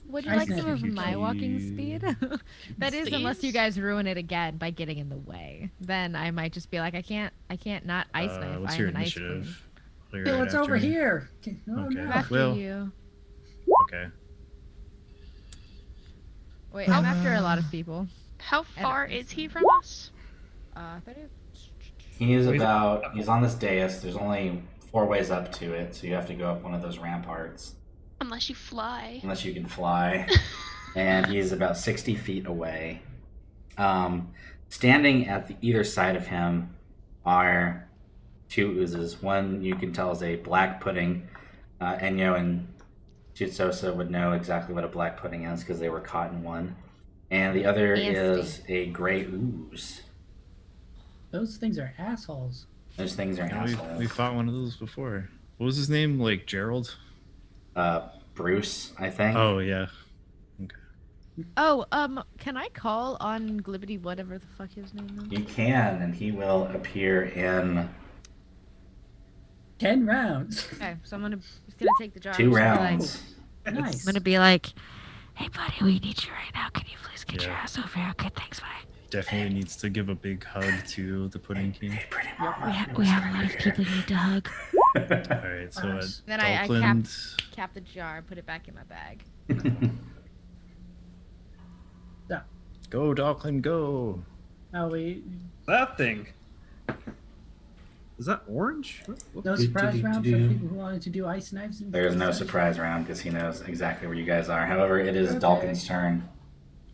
B: would you
D: Ice
B: like
D: knife
B: some of
C: you
B: my walking speed? That is, unless you
E: Please?
B: guys ruin it again by getting in the way. Then I might just be like, I can't not ice knife.
C: What's
B: I'm
C: your
B: an ice
C: initiative? Oh, you're
D: Hey,
C: right
D: what's
C: after
D: over
C: me.
D: here? Oh,
C: Okay.
B: queen.
D: no.
B: After
C: Well-
B: you.
C: Okay.
B: Wait, I'm after a lot of people.
E: How
B: I don't
E: far
B: think
E: is
B: so.
E: he from us?
B: 30.
A: He's
F: Wait,
A: about. He's on this dais. There's only 4 ways up to it, so you have to go up one of those ramparts,
E: Unless you fly.
A: unless you can fly. And he's about 60 feet away. Standing at either side of him are 2 oozes. One you can tell is a black pudding. Enyo and Chitsosa would know exactly what a black pudding is because they were caught in one. And the other
B: Nasty.
A: is a gray ooze.
D: Those things are assholes.
A: Those things are
C: Yeah,
A: assholes.
C: we fought one of those before. What was his name? Like Gerald?
A: Bruce, I think.
C: Oh yeah.
B: Oh, can I call on Glibbity, whatever the fuck his name is?
A: You can, and he will appear in
D: 10 rounds.
B: Okay, so I'm gonna take the jar.
A: 2
B: I'm just gonna be
A: rounds.
D: Nice.
B: I'm gonna be like, hey buddy, we need you right now. Can you please get your
C: Yeah.
B: ass over here? Okay, thanks, bye.
C: Definitely needs to give a big hug to the Pudding King.
A: Hey, pretty mama.
B: We have a lot of people you need to hug.
C: All right, so
D: Nice.
B: Then I
C: Dalkland,
B: Cap the jar, put it back in my bag.
C: go Dalkland, go.
D: Oh, we
F: That thing. Is that orange?
D: no surprise round for people who wanted to do ice knives. And
A: There's no
D: stuff?
A: surprise round because he knows exactly where you guys are. However, it is
D: Okay.
A: Dalkin's turn.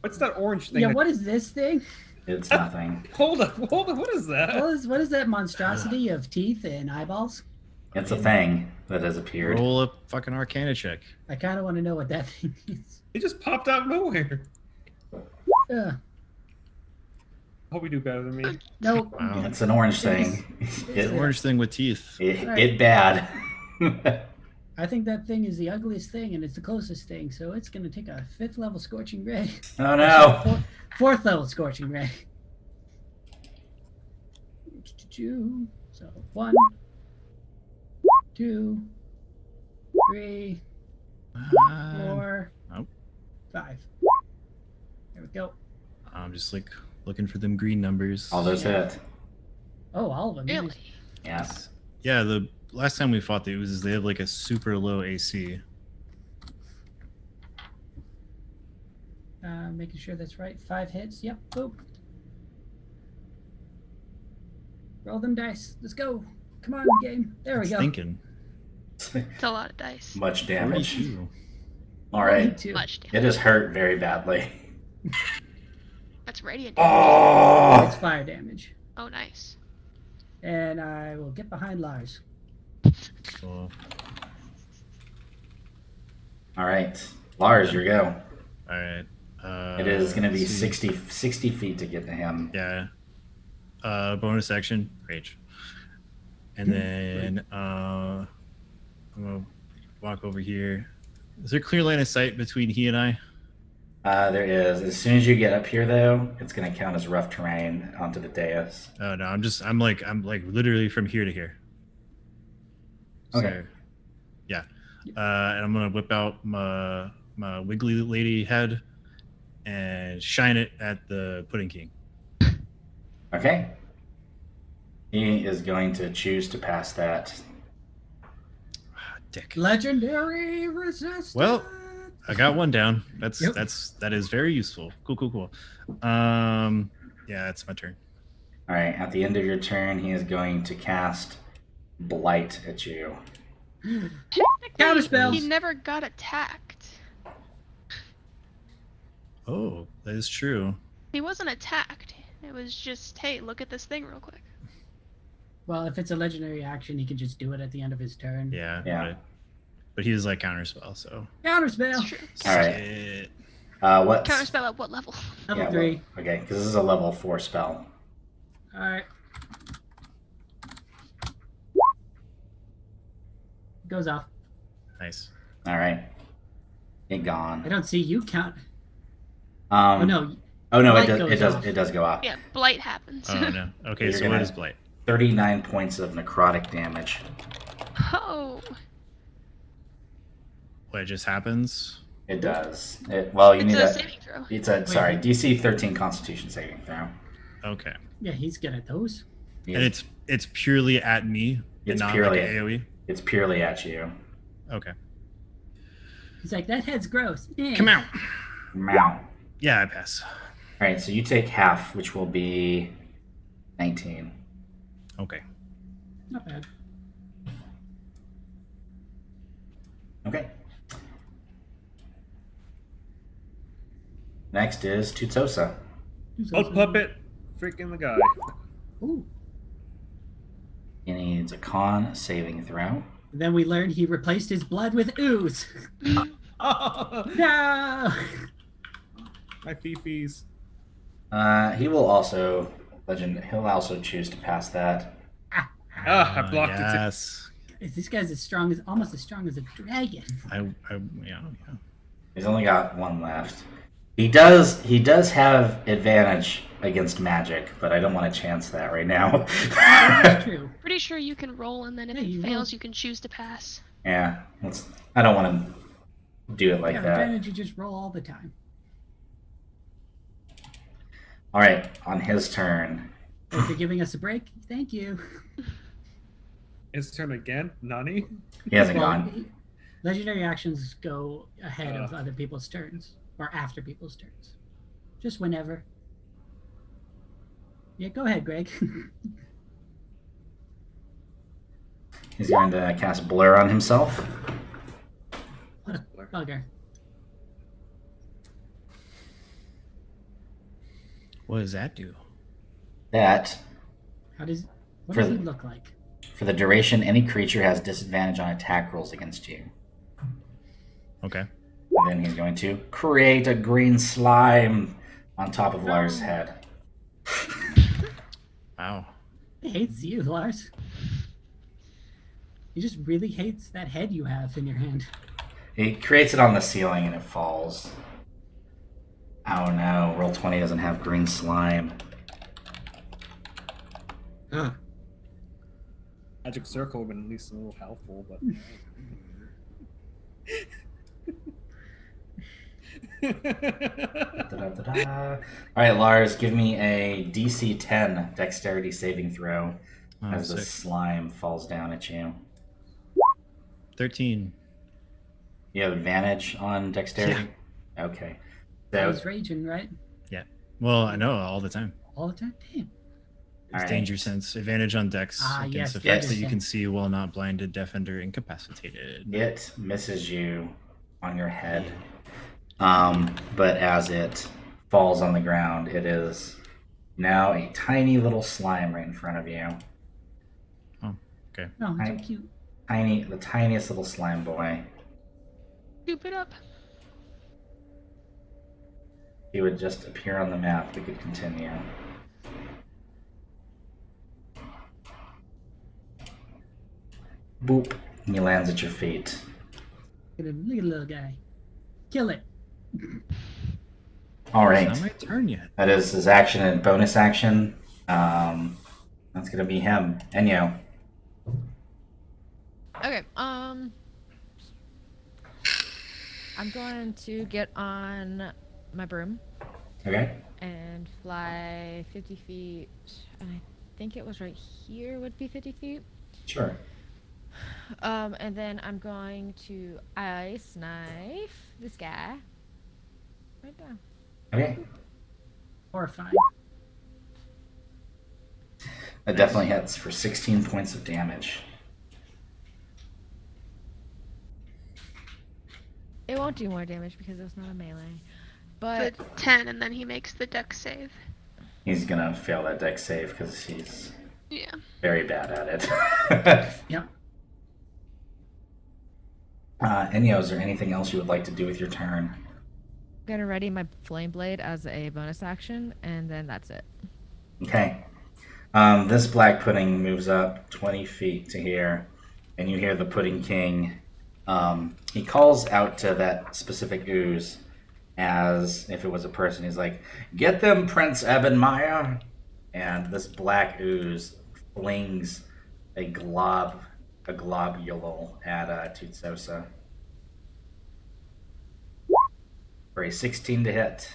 F: What's that orange thing?
D: Yeah,
F: that-
D: what is this thing?
A: It's nothing.
F: Hold up, what is that?
D: What is that monstrosity of teeth and eyeballs?
A: It's a thing that has appeared.
C: Roll a fucking Arcana check.
D: I kind of want to know what that thing is.
F: It just popped out of nowhere.
D: Ugh.
F: Hope you do better than me.
D: No.
C: Wow.
A: It's an orange thing.
C: An orange thing with teeth.
A: It bad.
D: I think that thing is the ugliest thing, and it's the closest thing, so it's going to take a 5th level Scorching Ray.
A: Oh no.
D: 4th level Scorching Ray. So 1, 2, 3, 4,
C: Nope.
D: 5. There we go.
C: I'm just like looking for them green numbers.
A: All those hit.
D: Oh, all of them.
E: Really?
D: Nice.
A: Yes.
C: Yeah, the last time we fought the oozes, they have like a super low AC.
D: Making sure that's right. 5 hits. Yep. Boop. Roll them dice. Let's go. Come on, game. There we
C: It's
D: go.
C: thinking.
E: It's a lot of dice.
A: Much damage.
C: 42.
A: All right.
D: 22.
E: Much damage.
A: It is hurt very badly.
E: That's radiant damage.
A: Oh.
D: It's fire damage.
E: Oh, nice.
D: And I will get behind Lars.
C: So,
A: All right. Lars, your go.
C: all right.
A: It is going to be
C: let's see.
A: 60 feet to get to him.
C: Yeah. Bonus action, rage. And then I'm gonna walk over here. Is there clear line of sight between he and I?
A: There is. As soon as you get up here, though, it's going to count as rough terrain onto the dais.
C: Oh no, I'm like literally from here to here.
A: Okay.
C: So, yeah. And I'm gonna whip out my wiggly lady head and shine it at the Pudding King.
A: Okay. He is going to choose to pass that.
C: Dick.
D: Legendary resistance.
C: Well, I got one down.
D: Yep.
C: That is very useful. Cool. Yeah, it's my turn.
A: All right. At the end of your turn, he is going to cast Blight at you.
D: Counterspell.
E: He never got attacked.
C: Oh, that is true.
E: He wasn't attacked. It was just, hey, look at this thing real quick.
D: Well, if it's a legendary action, he can just do it at the end of his turn.
C: Yeah.
A: Yeah.
C: But he was like counterspell, so.
D: Counterspell.
E: It's true.
A: All right.
C: Shit.
A: What?
E: Counterspell at what level?
D: Level 3.
A: Okay, because this is a level 4 spell.
D: All right. Goes off.
C: Nice.
A: All right. It
D: I
A: gone.
D: don't see you count.
A: Oh
D: no.
A: Oh no!
D: Blight
A: It
D: goes
A: does.
D: off.
A: It does go off.
E: Yeah, blight happens.
C: Oh no. Okay,
A: You're
C: so
A: gonna-
C: what is blight?
A: 39 points of necrotic damage.
E: Oh.
C: What, it just happens?
A: It does. Well, you
E: It's
A: need
E: a
A: a.
E: saving throw.
A: It's a sorry DC 13 Constitution saving throw.
C: Okay.
D: Yeah, he's good at those.
C: And it's purely at me
A: It's
C: and not
A: purely
C: like an AoE?
A: It's purely at you.
C: Okay.
D: He's like, that head's gross. Eh.
C: Come out.
A: Meow.
C: Yeah, I pass.
A: All right, so you take half, which will be 19.
C: Okay.
D: Not bad.
A: Okay. Next is Tutosa.
D: Who's
F: Blood
D: also-
F: puppet, freaking the guy.
D: Ooh.
A: He needs a con saving throw.
D: Then we learned he replaced his blood with ooze.
F: Oh,
D: No.
F: my fee-fees.
A: He will also He'll also choose to pass that.
F: Ah, I blocked it.
C: Yes.
D: This guy's almost as strong as a dragon.
C: Yeah.
A: He's only got one left. He does have advantage against magic, but I don't want to chance that right now.
D: That's true.
E: Pretty sure you can roll, and then if
D: Yeah, you
E: it
D: roll.
E: fails, you can choose to pass.
A: Yeah, I don't want to do it like
D: Yeah,
A: that.
D: advantage, you just roll all the time.
A: All right, on his turn.
D: Thanks for giving us a break. Thank you.
F: His turn again? Nani?
A: He hasn't
D: Well,
A: gone.
D: legendary actions go ahead of other people's turns, or after people's turns. Just whenever. Yeah, go ahead, Greg.
A: He's going to cast Blur on himself.
D: What a bugger.
C: What does that do?
A: That,
D: What does
A: For
D: he
A: the-
D: look like?
A: for the duration, any creature has disadvantage on attack rolls against you.
C: Okay.
A: Then he's going to create a green slime on top of Lars' head.
C: Wow.
D: He hates you, Lars. He just really hates that head you have in your hand.
A: He creates it on the ceiling and it falls. Oh no, roll 20 doesn't have green slime.
F: Magic Circle would have been at least a little helpful, but.
A: Da-da-da-da. Alright, Lars, give me a DC 10 dexterity saving throw
C: Oh,
A: as the
C: sick.
A: slime falls down at you.
C: 13.
A: You have advantage on dexterity? Okay.
D: I
A: So,
D: was raging, right?
C: Well, I know all the time.
D: All the time? Damn.
C: It's
A: Alright.
C: danger sense. Advantage on dex
D: Ah,
C: against
D: yes,
C: effects
A: danger
C: that you can
D: sense.
C: see while not blinded, deafened, or incapacitated.
A: it misses you on your head. But as it falls on the ground, it is now a tiny little slime right in front of you.
D: Oh, it's
A: Right.
D: so cute.
A: The tiniest little slime boy.
E: Scoop it up.
A: He would just appear on the map. We could continue. Boop. And he lands at your feet.
D: Look at the little guy. Kill it.
A: All right.
C: It's not my turn yet.
A: That is his action and bonus action. That's gonna be him. Enyo.
B: Okay, I'm going to get on my broom
A: Okay.
B: and fly 50 feet. I think it was right here would be 50 feet.
A: Sure.
B: And then I'm going to ice knife this guy. Right there.
A: Okay.
D: Horrifying.
A: That definitely hits for 16 points of damage.
B: It won't do more damage because it's not a melee. But
E: The 10, and then he makes the dex save.
A: He's gonna fail that dex save because he's
E: Yeah.
A: very bad at it.
D: Yep.
A: Enyo, is there anything else you would like to do with your turn?
B: I'm gonna ready my flame blade as a bonus action, and then that's it.
A: Okay. This black pudding moves up 20 feet to here, and you hear the Pudding King. He calls out to that specific ooze as if it was a person. He's like, "Get them, Prince Ebenmeyer!" And this black ooze flings a globule at Tutsosa. For a 16 to hit.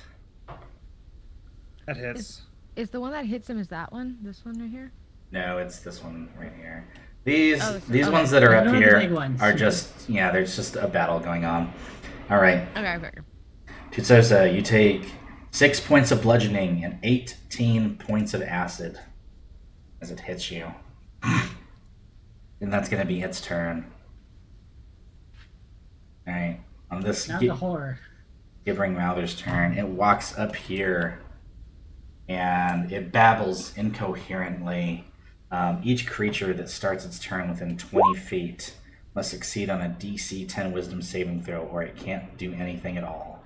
F: That hits.
B: Is the one that hits him is that one? This one right here?
A: No, it's this one right here. These
B: Oh,
A: these
B: okay.
A: ones that are
D: I
A: up
D: know the
A: here
D: big ones.
A: are just, yeah, there's just a battle going on. All right,
B: Okay.
A: Tutsosa, you take 6 points of bludgeoning and 18 points of acid as it hits you. And that's going to be its turn. All right, on this
D: Now the horror.
A: Gibbering Mouther's turn, it walks up here and it babbles incoherently. Each creature that starts its turn within 20 feet must succeed on a DC 10 Wisdom saving throw, or it can't do anything at all.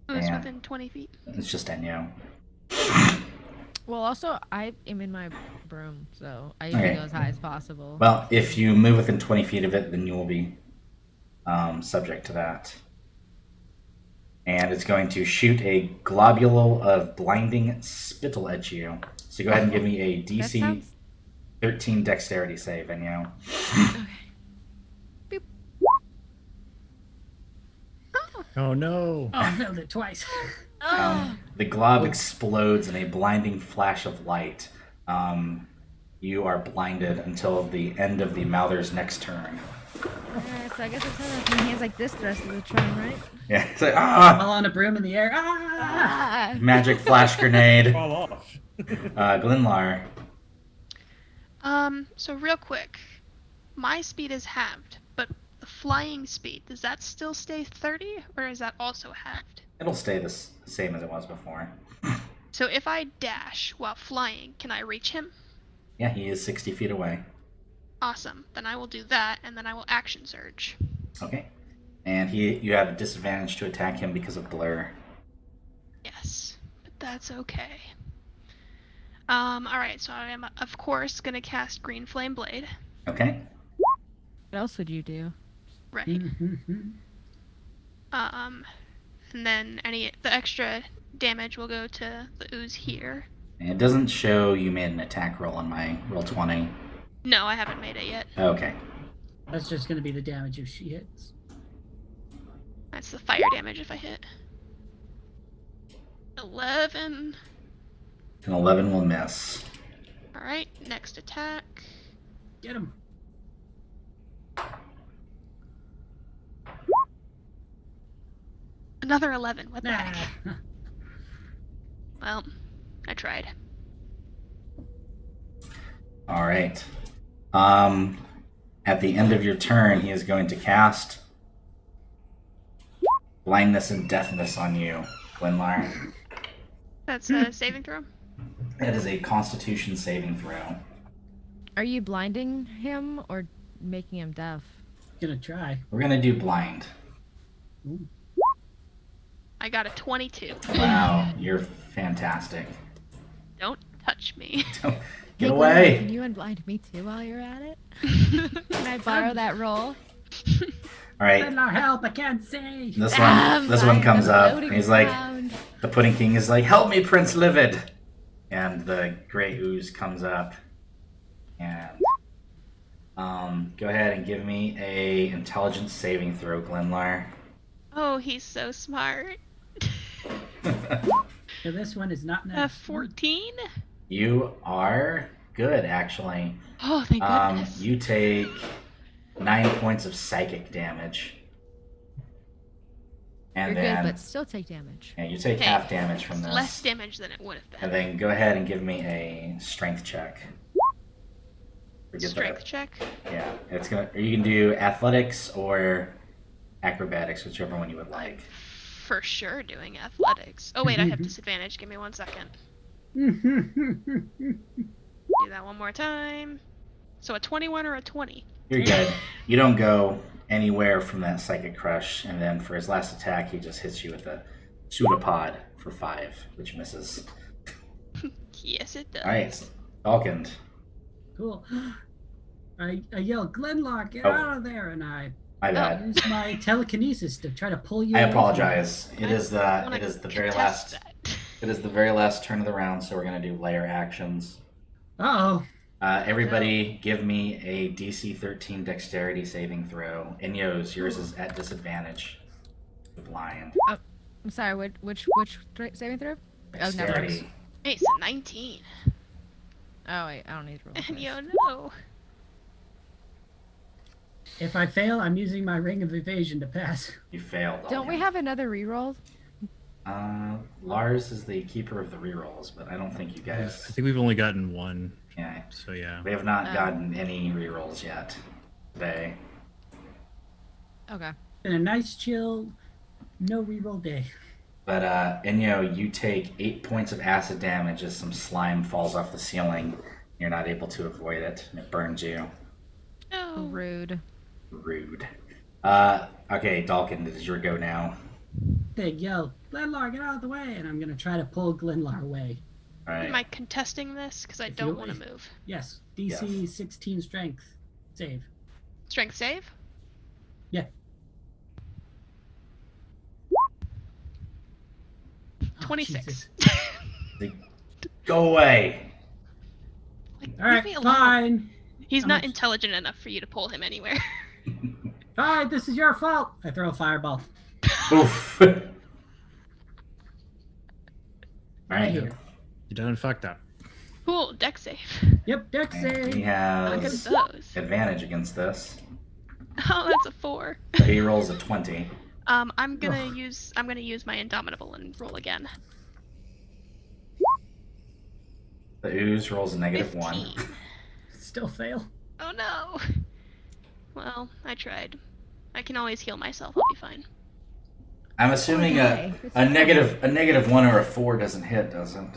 E: Who's
A: Yeah.
E: within 20 feet?
A: It's just Enyo.
B: Well, also I am in my broom, so I usually
A: Okay.
B: go as high as possible.
A: Well, if you move within 20 feet of it, then you will be subject to that. And it's going to shoot a globule of blinding spittle at you. So go ahead and give me a
B: That
A: DC
B: sounds
A: 13 dexterity save, Enyo.
B: okay. Boop.
C: Oh no.
D: Oh, I failed it twice.
A: The glob explodes in a blinding flash of light. You are blinded until the end of the Mouther's next turn.
B: Alright, so I guess it's having my hands like this the rest of the turn, right?
A: Yeah, it's like, ah!
D: All on a broom in the air. Ah!
B: Ah!
A: Magic flash grenade.
F: Fall off.
A: Glenlar.
E: So real quick, my speed is halved, but the flying speed, does that still stay 30, or is that also halved?
A: It'll stay the same as it was before.
E: So if I dash while flying, can I reach him?
A: Yeah, he is 60 feet away.
E: Awesome. Then I will do that, and then I will action surge.
A: Okay. And you have a disadvantage to attack him because of blur.
E: Yes, but that's okay. Alright, so I am, of course, gonna cast Green Flame Blade.
A: Okay.
B: What else would you do?
E: Right.
D: Mhm.
E: And then the extra damage will go to the ooze here.
A: And it doesn't show you made an attack roll on my roll 20.
E: No, I haven't made it yet.
A: Okay.
D: That's just going to be the damage if she hits.
E: That's the fire damage if I hit. 11.
A: An 11 will miss.
E: Alright, next attack.
D: Get him.
E: Another 11. What the
D: Nah.
E: heck? Well, I tried.
A: All right. At the end of your turn, he is going to cast blindness and deafness on you, Glenlar.
E: That's a saving throw?
A: That is a Constitution saving throw.
B: Are you blinding him or making him deaf?
D: Gonna try.
A: We're gonna do blind.
E: I got a 22.
A: Wow, you're fantastic.
E: Don't touch me.
A: Get
B: Hey, Glenn,
A: away!
B: Can you unblind me too while you're at it? Can I borrow that roll?
A: All right,
D: Send our help. I can't see.
A: this
B: Ah,
A: one. This one
B: fine,
A: comes
B: I'm
A: up.
B: floating
A: He's like,
B: around.
A: the Pudding King is like, "Help me, Prince Livid!" And the gray ooze comes up, and go ahead and give me a intelligence saving throw, Glenlar.
E: Oh, he's so smart.
D: So this one is not nice.
E: 14.
A: You are good, actually.
E: Oh, thank goodness.
A: You take 9 points of psychic damage. And
B: You're
A: then
B: good, but still take damage.
A: yeah, you take
E: Hey,
A: half damage from
E: It's
A: this.
E: less damage than it would have been.
A: And then go ahead and give me a strength check. Forget
E: Strength
A: that.
E: check.
A: Yeah, it's gonna. Or you can do athletics or acrobatics, whichever one you would like.
E: For sure doing athletics. Oh wait, I have disadvantage. Give me 1 second. Do that one more time. So a 21 or a 20?
A: You're good. You don't go anywhere from that psychic crush, and then for his last attack, he just hits you with a pseudopod for 5, which misses.
E: Yes, it does.
A: All right, Falcon.
D: Cool. I yell, Glenlar, get
A: Oh.
D: out of there, and I
A: My bad.
D: use my telekinesis to try to pull you.
A: I
D: away from
A: apologize. It is
E: Wanna
A: the very
E: contest
A: last.
E: that.
A: It is the very last turn of the round, so we're gonna do layer actions.
D: Uh-oh.
A: Everybody, give me a DC 13 Dexterity saving throw. Inyos, yours is at disadvantage. Blind.
B: I'm sorry, which saving throw? Oh, never.
A: Dexterity.
E: Hey, it's a 19.
B: Oh wait, I don't need to roll.
E: And
B: this.
E: yo, no.
D: If I fail, I'm using my ring of evasion to pass.
A: You failed.
B: Don't we have another reroll?
A: Lars is the keeper of the rerolls, but I don't think you
C: I
A: guys.
C: think we've only gotten one.
A: Yeah,
C: So yeah.
A: we have not
B: Oh.
A: gotten any rerolls yet today.
B: Okay.
D: Been a nice, chill, no reroll day.
A: But Inyo, you take 8 points of acid damage as some slime falls off the ceiling. You're not able to avoid it, and it burns you.
E: No.
B: Rude.
A: Rude. Okay, Dalkin, it is your go now.
D: They yell, Glenlar, get out of the way, and I'm gonna try to pull Glenlar away.
A: All right.
E: Am I contesting this? Because I
D: If
E: don't
D: you-
E: want to move.
D: Yes, DC 16 strength save.
E: Strength save?
D: Yeah. Oh,
E: 26.
D: Jesus.
A: Go away.
E: Like,
D: All right,
E: leave me alone.
D: fine.
E: He's
D: How
E: not
D: much-
E: intelligent enough for you to pull him anywhere.
D: Fine, this is your fault. I throw a fireball.
A: Oof. All right.
D: Here.
C: You done fucked up.
E: Cool, deck save.
D: Yep, deck
A: And he
D: save.
E: Look at
A: has
E: those.
A: advantage against this.
E: Oh, that's a 4.
A: So he rolls a 20.
E: I'm gonna
D: Ugh.
E: use my Indomitable and roll again.
A: The ooze rolls a negative 1.
E: 15.
D: Still fail.
E: Oh no. Well, I tried. I can always heal myself. I'll be fine.
A: I'm assuming
B: Okay,
A: a
B: it's okay.
A: negative 1 or a 4 doesn't hit, doesn't?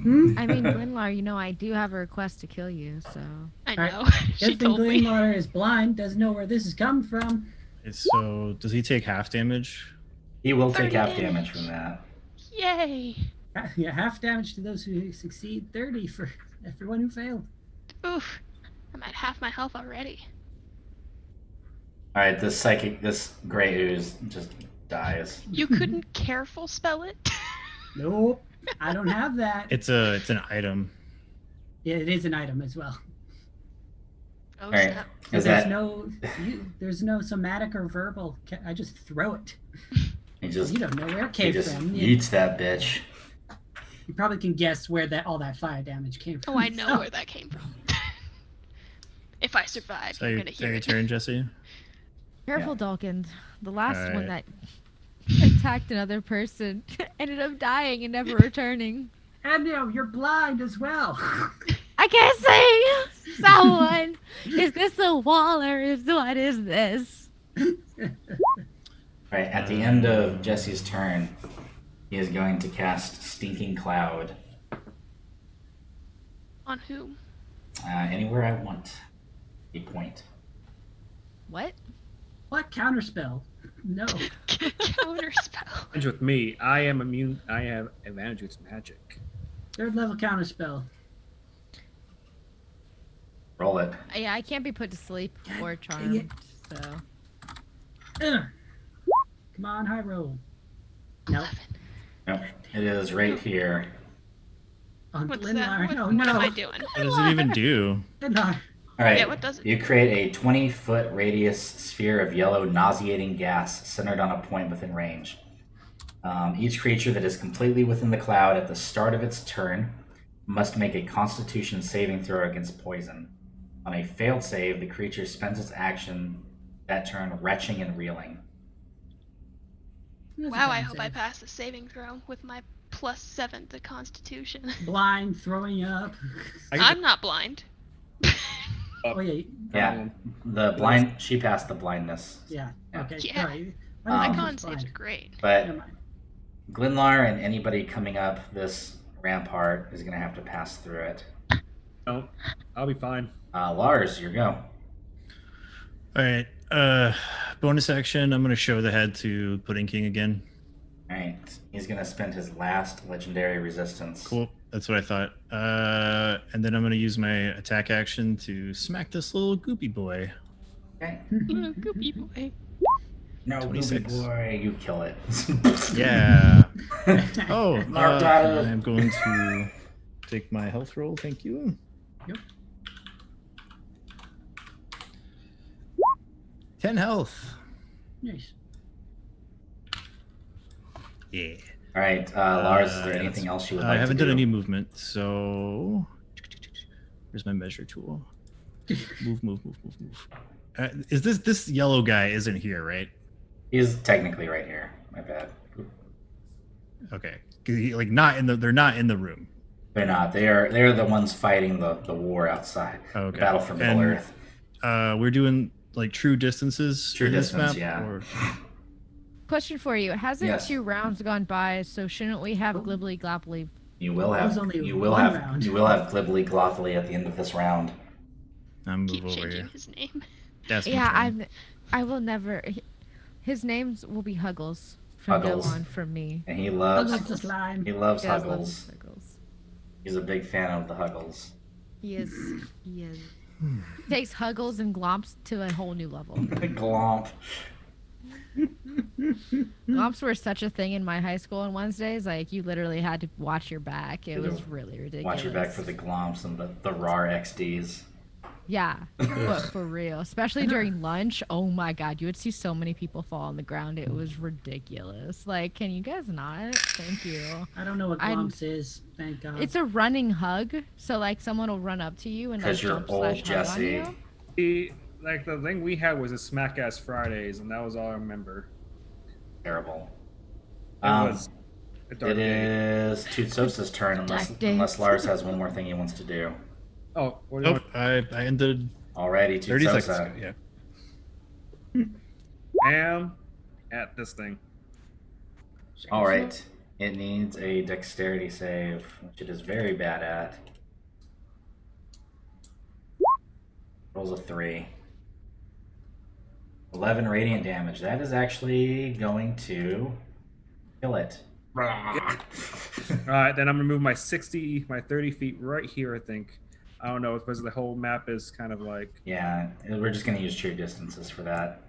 D: Hmm?
B: I mean, Glenlar, you know I do have a request to kill you, so.
E: I
D: Alright.
E: know. She
D: Good thing
E: told me.
D: Glenlar is blind, doesn't know where this is coming from.
C: So does he take half damage?
A: He will take
E: 30
A: half
E: damage.
A: damage from that.
E: Yay.
D: Yeah, half damage to those who succeed, 30 for everyone who failed.
E: Oof. I'm at half my health already.
A: All right, this gray ooze just dies.
E: You couldn't careful spell it?
D: Nope, I don't have that.
C: It's an item.
D: Yeah, it is an item as well.
E: Oh,
A: All right,
E: snap.
A: is
D: There's
A: that
D: there's no somatic or verbal. I just throw it.
A: he just
D: You don't know where it
A: he
D: came
A: just
D: from.
A: yeets that bitch?
D: You probably can guess where all that fire damage came from.
E: Oh, I know where that came from. If I survive,
C: So
E: you're
C: your,
E: gonna hear
C: your
E: it.
C: turn, Jesse.
B: Careful, Dalkin. The last one that
C: Alright.
B: attacked another person ended up dying and never returning.
D: And you're blind as well.
B: I can't see someone. Is this a wall or what is this?
A: Right at the end of Jesse's turn, he is going to cast Stinking Cloud
E: On whom?
A: anywhere I want. A point.
B: What?
D: What counterspell? No.
E: Counter spell.
F: Advantage with me, I am immune. I have advantage with magic.
D: 3rd level counterspell.
A: Roll it.
B: Yeah, I can't be put to sleep or
D: dang it.
B: charmed, so.
D: Ugh. Come on, high roll. No.
E: 11.
A: Nope. It is right here.
D: On
E: What's
D: Glenlar.
E: that? What,
D: Oh
E: what
D: no.
E: am I doing?
C: What does it even do?
D: Glenlar.
A: All right.
E: Yeah, what does it
A: You create a 20-foot radius sphere of yellow nauseating gas centered on a point within range. Each creature that is completely within the cloud at the start of its turn must make a Constitution saving throw against poison. On a failed save, the creature spends its action that turn retching and reeling.
D: That's a
E: Wow, I
D: fine
E: hope I
D: save.
E: pass the saving throw with my +7 to Constitution.
D: Blind, throwing up.
E: I'm not blind.
D: Oh yeah,
A: Yeah, the blind. She passed the blindness.
D: yeah.
A: Yeah.
D: Okay.
E: Yeah.
D: Sorry.
E: My
A: Um,
E: con saves are great.
A: But
D: Never mind.
A: Glenlar and anybody coming up this rampart is going to have to pass through it.
F: No, I'll be fine.
A: Lars, your go.
C: All right. Bonus action. I'm going to show the head to Pudding King again.
A: All right, he's going to spend his last legendary resistance.
C: Cool. That's what I thought. And then I'm going to use my attack action to smack this little goopy boy.
A: Okay.
E: Goopy boy.
A: No,
C: 26.
A: Goopy boy, you kill it.
C: Yeah. Oh,
A: Mark got it.
C: I'm going to take my health roll. Thank you.
D: Yep.
C: 10 health.
D: Nice.
C: Yeah.
A: All right, Lars, is there
C: Yeah,
A: anything else you would
C: I
A: like to
C: haven't
A: do?
C: done any movement, so where's my measure tool? Move. Is this yellow guy isn't here, right?
A: He's technically right here. My bad.
C: Okay, 'cause like not in the they're not in the room.
A: They're not. They're the ones fighting the war outside.
C: Okay.
A: The battle for Middle
C: And,
A: Earth.
C: We're doing like true distances.
A: True
C: in this
A: distance,
C: map,
A: yeah.
C: or-
B: Question for you: hasn't
A: Yes.
B: 2 rounds gone by? So shouldn't we have glibbly globbly?
A: You will
D: That
A: have
D: was only
A: you will
D: one
A: have
D: round.
A: you will have Glibbly Glothly at the end of this round.
C: I'm move
E: Keep
C: over
E: changing
C: here.
E: his name.
C: That's my
B: Yeah,
C: turn.
B: I will never. His names will be Huggles from
A: Huggles.
B: now on from me.
A: And he
D: Oh,
A: loves
D: that's the slime.
A: he loves
B: He does love
A: Huggles.
B: Huggles.
A: He's a big fan of the Huggles.
B: He is. He is. Takes Huggles and Glomps to a whole new level.
A: Glomp.
B: Glomps were such a thing in my high school on Wednesdays. Like you literally had to watch your back. It was really ridiculous.
A: Watch your back for the glomps and the RAR XDs.
B: Yeah, but for real, especially during lunch. Oh my god, you would see so many people fall on the ground. It was ridiculous. Like, can you guys not? Thank you.
D: I don't know what
B: I'm-
D: glomps is. Thank God.
B: It's a running hug. So like someone will run up to you and like
A: 'Cause you're
B: jump
A: old,
B: slash hug on
A: Jesse.
B: you.
F: Like the thing we had was a Smack Ass Fridays, and that was all I remember.
A: Terrible.
F: It was a dark
A: It
F: day.
A: is Tutsosa's turn
B: Dark days.
A: unless Lars has one more thing he wants to do.
F: Oh, what do you
C: Oh, I ended
A: Alrighty,
C: 30 seconds
A: Tutsosa.
C: ago. Yeah.
F: am at this thing.
A: Alright. It needs a dexterity save, which it is very bad at. Rolls a 3. 11 radiant damage. That is actually going to kill it.
F: All right, then I'm gonna move my 30 feet right here. I think. I don't know because the whole map is kind of like.
A: Yeah, we're just going to use true distances for that.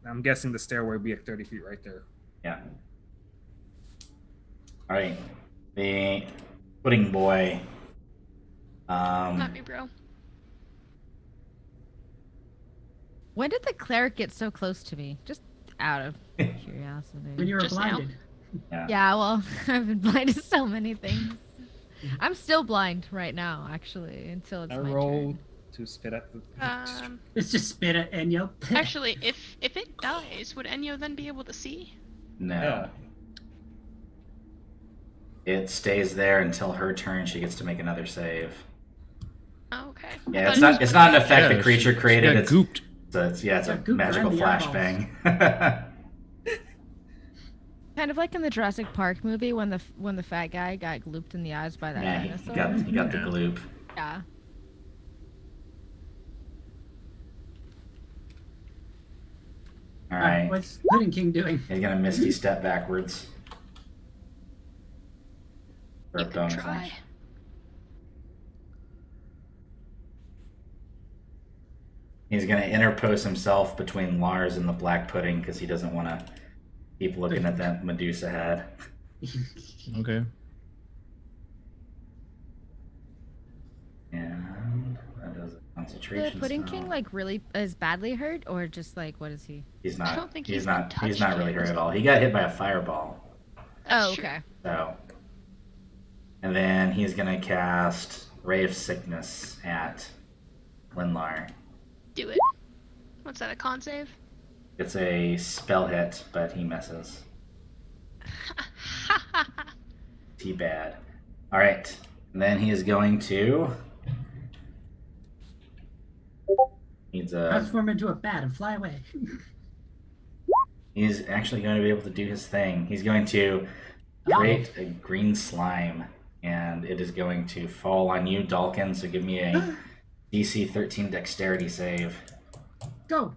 F: I'm guessing the stairway would be at 30 feet right there.
A: Yeah. Alright. The pudding boy.
E: Not me, bro.
B: When did the cleric get so close to me? Just out of curiosity.
D: when you were
E: Just now.
D: blinded.
B: Yeah, well, I've been blind to so many things. I'm still blind right now, actually, until it's
F: I
B: my
F: rolled to spit at the.
D: It's just spit at Enyo.
E: Actually, if it dies, would Enyo then be able to see?
A: No.
F: Yeah.
A: It stays there until her turn. She gets to make another save.
E: Oh, okay.
A: Yeah,
E: I
A: it's
E: thought
A: not.
E: it
A: It's
E: was
A: not an
E: gonna-
A: effect the
C: Yeah,
A: creature
C: she
A: created.
C: got
A: It's
C: gooped.
A: it's a
D: Goop
A: magical
D: around the eyeballs.
A: flashbang.
B: Kind of like in the Jurassic Park movie when the fat guy got glooped in the eyes by that
A: Yeah,
B: dinosaur.
A: he got the
C: Yeah.
A: gloop.
B: Yeah.
A: All right.
D: What's Pudding King doing?
A: He's gonna misty step backwards. For a
E: You can
A: bonus
E: try.
A: action. He's gonna interpose himself between Lars and the black pudding because he doesn't want to keep looking at that Medusa head.
C: Okay.
A: And that does a Concentration.
B: The Pudding
A: stone.
B: King like really is badly hurt, or just like what is he?
A: He's
E: I
A: not.
E: don't think
A: he's
E: he's
A: not.
E: been
A: He's not
E: touched
A: really
E: yet.
A: hurt at all. He got hit by a fireball.
E: That's
B: Oh,
E: true.
B: okay.
A: So, and then he's gonna cast Ray of Sickness at Linlar.
E: Do it. What's that, a con save?
A: It's a spell hit, but he misses. Too bad. All right, and then he is going to needs a.
D: Transform into a bat and fly away.
A: He's actually going to be able to do his thing. He's going to create a green slime, and it is going to fall on you, Dalkin. So give me a DC 13 Dexterity save.
D: Go.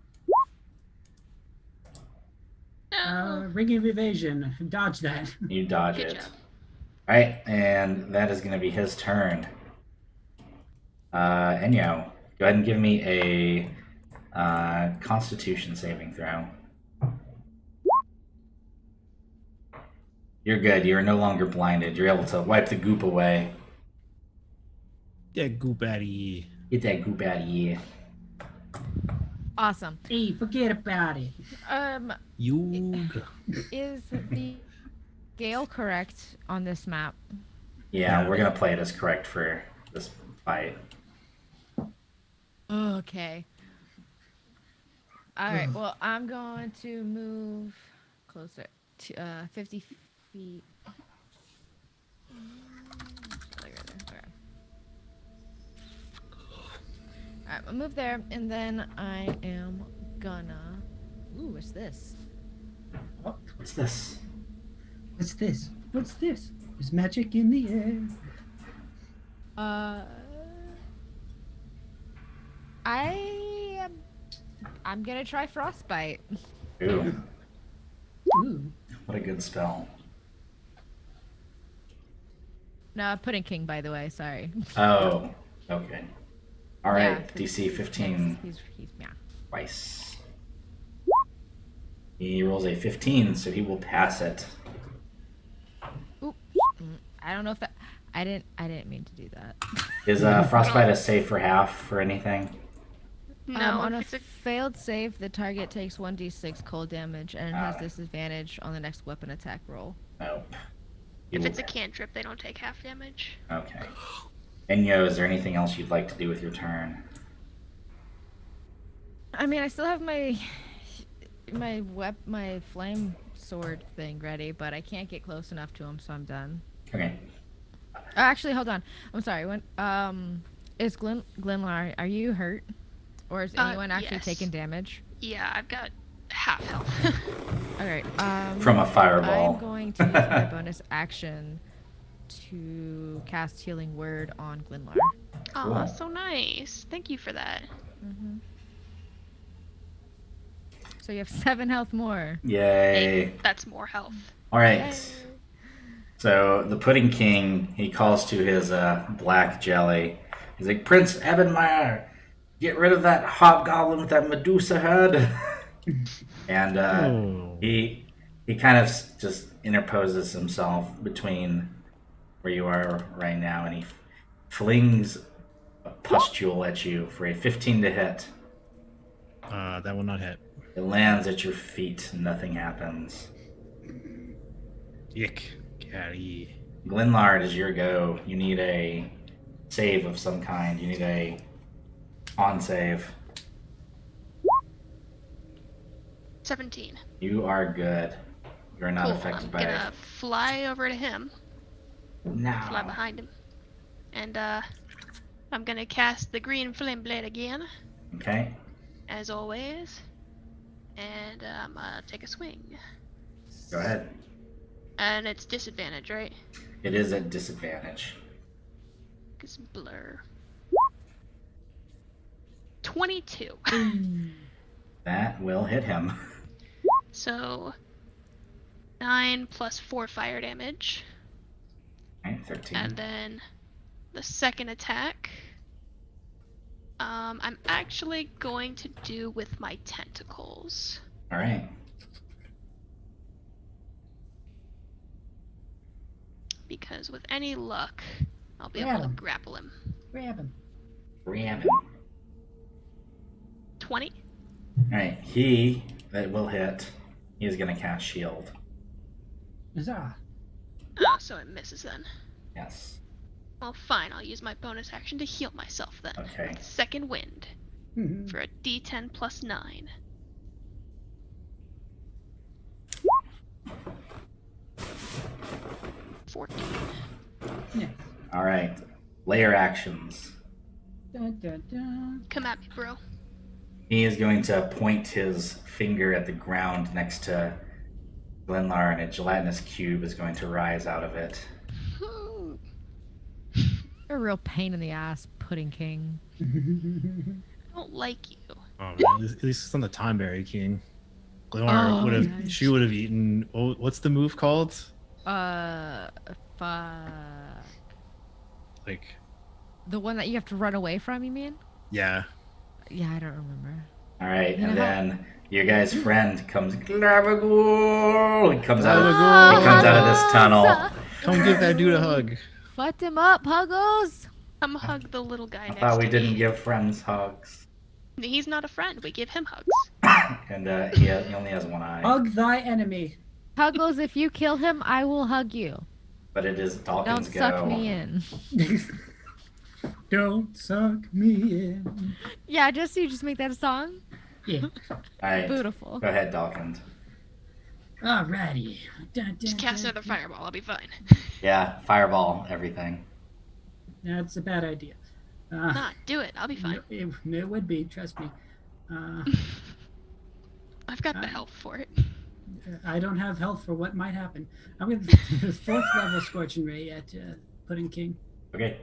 E: No.
D: Ring of evasion. Dodge that.
A: You dodge
E: Good
A: it.
E: job.
A: All right, and that is going to be his turn. Enyo, go ahead and give me a Constitution saving throw. You're good. You are no longer blinded. You're able to wipe the goop away.
C: That goop out of here.
A: Get that goop out of here.
B: Awesome.
D: Hey, forget about it.
C: Yug.
B: Is the gale correct on this map?
A: Yeah,
C: Yeah.
A: we're going to play it as correct for this fight.
B: Okay. All right. Well, I'm going to move closer to 50 feet. Okay. All right, I'll move there, and then I am gonna. Ooh, what's this?
A: What's this?
D: What's this? What's this? There's magic in the air.
B: I'm gonna try frostbite.
A: Ooh,
D: Ooh.
A: what a good spell.
B: No, Pudding King, by the way. Sorry.
A: Oh, okay. All right,
B: Yeah,
A: DC 15
B: He's yeah.
A: twice. He rolls a 15, so he will pass it.
B: Oop. I don't know if that. I didn't mean to do that.
A: Is Frostbite a save for half for anything?
E: No,
B: on a
E: if it's a
B: failed save, the target takes 1d6 cold damage and has
A: Ah.
B: disadvantage on the next weapon attack roll.
A: Nope.
E: if it's a cantrip, they don't take half damage.
A: Okay. Enyo, is there anything else you'd like to do with your turn?
B: I mean, I still have my flame sword thing ready, but I can't get close enough to him, so I'm done.
A: Okay.
B: Actually, hold on. I'm sorry. When is Glenlar? Are you hurt, or is anyone actually
E: yes.
B: taking damage?
E: Yeah, I've got half health.
B: All right.
A: From a fireball.
B: I'm going to use my bonus action to cast Healing Word on Glenlar.
E: Aw,
A: Cool.
E: so nice. Thank you for that.
B: So you have 7 health more.
A: Yay.
E: Hey, that's more health.
A: All right. So the Pudding King, he calls to his black jelly. He's like, Prince Ebenmeyer, get rid of that hobgoblin with that Medusa head. And he kind of just interposes himself between where you are right now, and he flings a pustule at you for a 15 to hit.
C: That will not hit.
A: It lands at your feet, and nothing happens.
C: Yick. Get out of here.
A: Glenlard, is your go. You need a save of some kind. You need a on save.
E: 17.
A: You are good. You're not
E: Cool.
A: affected
E: I'm
A: by
E: gonna fly over to him.
A: it. No.
E: Fly behind him. And I'm gonna cast the green flame blade again,
A: Okay.
E: as always. And I'm gonna take a swing.
A: Go ahead.
E: And it's disadvantage, right?
A: It is at disadvantage.
E: It's blur. 22.
A: That will hit him.
E: So 9 plus 4 fire damage.
A: Alright, 13.
E: And then the second attack, I'm actually going to do with my tentacles.
A: Alright.
E: Because with any luck, I'll be
D: Grab
E: able to
D: him.
E: grapple him.
D: Grab him.
A: Grab him.
E: 20.
A: Alright, that will hit. He is going to cast shield.
D: Huzzah.
E: Oh, so it misses then.
A: Yes.
E: Well, fine. I'll use my bonus action to heal myself then.
A: Okay.
E: With second wind
D: Mhm.
E: for a D10 plus 9. $14.
D: Yes.
A: Alright. Layer actions.
D: Dun, dun, dun.
E: Come at me, bro.
A: He is going to point his finger at the ground next to Glenlar, and a gelatinous cube is going to rise out of it.
B: You're a real pain in the ass, Pudding King.
E: I don't like you.
C: Oh man, at least it's on the Tonberry King. Glenora
B: Oh,
C: would have.
B: nice.
C: She would have eaten. Oh, what's the move called?
B: Fuck.
C: Like,
B: The one that you have to run away from, you mean?
C: yeah.
B: Yeah, I don't remember.
A: Alright,
B: You
A: and
B: know how-
A: then your guy's friend comes. Gabagool! He comes out of this tunnel.
C: Come give that dude a hug.
B: Fucked him up, Huggles!
E: Come hug the little guy
A: I
E: next
A: thought we
E: to
A: didn't
E: me.
A: give friends hugs.
E: He's not a friend. We give him hugs.
A: And he only has one eye.
D: Hug thy enemy.
B: Huggles, if you kill him, I will hug you.
A: But it is
B: Don't
A: Dawkins' go.
B: suck me in.
D: Don't suck me in.
B: Yeah, you just make that a song?
D: Yeah.
A: Alright,
B: Beautiful.
A: go ahead, Dawkins.
D: Alrighty. Dun, dun,
E: Just cast
D: dun,
E: another
D: dun.
E: fireball. I'll be fine.
A: Yeah, fireball, everything.
D: That's a bad idea.
E: Nah, do it. I'll be fine.
D: It would be, trust me.
E: I've got the health for it.
D: I don't have health for what might happen. I'm going to 4th level Scorching Ray at Pudding King.
A: Okay.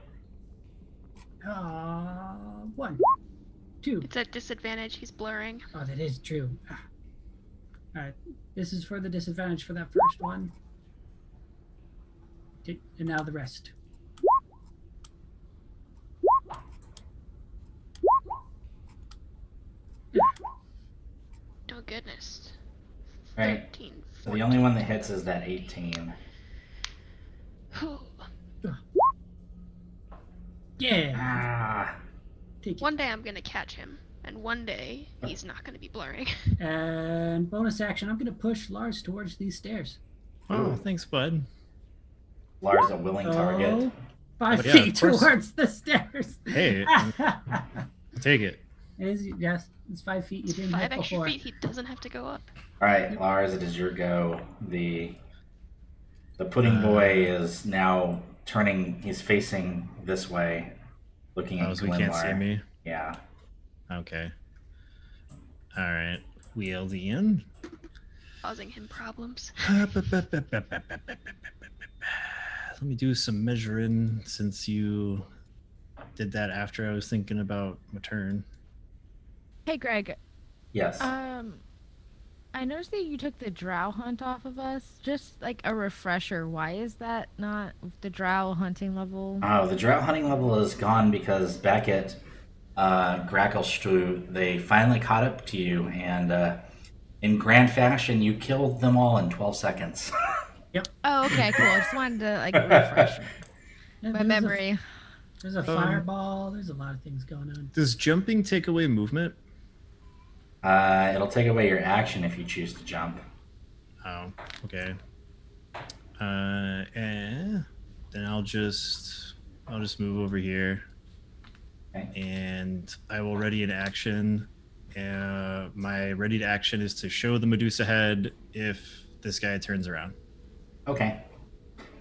D: 1, 2.
E: It's at disadvantage. He's blurring.
D: Oh, that is true. Alright, this is for the disadvantage for that first one. Okay, and now the rest.
E: Oh, goodness.
A: Alright,
E: 13,
A: so the only one that hits is that 18.
E: 14.
D: Yeah!
A: Ah,
D: Take it.
E: One day I'm gonna catch him, and one day he's not gonna be blurring.
D: And bonus action, I'm going to push Lars towards these stairs.
C: Oh, thanks, bud.
A: Lars a willing target.
D: Oh, 5
C: Oh, yeah,
D: feet
C: of course.
D: towards the stairs.
C: Hey, take it.
D: Yes, it's 5 feet. You didn't
E: 5
D: hit
E: extra
D: before.
E: feet, he doesn't have to go up.
A: Alright, Lars, it is your go. The pudding boy is now turning, he's facing this way, looking at
C: Oh, so he can't see
A: Glenlar.
C: me.
A: Yeah.
C: Okay. All right. Wheel the in.
E: Causing him problems.
C: Let me do some measuring since you did that after I was thinking about my turn.
B: Hey, Greg.
A: Yes.
B: I noticed that you took the drow hunt off of us. Just like a refresher, why is that not the drow hunting level?
A: Oh, the drought hunting level is gone because back at Grackelstru, they finally caught up to you, and in grand fashion, you killed them all in 12 seconds.
B: Oh, okay, cool. I just wanted to like refresh
D: Yeah,
B: my
D: there's
B: memory.
D: There's a fireball. There's a lot of things going on.
C: Does jumping take away movement?
A: It'll take away your action if you choose to jump.
C: Oh, okay. Then I'll just move over here,
A: Okay.
C: and I will ready an action. My ready to action is to show the Medusa head if this guy turns around.
A: Okay.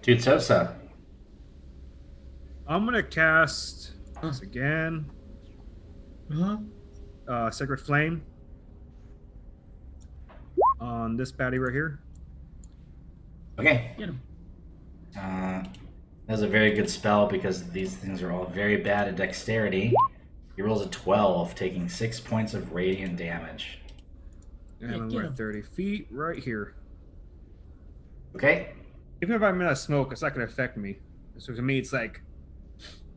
A: Dude Sosa.
F: I'm gonna cast this again.
D: Uh-huh.
F: Sacred Flame on this baddie right here.
A: Okay.
D: Get him.
A: That's a very good spell because these things are all very bad at dexterity. He rolls a 12, taking 6 points of radiant damage.
F: And
D: Yeah,
F: I'm
D: get
F: at
D: him.
F: 30 feet right here.
A: Okay?
F: Even if I'm in a smoke, it's not gonna affect me. So to me, it's like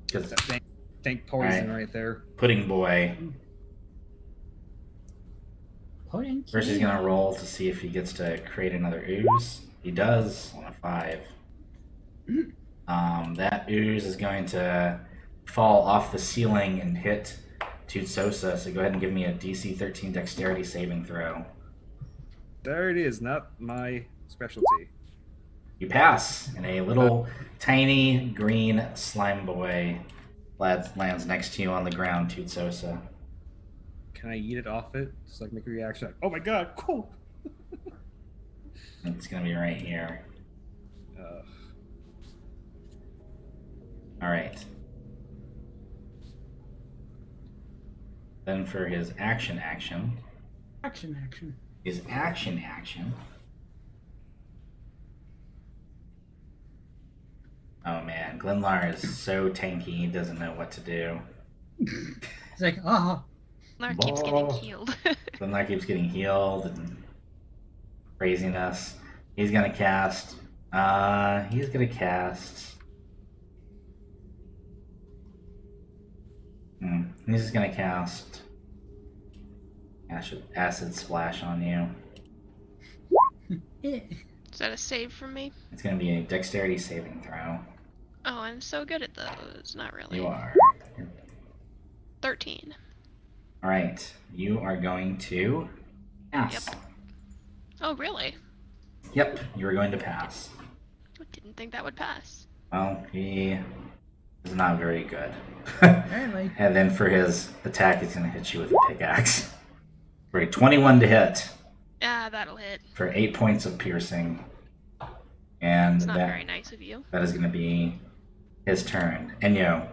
A: Because
F: that dank poison
A: Alright.
F: right there.
A: Pudding Boy,
D: Pudding
A: first he's
D: King.
A: going to roll to see if he gets to create another ooze. He does on a 5. That ooze is going to fall off the ceiling and hit Toot Sosa, so go ahead and give me a DC 13 Dexterity saving throw.
F: There it is, not my specialty.
A: You pass, and a little tiny green slime boy lands next to you on the ground, Toot Sosa.
F: Can I eat it off it? Just like make a reaction like, oh my god, cool.
A: It's gonna be right here.
F: Uh,
A: All right. Then for his action,
D: Action.
A: his action. Oh man, Glenlar is so tanky, he doesn't know what to do.
D: It's like, oh,
E: Lar keeps getting
A: Ball.
E: healed.
A: Glenlar keeps getting healed and craziness. He's gonna cast. He's gonna cast. He's just gonna cast acid splash on you.
D: eh.
E: Is that a save from me?
A: It's gonna be a dexterity saving throw.
E: Oh, I'm so good at those. Not really.
A: You are.
E: 13.
A: All right. You are going to pass.
E: Yep. Oh, really?
A: Yep. You are going to pass.
E: I didn't think that would pass.
A: Well, he is not very good.
D: Apparently.
A: And then for his attack, he's gonna hit you with a pickaxe. For a 21 to hit.
E: Ah, that'll hit.
A: For 8 points of piercing. And
E: It's not very nice of you.
A: that is going to be his turn. Enyo.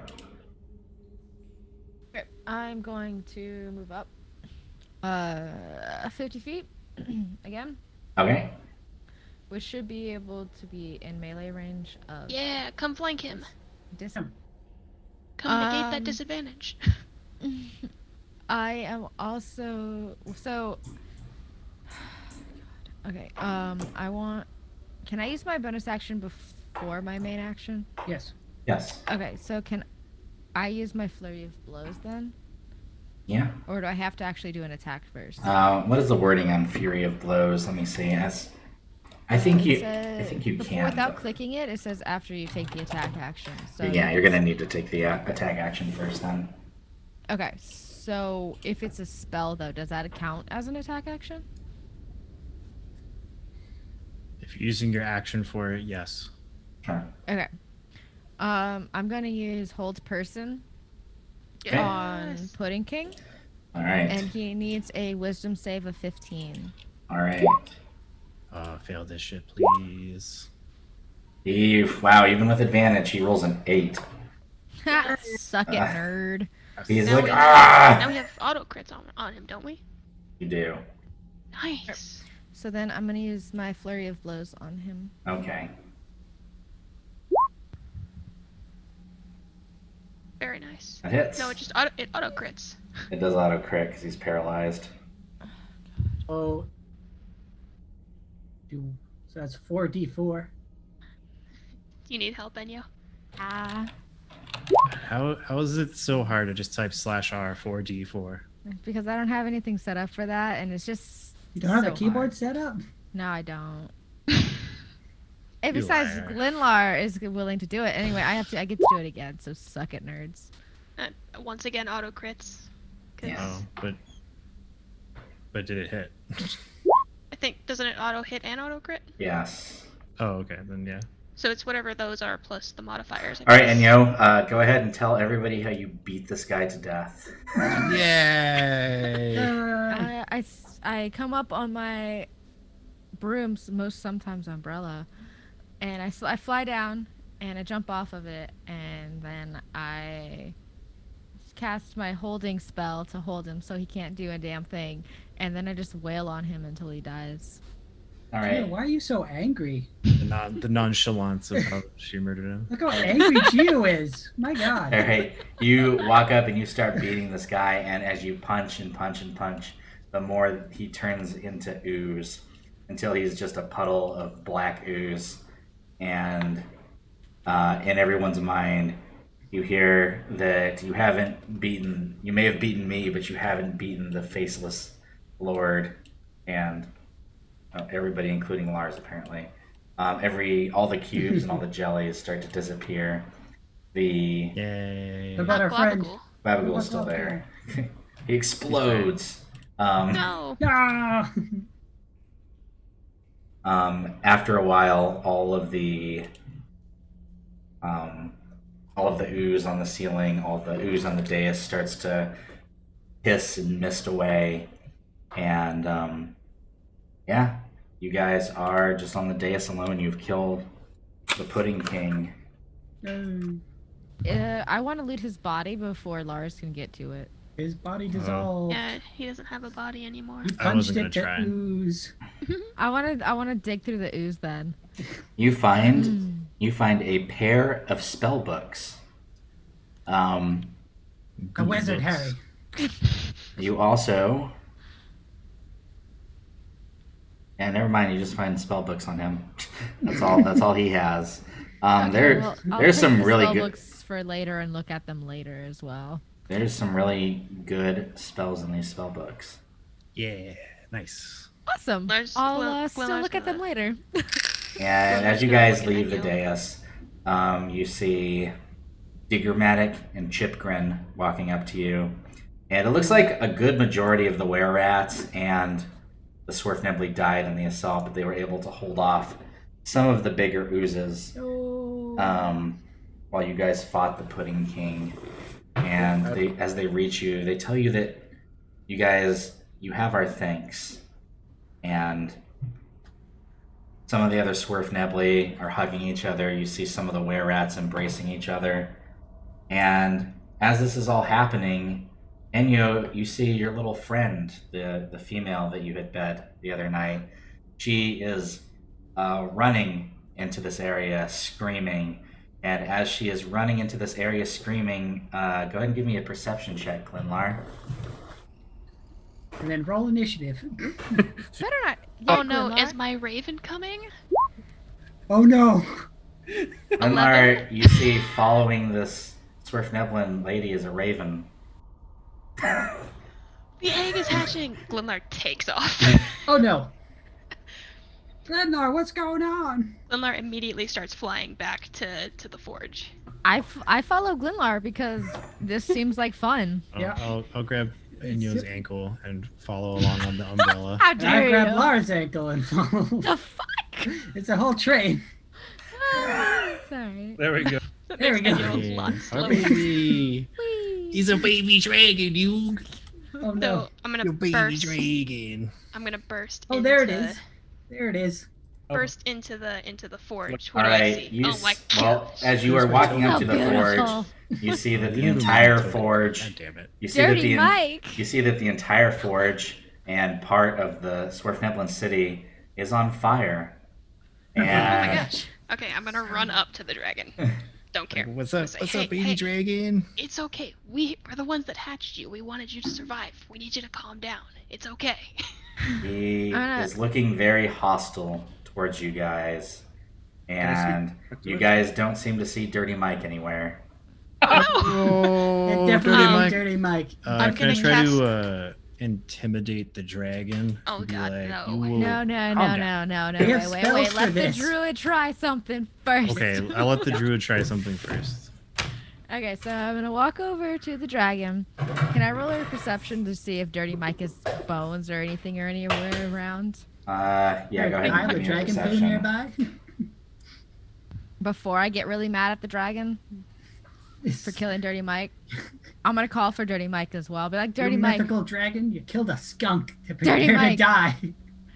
B: Okay, I'm going to move up 50 feet again,
A: Okay.
B: which should be able to be in melee range of
E: Yeah, come flank him.
B: distance.
E: Come negate that
B: Um,
E: disadvantage.
B: I am also okay. Can I use my bonus action before my main action?
D: Yes.
A: Yes.
B: Okay, so can I use my flurry of blows then,
A: Yeah.
B: or do I have to actually do an attack first?
A: What is the wording on Fury of Blows? Let me see. I think
B: It
A: you
B: says-
A: can.
B: without
A: but-
B: clicking it. It says after you take the attack action. So
A: Yeah, you're gonna need to take the attack action first then.
B: Okay, so if it's a spell though, does that count as an attack action?
C: If you're using your action for it, yes.
A: Sure.
B: Okay. I'm gonna use hold person
A: Okay.
B: on
E: Yes.
B: Pudding King,
A: All right.
B: and he needs a Wisdom save of 15.
A: All right.
C: Fail this shit, please.
A: Wow. Even with advantage, he rolls an 8.
B: Suck it, nerd.
A: He's
E: Now
A: like,
E: we
A: ah.
E: have auto crits on him, don't we?
A: You do.
E: Nice.
B: So then I'm gonna use my flurry of blows on him.
A: Okay.
E: Very nice.
A: That hits.
E: No, it auto crits.
A: It does auto crit because he's paralyzed.
D: Oh. So that's 4d4.
E: You need help, Enyo?
B: Ah,
C: How is it so hard to just type /R 4D4?
B: because I don't have anything set up for that, and it's just
D: You don't have
B: so
D: a keyboard
B: hard.
D: set up?
B: No, I don't. And
C: You
B: besides,
C: liar.
B: Glenlar is willing to do it anyway. I get to do it again. So suck it, nerds.
E: Once again, auto crits. 'Cause
A: Yeah.
C: Oh, but did it hit?
E: I think, doesn't it auto hit and auto crit?
A: Yes.
C: Oh, okay, then yeah.
E: So it's whatever those are plus the modifiers.
A: All right, Enyo, go ahead and tell everybody how you beat this guy to death.
C: Yay!
B: I come up on my brooms, sometimes umbrella, and I fly down and I jump off of it, and then I cast my holding spell to hold him so he can't do a damn thing, and then I just wail on him until he dies.
A: All
D: Gio,
A: right.
D: why are you so angry?
C: The nonchalance of how she murdered him.
D: Look how angry Gio is. My god.
A: All right. You walk up and you start beating this guy, and as you punch and punch and punch, the more he turns into ooze until he's just a puddle of black ooze. And in everyone's mind, you hear that you may have beaten me, but you haven't beaten the faceless Lord. And everybody, including Lars, apparently. All the cubes and all the jellies start to disappear. The
C: Yay!
D: What about our friend?
E: Glabagool.
A: Babagul is still there. He explodes.
E: No.
D: Ah!
A: After a while, all of the ooze on the ceiling, all the ooze on the dais starts to hiss and mist away, and yeah, you guys are just on the dais alone. You've killed the Pudding King.
B: I want to loot his body before Lars can get to it.
D: His body dissolved.
E: Yeah, he doesn't have a body anymore.
D: He
C: I
D: punched
C: wasn't
D: it
C: gonna
D: to
C: try.
D: ooze.
B: I want to dig through the ooze then.
A: You find a pair of spell books.
D: A wizard, Harry.
A: You also. Yeah, never mind. You just find spell books on him. That's all. That's all he has.
B: Okay, well, I'll
A: There's
B: take
A: some
B: the
A: really
B: spell
A: good.
B: books for later and look at them later as well.
A: There's some really good spells in these spell books.
C: Yeah, nice.
B: Awesome.
E: Lars-
B: I'll
E: Glenn-
B: still
E: Glenn,
B: look at them later.
A: And as you guys leave the dais, you see Diggermatic and Chipgrin walking up to you. And it looks like a good majority of the were-rats and the Swarfnebly died in the assault, but they were able to hold off some of the bigger oozes while you guys fought the Pudding King. And as they reach you, they tell you that you have our thanks. And some of the other Swarfnebly are hugging each other. You see some of the were-rats embracing each other. And as this is all happening, Enyo, you see your little friend, the female that you had bed the other night. She is running into this area, screaming. And as she is running into this area screaming, go ahead and give me a perception check, Glenlar.
D: And then roll initiative.
B: Better not.
E: Oh no,
B: Glenlar.
E: is my raven coming?
D: Oh no!
A: Glenlar, you see following this Swarfneblin lady is a raven.
E: The egg is hatching. Glenlar takes off.
D: Oh no! Glenlar, what's going on?
E: Glenlar immediately starts flying back to the forge.
B: I follow Glenlar because this seems like fun.
D: Yeah.
C: I'll grab Inyo's ankle and follow along on the umbrella.
B: How
D: And
B: dare
D: I grab
B: you?
D: Lars' ankle and follow.
B: The fuck?
D: It's a whole train.
B: Sorry.
F: There we go.
E: That
D: There
E: makes
D: we go.
E: Enyo a lot
C: Our
E: slower.
C: baby.
B: Whee!
C: He's a baby dragon, you.
D: Oh
E: So
D: no!
E: I'm gonna
C: Your baby
E: burst.
C: dragon.
E: I'm gonna burst.
D: Oh,
E: into,
D: there it is. There it is.
E: Burst into the forge.
A: All
E: What do I
A: right,
E: see? Oh my
A: well,
E: gosh.
A: as you are walking up
B: Oh,
A: to the
B: beautiful.
A: forge, you see that the
C: Little
A: entire
C: token.
A: forge.
C: God damn it.
A: You see that
B: Dirty Mike.
A: You see that the entire forge and part of the Swarfneblin city is on fire.
E: Oh my
A: And
E: gosh. Okay, I'm gonna run up to the dragon. Don't care.
C: What's
E: I'm
C: up?
E: gonna say,
C: What's
E: hey,
C: up, baby
E: hey,
C: dragon?
E: It's okay. We're the ones that hatched you. We wanted you to survive. We need you to calm down. It's okay.
A: he
B: Alright.
A: is looking very hostile towards you guys. And
F: back to
A: you
F: it?
A: guys don't seem to see Dirty Mike anywhere.
C: Oh,
D: It definitely ain't
C: Mike.
D: Dirty Mike.
E: I'm
C: Can I
E: gonna
C: try
E: cast-
C: to intimidate the dragon?
E: Oh,
C: Be
E: God,
C: like,
E: no.
C: "You will-"
B: No, no,
C: Calm
B: no,
C: down.
B: no, no, no.
D: We have
B: Wait,
D: spells
B: wait.
D: for
B: Let the
D: this.
B: druid try something first.
C: Okay, I'll let the druid try something first.
B: Okay, so I'm gonna walk over to the dragon. Can I roll a perception to see if Dirty Mike has bones or anything or anywhere around
A: Yeah, go ahead
D: I
A: and
D: have
A: give
D: a
A: me a
D: dragon poo
A: perception.
D: nearby.
B: before I get really mad at the dragon for killing Dirty Mike? I'm gonna call for Dirty Mike as well. Be like, Dirty
D: You
B: Mike.
D: mythical dragon, you killed a skunk to prepare
B: Dirty
D: to
B: Mike.
D: die.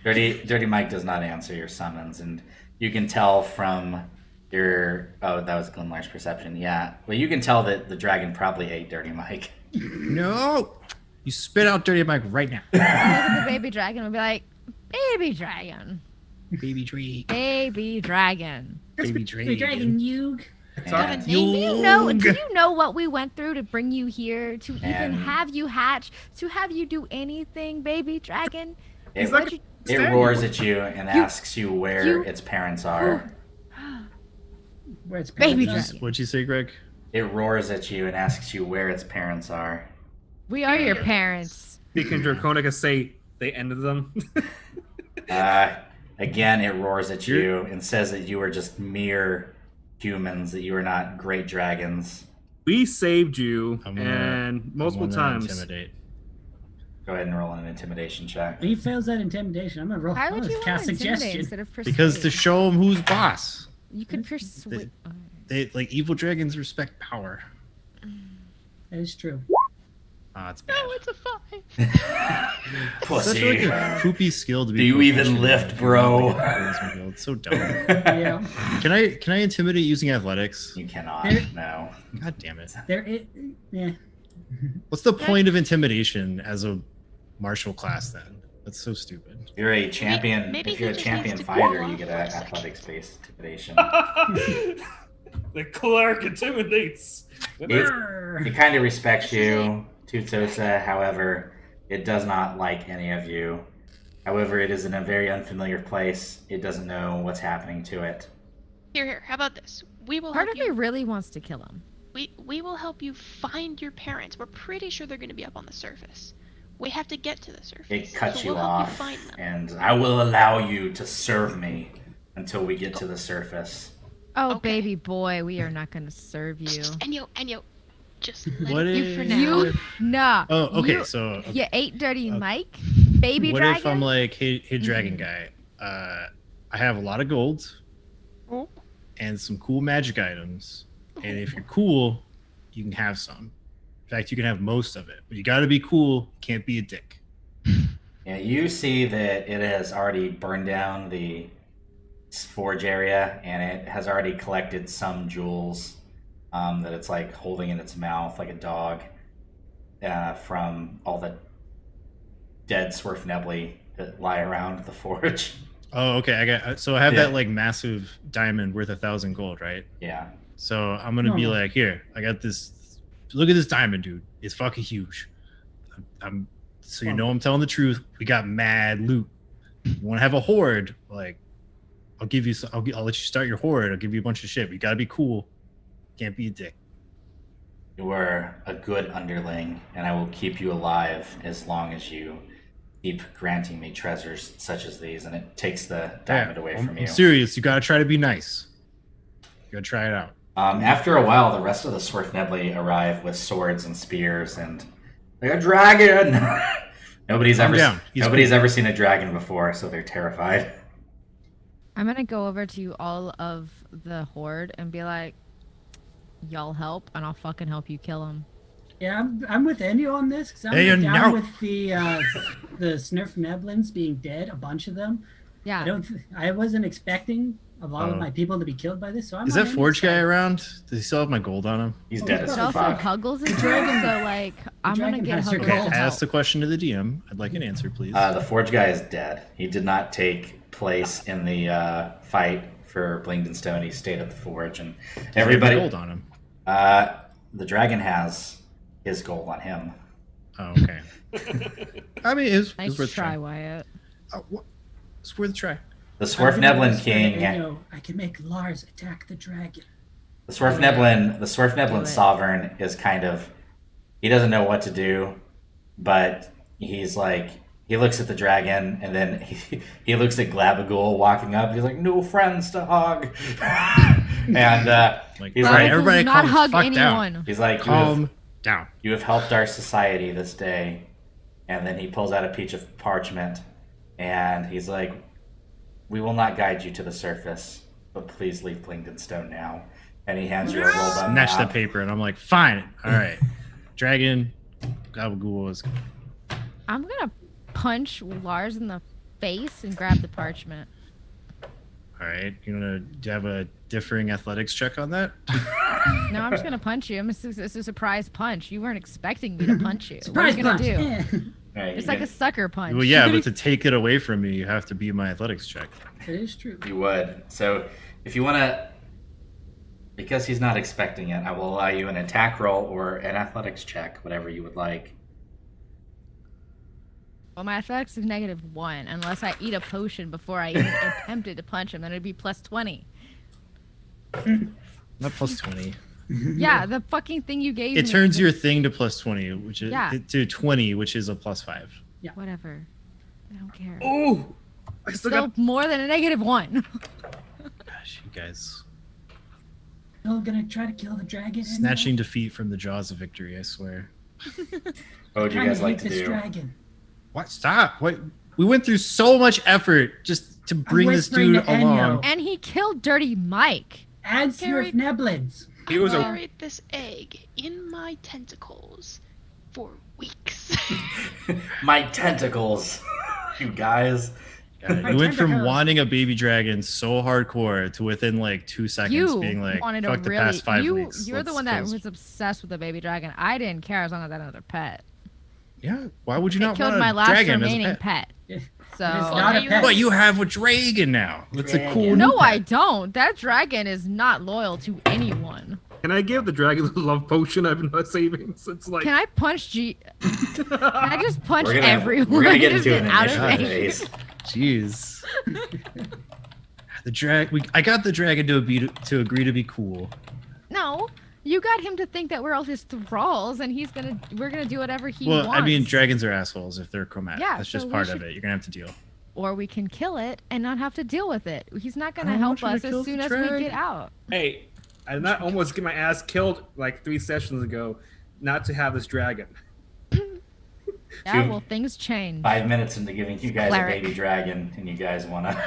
A: Dirty Mike does not answer your summons, and you can tell from your that was Glenlar's perception. Yeah, well, you can tell that the dragon probably ate Dirty Mike.
C: No! You spit out Dirty Mike right now.
B: Look at the baby dragon and be like, baby dragon,
C: Baby Drake.
B: baby dragon.
C: Baby
D: The
C: dragon.
D: dragon Yug.
A: And
B: Do you know what we went through to bring you here, to even
A: And-
B: have you hatch, to have you do anything, baby dragon?
A: it,
B: What'd you-
A: it roars at you and asks you where
B: you-
A: its parents are.
D: Where it's
B: Baby
D: parents
B: dragon.
C: What'd you say, Greg?
A: It roars at you and asks you where its parents are.
B: We are your parents.
F: Speaking Draconica say they ended them.
A: Again, it roars at you and says that you are just mere humans, that you are not great dragons.
F: we saved you,
C: I'm gonna-
F: and multiple
C: I'm gonna
F: times.
C: Intimidate.
A: Go ahead and roll an intimidation check.
D: He fails that intimidation. I'm gonna roll.
B: Why
D: I'm
B: would
D: gonna
B: you want
D: cast
B: to intimidate
D: suggestion.
B: instead of persuade?
C: Because to show them who's boss.
B: You could persuade.
C: They like evil dragons respect power.
D: That is true.
C: Oh, it's bad.
E: No, it's a 5.
C: Such
A: Pussy.
C: like a poopy skill to be.
A: Do you even
C: proficient in.
A: lift, bro?
C: It's so dumb.
D: Yeah.
C: Can I intimidate using athletics?
A: You cannot.
D: There-
A: No.
C: God damn it!
D: There is. Yeah.
C: What's the point of intimidation as a martial class then? That's so stupid.
A: You're a champion.
E: maybe
A: If
E: he
A: you're a
E: just
A: champion
E: needs to
A: fighter,
E: cool
A: you
E: off
A: get
E: for
A: an
E: a second.
A: athletics-based intimidation.
F: The clerk intimidates.
A: It kind of respects you, Tutsosa. However, it does not like any of you. However, it is in a very unfamiliar place. It doesn't know what's happening to it.
E: Here. How about this? We will
B: Part
E: help
B: of me
E: you.
B: really wants to kill him.
E: We will help you find your parents. We're pretty sure they're going to be up on the surface. We have to get to the surface.
A: It cuts
E: so
A: you
E: we'll help
A: off,
E: you find them.
A: and I will allow you to serve me until we get to the surface.
B: Oh,
E: Okay.
B: baby boy, we are not going to serve you.
E: Enyo, just let
C: What
E: it
C: if?
E: for now.
B: You, nah.
C: Oh, okay.
B: You,
C: So
B: you ate dirty
C: Okay.
B: Mike, baby
C: what
B: dragon.
C: if I'm like, hey, dragon guy, I have a lot of gold
E: Oh.
C: and some cool magic items, and if you're cool, you can have some. In fact, you can have most of it, but you got to be cool. Can't be a dick.
A: Yeah, you see that it has already burned down the forge area, and it has already collected some jewels that it's like holding in its mouth like a dog from all the dead Swerfnebly that lie around the forge.
C: Oh, okay. I have
A: Yeah.
C: that like massive diamond worth 1,000 gold, right?
A: Yeah.
C: So I'm gonna be
D: No.
C: like, here, I got this. Look at this diamond, dude. It's fucking huge. I'm so you know I'm telling the truth. We got mad loot. You want to have a horde? Like, I'll give you. I'll let you start your horde. I'll give you a bunch of shit. But you gotta be cool. Can't be a dick.
A: You are a good underling, and I will keep you alive as long as you keep granting me treasures such as these, and it takes the diamond away from you.
C: I'm serious. You gotta try to be nice. You gotta try it out.
A: After a while, the rest of the Swerfnebly arrive with swords and spears, and like a dragon. Nobody's
C: Calm
A: ever
C: down. He's
A: nobody's
C: cool.
A: ever seen a dragon before, so they're terrified.
B: I'm gonna go over to all of the horde and be like, "Y'all help, and I'll fucking help you kill him."
D: Yeah, I'm with Enyo on this because I'm
C: Hey,
D: down
C: no.
D: with the Snurfneblins being dead, a bunch of them.
B: Yeah.
D: I wasn't expecting a lot of
C: Oh.
D: my people to be killed by this. So I'm
C: Is
D: on
C: that
D: Enyo's
C: Forge guy
D: side.
C: around? Does he still have my gold on him?
A: He's
D: Oh,
A: dead
D: he's
A: as
B: She also
A: fuck.
B: Huggles is
D: dragon-
B: dead, so like I'm gonna
D: dragon
B: get
D: has your
B: Huggles
C: Okay,
D: gold.
B: to
C: ask
B: help.
C: the question to the DM. I'd like an answer, please.
A: The Forge guy is dead. He did not take place in the fight for Blingdenstone. He stayed at the Forge, and
C: Does he have
A: everybody.
C: gold on him.
A: The dragon has his gold on him.
C: Oh, okay. I mean, it's
B: Nice
C: worth a
B: try,
C: try.
B: Wyatt.
C: It's worth a try.
A: The
D: I'm gonna
A: Swerfneblin
D: whisper to
A: king.
D: Enyo, I can make Lars attack the dragon.
A: The Swerfneblin
B: Do it.
A: sovereign is kind of, he doesn't know what to do, but he's like, he looks at the dragon, and then he looks at Glabagool walking up. He's like, "No friends to hug," and
C: Like,
A: he's
C: all
A: like,
C: right, everybody
B: not
C: calm the
B: hug
C: fuck
B: anyone.
C: down.
A: he's like,
C: Calm down.
A: you have helped our society this day," and then he pulls out a piece of parchment, and he's like, "We will not guide you to the surface, but please leave Blingdenstone now." And he hands you a rolled up
C: Snatch the
A: map.
C: paper, and I'm like, fine. All right. Dragon, Gabagool is.
B: I'm gonna punch Lars in the face and grab the parchment.
C: All right. Do you have a differing athletics check on that?
B: No, I'm just gonna punch you. It's a surprise punch. You weren't expecting me to punch you.
D: Surprise
B: what are you gonna
D: punch!
B: do?
D: Yeah,
A: Right,
B: It's
A: you
B: like a
A: get-
B: sucker punch.
C: Well, yeah, but to take it away from me, you have to be my athletics check.
D: that is true.
A: You would. So if you want to, because he's not expecting it, I will allow you an attack roll or an athletics check, whatever you would like.
B: Well, my athletics is -1 unless I eat a potion before I even attempted to punch him. Then it'd be +20.
C: Not plus 20.
B: Yeah, the fucking thing you gave me.
C: It turns your thing to plus 20, which is
B: Yeah.
C: to 20, which is a plus 5.
B: Whatever. I don't care.
F: Oh, I still
B: Still
F: got.
B: more than a -1.
C: Gosh, you guys.
D: Still gonna try to kill the dragon.
C: Snatching defeat from the jaws of victory, I swear.
A: What would you guys like to
D: this
A: do?
D: dragon.
C: What? Stop. What? We went through so much effort just to bring this
D: whispering
C: dude
D: to Enyo.
C: along.
B: And he killed Dirty Mike.
D: Add Smurf
E: Carried-
D: Neblins.
F: He was
E: I
F: a-
E: carried this egg in my tentacles for weeks.
A: My tentacles, you guys.
C: God, you went from wanting a baby dragon so hardcore to within like 2 seconds
B: You
C: being like,
B: wanted
C: fuck
B: to
C: the
B: really.
C: past 5
B: You,
C: weeks.
B: you're the
C: Let's
B: one that
C: go."
B: was obsessed with the baby dragon. I didn't care as long as I had another pet.
C: Yeah. Why would you
B: It
C: not
B: killed
C: want
B: my
C: a
B: last
C: dragon as a
B: remaining
C: pet?
B: pet.
D: It's
B: So
D: not a
E: you-
D: pet.
C: But you have a dragon now. It's a cool.
B: no,
C: new
B: I
C: pet.
B: don't. That dragon is not loyal to anyone.
F: Can I give the dragon the love potion I've been saving since like?
B: Can I punch G? Can I just punch
A: We're gonna,
B: everyone?
A: we're gonna get
B: Just
A: into an
B: out of
A: initiative
B: range?
A: phase.
C: Jeez. I got the dragon to agree to be cool.
B: No, you got him to think that we're all his thralls, and we're gonna do whatever he
C: Well,
B: wants.
C: I mean, dragons are assholes if they're chromatic.
B: Yeah,
C: That's
B: so
C: just
B: we
C: part
B: should-
C: of it. You're gonna have to deal.
B: Or we can kill it and not have to deal with it. He's not gonna
C: I don't
B: help
C: want you
B: us
C: to
B: as
C: kill
B: soon
C: the
B: as we
C: dragon.
B: get out.
F: Hey, I did not almost get my ass killed like 3 sessions ago, not to have this dragon.
B: Yeah,
A: Dude.
B: well, things change.
A: 5 minutes into giving you guys
B: Cleric.
A: a baby dragon, and you guys wanna.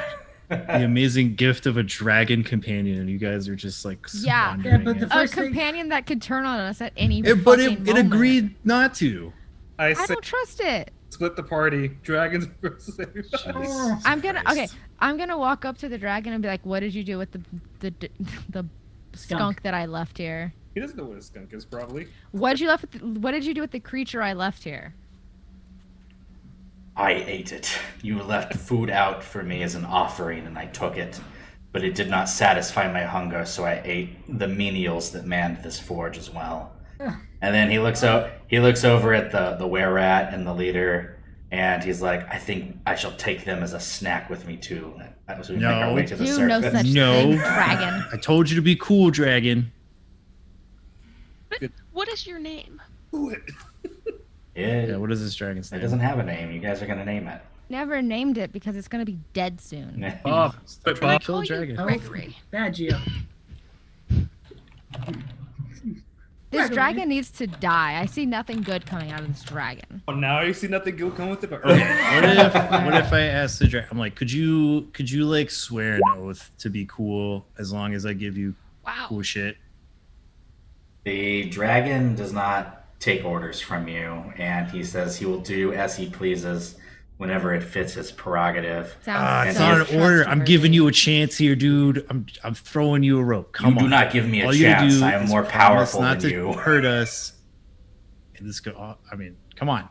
C: The amazing gift of a dragon companion, and you guys are just like
B: Yeah.
D: Yeah, but
C: squandering
D: the
C: it.
B: A
D: first thing-
B: companion that could turn on us at any
C: But it
B: fucking moment.
C: agreed not to.
F: I
B: I
F: said
B: don't trust it.
F: split the party. Dragons versus
D: Oh.
B: I'm gonna
C: Christ.
B: I'm gonna walk up to the dragon and be like, "What did you do with the skunk that I left here?
F: He doesn't know what a skunk is, probably.
B: What did you do with the creature I left here?"
A: I ate it. You left food out for me as an offering, and I took it. But it did not satisfy my hunger, so I ate the menials that manned this forge as well. And then he looks over at the were-rat and the leader, and he's like, I think I shall take them as a snack with me too, as we make our
C: No.
A: way to the
B: Do no
A: surface.
B: such
C: No.
B: thing, dragon.
C: I told you to be cool, dragon.
E: But what is your name?
A: It,
C: Yeah, what is this dragon's
A: it
C: name?
A: doesn't have a name. You guys are gonna name it.
B: Never named it because it's gonna be dead soon.
F: Bob.
C: Stop
F: But
C: trying
F: Bob.
C: to kill a
E: Call you
C: dragon.
E: Gregory.
D: Bad Geo.
B: This
D: Gregory.
B: dragon needs to die. I see nothing good coming out of this dragon.
F: Oh, now you see nothing good come with it. But
C: Okay, what if I ask the dragon? I'm like, could you like swear an oath to be cool as long as I give you
E: Wow.
C: cool shit?
A: The dragon does not take orders from you, and he says he will do as he pleases whenever it fits his prerogative.
B: Sounds
C: It's
B: so
C: not an order. I'm giving
B: trustworthy.
C: you a chance here, dude. I'm throwing you a rope. Come
A: You
C: on.
A: do not give me a
C: All you gotta
A: chance.
C: do
A: I am
C: is
A: more
C: promise
A: powerful
C: not
A: than
C: to
A: you.
C: hurt us. And this go. I mean, come on.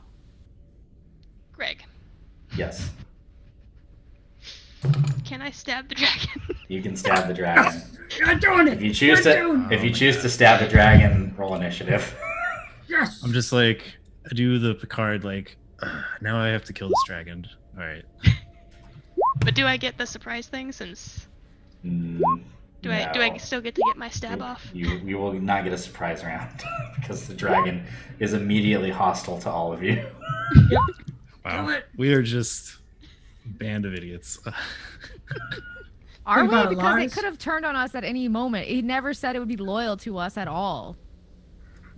E: Greg,
A: Yes,
E: can I stab the dragon?
A: you can stab the dragon.
D: You're doing it.
A: If you choose
D: You're
A: to,
D: doing it.
A: if you choose to stab the dragon, roll initiative.
D: Yes.
C: I'm just like, I do the Picard like, now I have to kill this dragon. All right.
E: But do I get the surprise thing since do I still get to get my stab off?
A: You will not get a surprise round because the dragon is immediately hostile to all of you.
D: Kill
C: Wow.
D: it.
C: We are just a band of idiots.
B: Are
D: Think
B: we?
D: about it,
B: Because
D: Lars.
B: it could have turned on us at any moment. It never said it would be loyal to us at all.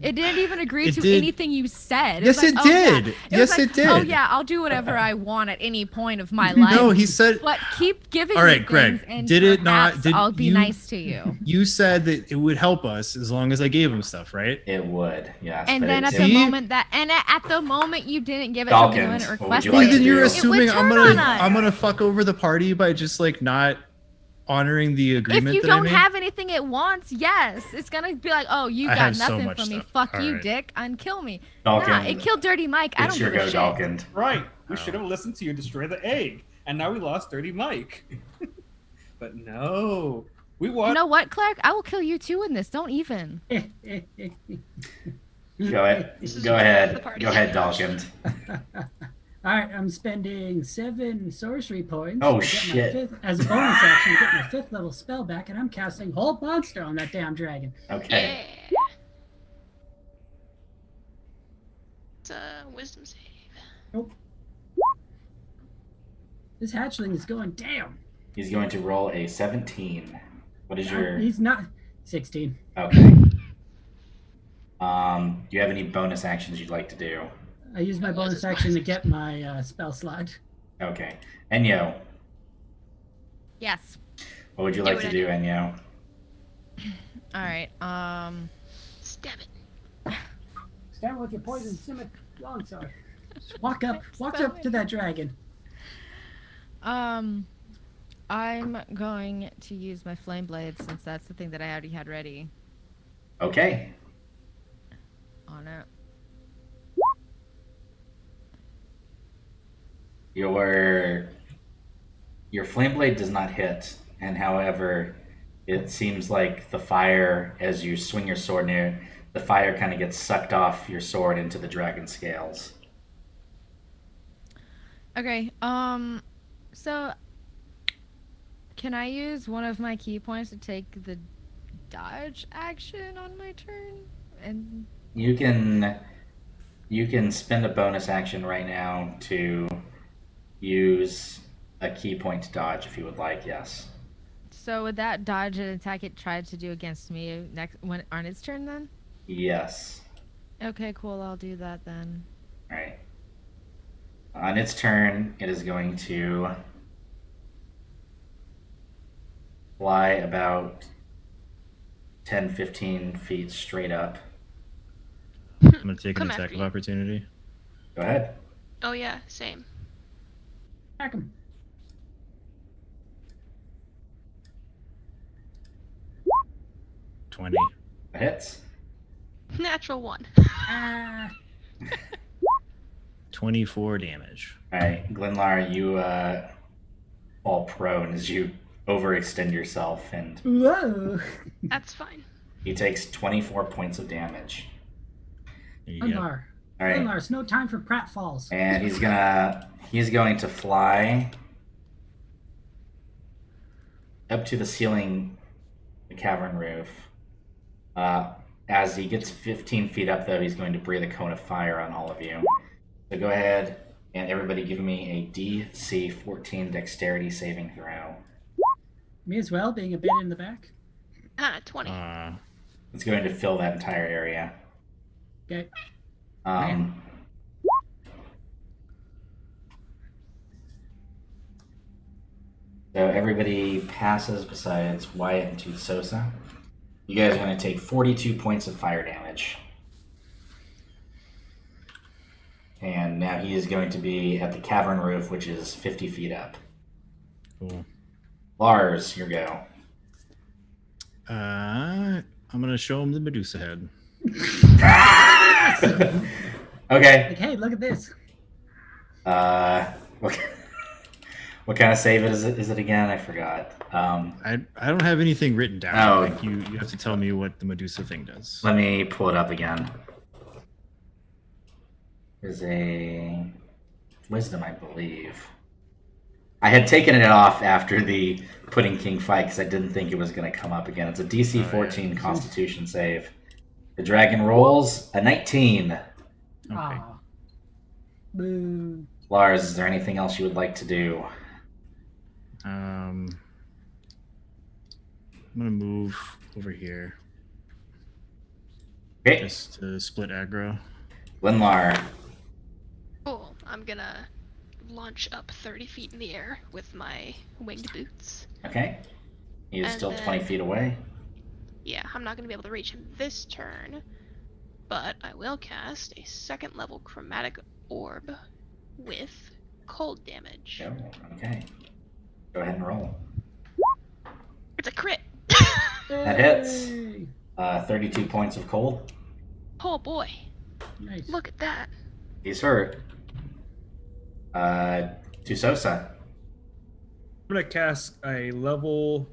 B: It didn't even agree
C: It
B: to
C: did.
B: anything you said.
C: Yes,
B: was
C: it
B: like, oh, yeah.
C: did.
B: was
C: Yes,
B: like,
C: it did.
B: Oh yeah, I'll do whatever I want at any point of my life.
C: No, he said.
B: But keep giving
C: All
B: me
C: right, Greg,
B: things and
C: did it not-
B: perhaps
C: did
B: I'll be
C: you-
B: nice to you.
C: You said that it would help us as long as I gave him stuff, right?
A: It would, yes.
B: And
A: but
B: then
A: it
B: at the
A: didn't.
C: See?
B: moment that at the moment you didn't give it
A: Dawkins,
B: to me when it
A: what would
B: requested
A: you
C: Well,
A: like
C: then
A: to
C: you're
A: do?
C: assuming
B: It would turn on us.
C: I'm gonna fuck over the party by just like not honoring the agreement
B: if you
C: that I
B: don't
C: made?
B: have anything it wants, yes, it's gonna be like, oh, you
C: I
B: got
C: have so
B: nothing
C: much
B: from me.
C: stuff.
B: Fuck
C: All
B: you,
C: right.
B: dick, and kill me.
A: Dawkins,
B: Nah, it killed Dirty Mike. I
A: it's
B: don't
A: your
B: give a
A: go,
B: shit.
A: Dawkins.
F: right, we
C: Oh.
F: should have listened to you destroy the egg, and now we lost Dirty Mike. But no, we
B: You
F: won.
B: know what, Clark? I will kill you too in this. Don't even.
A: Go ahead,
E: This is
A: go
E: the
A: ahead,
E: party.
A: go ahead, Dawkins.
D: All right, I'm spending 7 sorcery points.
A: Oh,
D: to get my
A: shit.
D: fifth- as a bonus action, to get my 5th level spell back, and I'm casting Hold Monster on that damn dragon.
A: Okay.
E: Yeah. It's a wisdom save.
D: This hatchling is going, damn.
A: He's going to roll a 17. What is your?
D: He's not. 16.
A: Okay. Do you have any bonus actions you'd like to do?
D: I use my bonus action to get my spell slot.
A: Okay. Enyo,
B: Yes.
A: what would you
E: Do
A: like
E: it,
A: to do, Enyo?
B: All right.
E: Stab it.
D: Stand with your poison scimitar longsword. Walk up
B: So
D: to that dragon.
B: I'm going to use my flame blade since that's the thing that I already had ready
A: Okay.
B: on it.
A: Your flame blade does not hit, and however, it seems like the fire, as you swing your sword near, the fire kind of gets sucked off your sword into the dragon scales.
B: Okay. So can I use one of my key points to take the dodge action on my turn? And
A: You can spend a bonus action right now to use a key point to dodge if you would like. Yes.
B: so would that dodge an attack it tried to do against me next when on its turn then?
A: Yes.
B: Okay, cool. I'll do that then.
A: All right. On its turn, it is going to fly about 10, 15 feet straight up.
C: I'm gonna take an
E: Come
C: attack
E: after
C: of
E: you.
C: opportunity.
A: Go ahead.
E: Oh yeah, same.
D: Attack him.
C: $20.
A: It hits.
E: Natural 1.
D: Ah.
C: 24 damage.
A: All right, Glenlar, you fall prone as you overextend yourself, and
D: Whoa.
E: That's fine.
A: he takes 24 points of damage.
C: There you go.
D: Glenlar.
A: All right,
D: Glenlar, it's no time for pratfalls.
A: and he's going to fly up to the ceiling, the cavern roof. As he gets 15 feet up, though, he's going to breathe a cone of fire on all of you. So go ahead and everybody give me a DC 14 dexterity saving throw.
D: Me as well, being a bit in the back.
E: 20.
A: It's going to fill that entire area.
D: Okay.
A: So everybody passes besides Wyatt and Tooth Sosa. You guys are going to take 42 points of fire damage. And now he is going to be at the cavern roof, which is 50 feet up.
C: Cool.
A: Lars, your go.
C: I'm gonna show him the Medusa head.
A: Okay.
D: Like, hey, look at this.
A: What, what kind of save is it again? I forgot.
C: I don't have anything written down.
A: Oh.
C: Like you have to tell me what the Medusa thing does.
A: Let me pull it up again. There's a wisdom, I believe. I had taken it off after the Pudding King fight because I didn't think it was going to come up again. It's a DC 14 Constitution save. The dragon rolls a 19.
C: Okay.
D: Aw. Boo.
A: Lars, is there anything else you would like to do?
C: I'm gonna move over here
A: Okay,
C: just to split aggro.
A: Glenlar.
E: Cool. I'm gonna launch up 30 feet in the air with my winged boots.
A: Okay. He is
E: And
A: still
E: then-
A: 20 feet away.
E: Yeah, I'm not gonna be able to reach him this turn, but I will cast a second level chromatic orb with cold damage.
A: Oh, okay. Go ahead and roll.
E: It's a crit!
A: That hits.
D: Yay.
A: 32 points of cold.
E: Oh boy,
D: Nice.
E: look at that.
A: He's hurt. Tusosa.
F: I'm gonna cast a level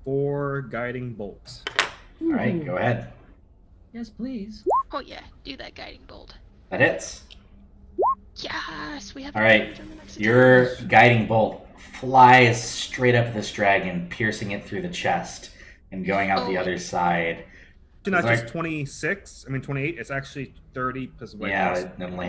F: 4 guiding bolt.
A: All right,
D: Ooh.
A: go ahead.
D: Yes, please.
E: Oh yeah, do that guiding bolt.
A: That hits.
E: Yes, we have
A: All right,
E: advantage on the next attack.
A: your guiding bolt flies straight up this dragon, piercing it through the chest and going out the
E: Oh.
A: other side.
F: It's not
A: It's
F: just 28, it's actually 30 because of
A: Yeah,
F: my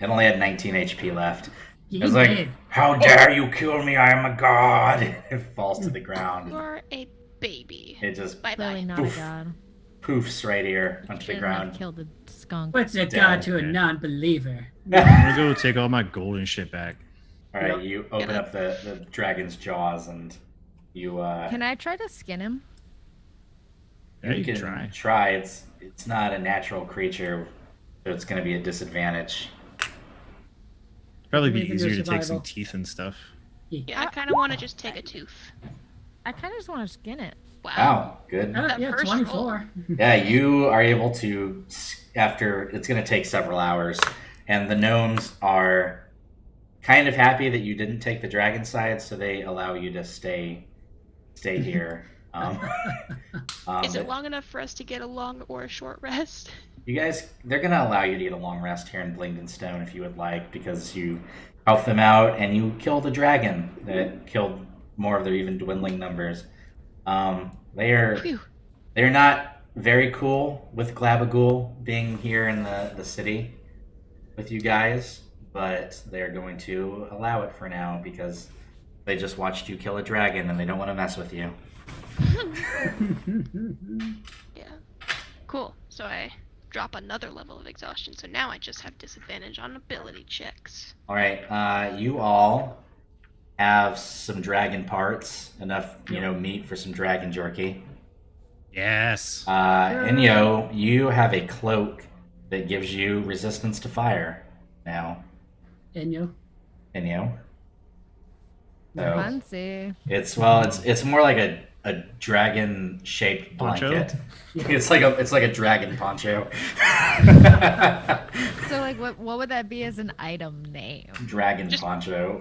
A: it only had 19 HP left.
D: You
A: It's like,
D: did.
A: how dare you kill me? I am a god. It falls to the ground.
E: You're a baby.
A: It just
E: Bye
B: Clearly
E: bye.
B: not
A: Poof.
B: a god.
A: poofs right here onto the
B: Shouldn't have
A: ground.
B: killed the skunk.
D: What's a
A: Dead.
D: god to a
C: Okay.
D: non-believer?
C: I'm gonna go take all my gold and shit back.
A: All right,
D: Yep.
A: you open up the dragon's jaws and you
B: Can I try to skin him?
C: Yeah, you
A: can
C: can try.
A: try. It's not a natural creature, so it's going to be a disadvantage.
C: Probably be
D: We can do
C: easier to take some
D: survival.
C: teeth and stuff.
E: Yeah, I kind of want to just take a tooth.
B: I kind of just want to skin it.
E: Wow.
A: Wow, good.
E: That
D: Yeah,
E: first
D: 24.
A: Yeah, you are able to, after, it's going to take several hours, and the gnomes are kind of happy that you didn't take the dragon side, so they allow you to stay here.
E: Is it
A: but
E: long enough for us to get a long or a short rest?
A: you guys, they're going to allow you to get a long rest here in Blingdenstone if you would like, because you helped them out and you killed a dragon that killed more of their even dwindling numbers. They're
E: Phew.
A: not very cool with Glabagool being here in the city with you guys, but they're going to allow it for now because they just watched you kill a dragon and they don't want to mess with you.
E: Yeah. Cool. So I drop another level of exhaustion, so now I just have disadvantage on ability checks.
A: All right, you all have some dragon parts, enough meat for some dragon jerky.
C: Yes.
A: Inyo, you have a cloak that gives you resistance to fire now.
D: Enyo.
A: Inyo. So
B: Fancy.
A: it's more like a dragon shaped
C: Poncho?
A: blanket. It's like a dragon poncho.
B: So like, what would that be as an item name?
A: Dragon
E: Just-
A: poncho.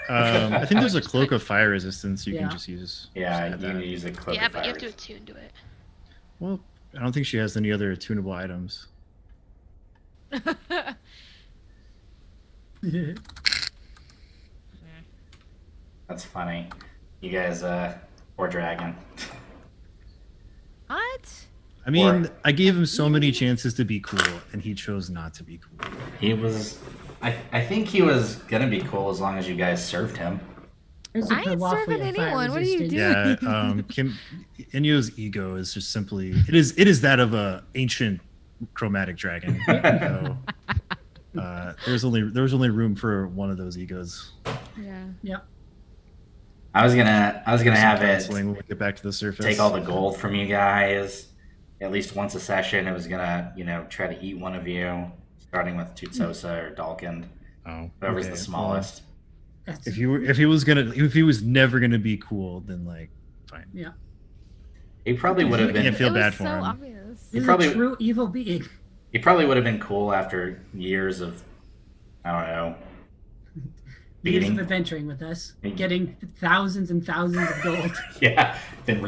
C: I think there's a cloak of fire resistance you
D: Yeah.
C: can just use.
A: Yeah,
C: Just
A: you
C: add
A: can
C: that.
A: use a cloak
E: Yeah,
A: of
E: but you
A: fire.
E: have to attune to it.
C: Well, I don't think she has any other tunable items.
A: That's funny. You guys, poor dragon.
B: What?
C: I mean, I gave him so many chances to be cool, and he chose not to be cool.
A: He was. I think he was gonna be cool as long as you guys served him.
D: There's a
B: I ain't
D: Pawafia
B: serving
D: fire
B: anyone. What are you
D: resistant.
B: doing?
C: Yeah, Inyo's ego is just simply it is that of a ancient chromatic dragon. So, there was only room for one of those egos.
B: Yeah.
D: Yep.
A: I was gonna have
C: Counseling
A: it
C: when we get back to the surface.
A: take all the gold from you guys at least once a session. It was gonna try to eat one of you, starting with Tutsosa or Dalkind,
C: Oh,
A: whoever's
C: okay.
A: the smallest.
D: That's,
C: If he was never gonna be cool, then like fine.
D: yeah.
A: He probably would have
C: Can't
A: been.
C: feel
B: it was
C: bad for
B: so
C: him.
B: obvious.
D: He's
A: probably-
D: a true evil being.
A: He probably would have been cool after years of, I don't know,
D: Years
A: beating.
D: of adventuring with us,
A: Mm.
D: getting thousands and thousands of gold.
A: Yeah, then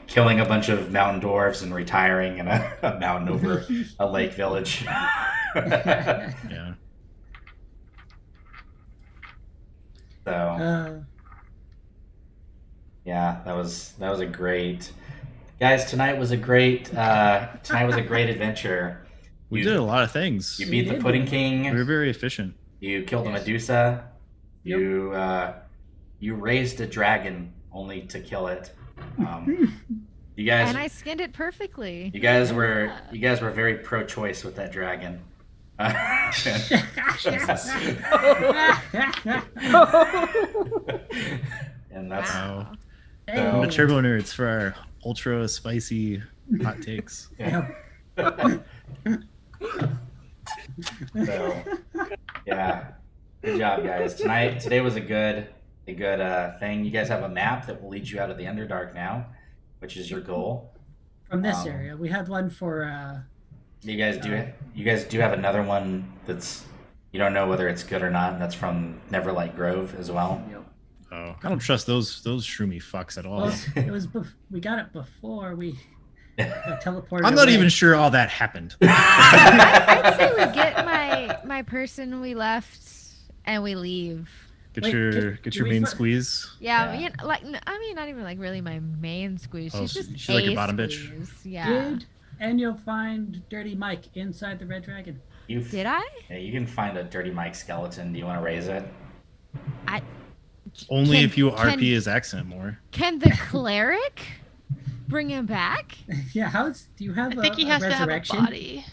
A: killing a bunch of mountain dwarves and retiring in a mountain over a lake village.
C: Yeah.
A: So yeah, that was a great. Guys, tonight was a great adventure.
C: We
A: You-
C: did a lot of things.
A: You
C: We
A: beat the
D: did.
A: Pudding King.
C: were very efficient.
A: You killed a
D: Yes.
A: Medusa.
D: Yep.
A: You raised a dragon only to kill it. You guys,
B: And I skinned it perfectly.
A: you guys were very pro-choice with that dragon. And that's
C: Wow.
D: Hey.
C: The Turbo Nerds for our ultra spicy hot takes.
A: yeah. So, yeah. Good job, guys. Today was a good thing. You guys have a map that will lead you out of the Underdark now, which is your goal.
D: From this area, we had one for.
A: You guys do have another one that's you don't know whether it's good or not. That's from Neverlight Grove as well.
C: Oh, I don't trust those shroomy fucks at all.
D: Well, it was. We got it before we got teleported.
C: I'm not
D: away.
C: even sure all that happened.
B: I'd say we get my person we left and we leave.
C: Get
D: Wait,
C: your
D: can-
C: get
D: do
C: your
D: we
C: main
D: fi-
C: squeeze.
B: Yeah,
A: Yeah.
B: not even like really my main squeeze.
C: Oh,
B: She's
C: so
B: just
C: she's like your
B: a
C: bottom bitch?
B: squeeze. Yeah.
D: Did and you'll find Dirty Mike inside the Red Dragon.
B: Did I?
A: Yeah, you can find a Dirty Mike skeleton. Do you want to raise it?
C: Only
B: Can-
C: if you
B: can-
C: RP his accent more.
B: Can the cleric Bring him back?
D: Yeah, do you have
E: I think he
D: a
E: has to have a
D: resurrection?
E: body.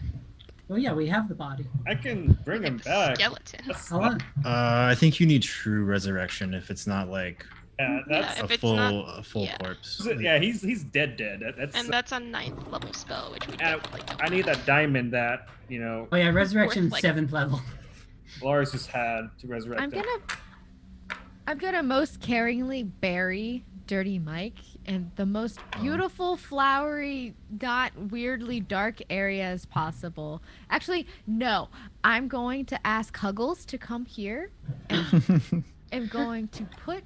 D: Well, yeah, we have the body.
F: I can bring him
E: The
F: back.
E: skeleton.
F: That's
D: Hold on.
C: I think you need true resurrection if it's not like
F: yeah, that's
E: Yeah,
C: a
E: if it's
C: full
E: not-
C: a full
E: yeah.
C: corpse.
F: yeah. He's dead. That's
E: And that's a 9th level spell, which we
F: and
E: definitely don't
F: I need
E: have.
F: that diamond that
D: Oh yeah, resurrection
E: like-
D: 7th level.
F: Lars just had to resurrect him.
B: I'm gonna most caringly bury Dirty Mike in the most beautiful, flowery, not weirdly dark area as possible. Actually, no. I'm going to ask Huggles to come here and am going to put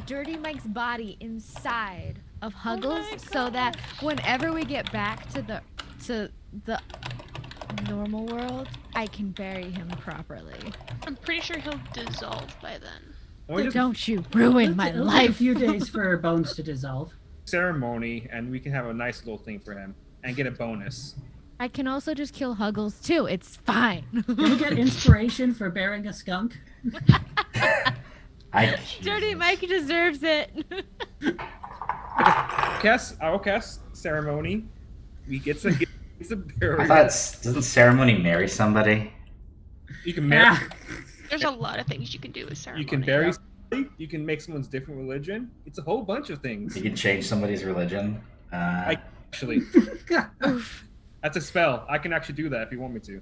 B: Dirty Mike's body inside of Huggles so that whenever we get back to the normal world, I can bury him properly.
E: I'm pretty sure he'll dissolve by then.
F: We just
B: Don't you ruin my
D: It'll take a
B: life.
D: few days for bones to dissolve.
F: ceremony, and we can have a nice little thing for him and get a bonus.
B: I can also just kill Huggles too. It's fine.
D: Can we get inspiration for burying a skunk?
B: Dirty Mike deserves it.
F: I will cast ceremony. He gets a burial.
A: I thought, doesn't ceremony marry somebody?
F: You can marry.
D: Ah,
E: There's a lot of things you can do with ceremony.
F: You can bury somebody. You can make someone's different religion. It's a whole bunch of things.
A: You can change somebody's religion.
F: Actually, that's a spell. I can actually do that if you want me to.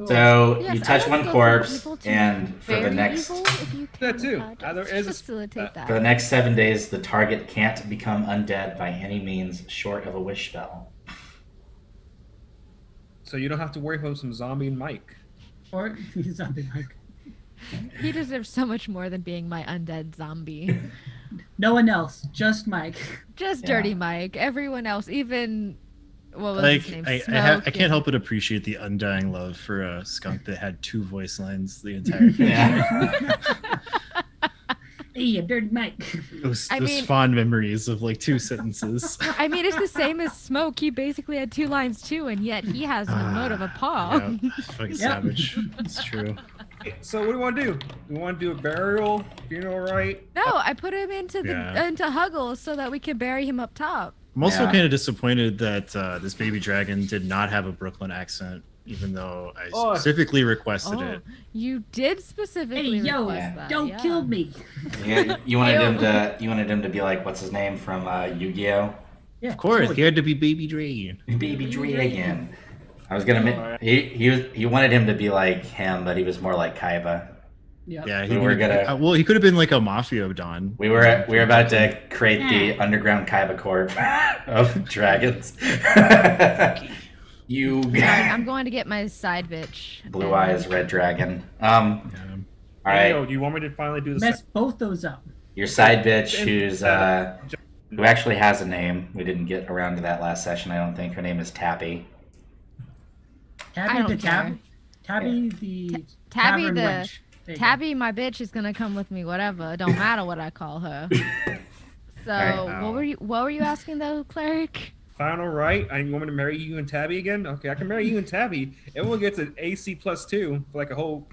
A: So
B: Yes,
A: you
B: I
A: touch
B: would
A: one
B: go from
A: corpse,
B: evil to
A: and for the
B: very
A: next
B: evil, if you
F: That
B: can,
F: too.
B: just
F: There is a-
B: facilitate that.
A: for the next 7 days, the target can't become undead by any means short of a wish spell.
F: So you don't have to worry about some zombie Mike.
D: or zombie Mike.
B: He deserves so much more than being my undead zombie.
D: No one else, just Mike.
B: Just
A: Yeah.
B: Dirty Mike. Everyone else, even what was
C: Like
B: his name?
C: I
B: Smoke
C: can't
B: and-
C: help but appreciate the undying love for a skunk that had 2 voice lines the entire game.
A: Yeah.
D: Hey, Dirty Mike.
C: Those
B: I mean-
C: fond memories of like 2 sentences.
B: I mean, it's the same as Smoke. He basically had 2 lines too, and yet he has the note of a paw.
C: Yeah, fucking savage. It's true.
F: So what do we want to do? We want to do a burial, funeral rite.
B: No, I put him into
C: Yeah.
B: into Huggles so that we can bury him up top.
C: I'm also
A: Yeah.
C: kind of disappointed that this baby dragon did not have a Brooklyn accent, even though I
F: Oh.
C: specifically requested
B: Oh,
C: it.
B: you did
D: Hey,
B: specifically
D: yo,
B: request that.
D: don't
B: yeah.
D: kill me.
A: You wanted him to be like, what's his name from Yu-Gi-Oh?
D: Yeah,
C: Of course,
D: totally.
C: he had to be baby dragon.
A: Baby Dragon. I was gonna. He wanted him to be like him, but he was more like Kaiba.
D: Yep.
C: Yeah,
A: We were gonna-
C: well, he could have been like a mafia don.
A: We were about to create the underground Kaiba Corp of dragons. You
B: Alright, I'm going to get my side bitch.
A: blue
B: and-
A: eyes, red dragon.
C: Yeah.
A: All right,
F: Yo, do you want me to finally do the
D: Mess both those up.
A: your side bitch, who actually has a name. We didn't get around to that last session. I don't think her name is Tappy.
B: I
D: Tabby
B: don't
D: the tab.
B: care.
D: Tabby the
B: Tabby
D: tavern
B: the
D: wench. There you go.
B: Tabby, my bitch, is gonna come with me. Whatever. It don't matter what I call her. So
A: Alright.
B: what were you asking though, cleric?
F: final rite. And you want me to marry you and Tabby again? Okay, I can marry you and Tabby. Everyone gets an AC +2 for like a whole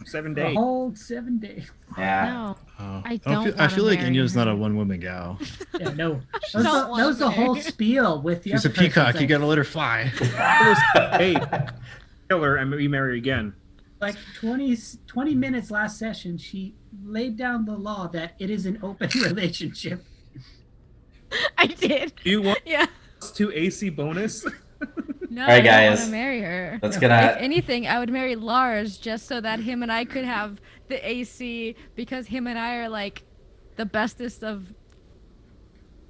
F: 7
D: For a
F: days.
D: whole 7 days.
A: Yeah.
B: No.
C: Oh,
B: I
C: don't
B: don't
C: I feel
B: wanna
C: like
B: marry
C: Inya's not
B: her.
C: a one-woman gal.
D: Yeah, no.
B: don't
D: That
B: wanna
D: was the whole
B: marry.
D: spiel with the
C: She's a
D: other person
C: peacock. You
D: saying,
C: gotta let her fly.
F: Hey, kill her and remarry again.
D: like 20 minutes last session, she laid down the law that it is an open relationship.
B: I did.
F: Do you want
B: Yeah.
F: +2 AC bonus?
B: No,
A: Alright,
B: I don't want
A: guys.
B: to marry her.
A: Let's
B: If
A: gonna.
B: anything, I would marry Lars just so that him and I could have the AC because him and I are like the bestest of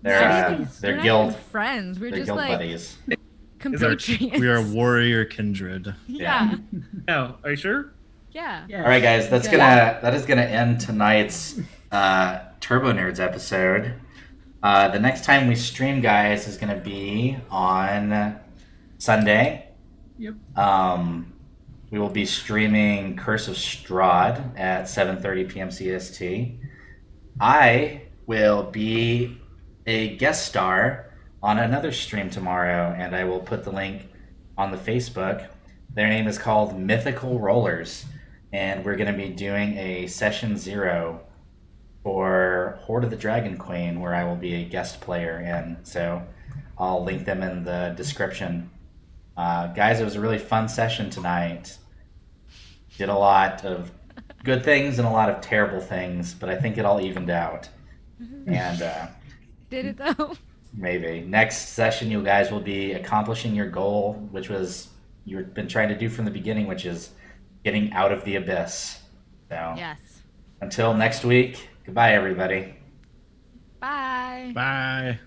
A: They're
B: not even-
A: they're
B: not
A: guild.
B: even friends. We're
A: They're
B: just
A: guild
B: like
A: buddies.
B: compatriots.
C: We are warrior kindred.
B: Yeah.
F: No, are you sure?
B: Yeah.
D: Yeah.
A: All right, guys. That is gonna end tonight's Turbo Nerds episode. The next time we stream, guys, is gonna be on Sunday.
D: Yep.
A: We will be streaming Curse of Strahd at 7:30 p.m. CST. I will be a guest star on another stream tomorrow, and I will put the link on the Facebook. Their name is called Mythical Rollers, and we're going to be doing a session 0 for Horde of the Dragon Queen, where I will be a guest player in. So I'll link them in the description. Guys, it was a really fun session tonight. Did a lot of good things and a lot of terrible things, but I think it all evened out. And
B: Did it though?
A: maybe next session, you guys will be accomplishing your goal, which was you've been trying to do from the beginning, which is getting out of the abyss. So
B: Yes.
A: until next week, goodbye, everybody.
B: Bye.
C: Bye.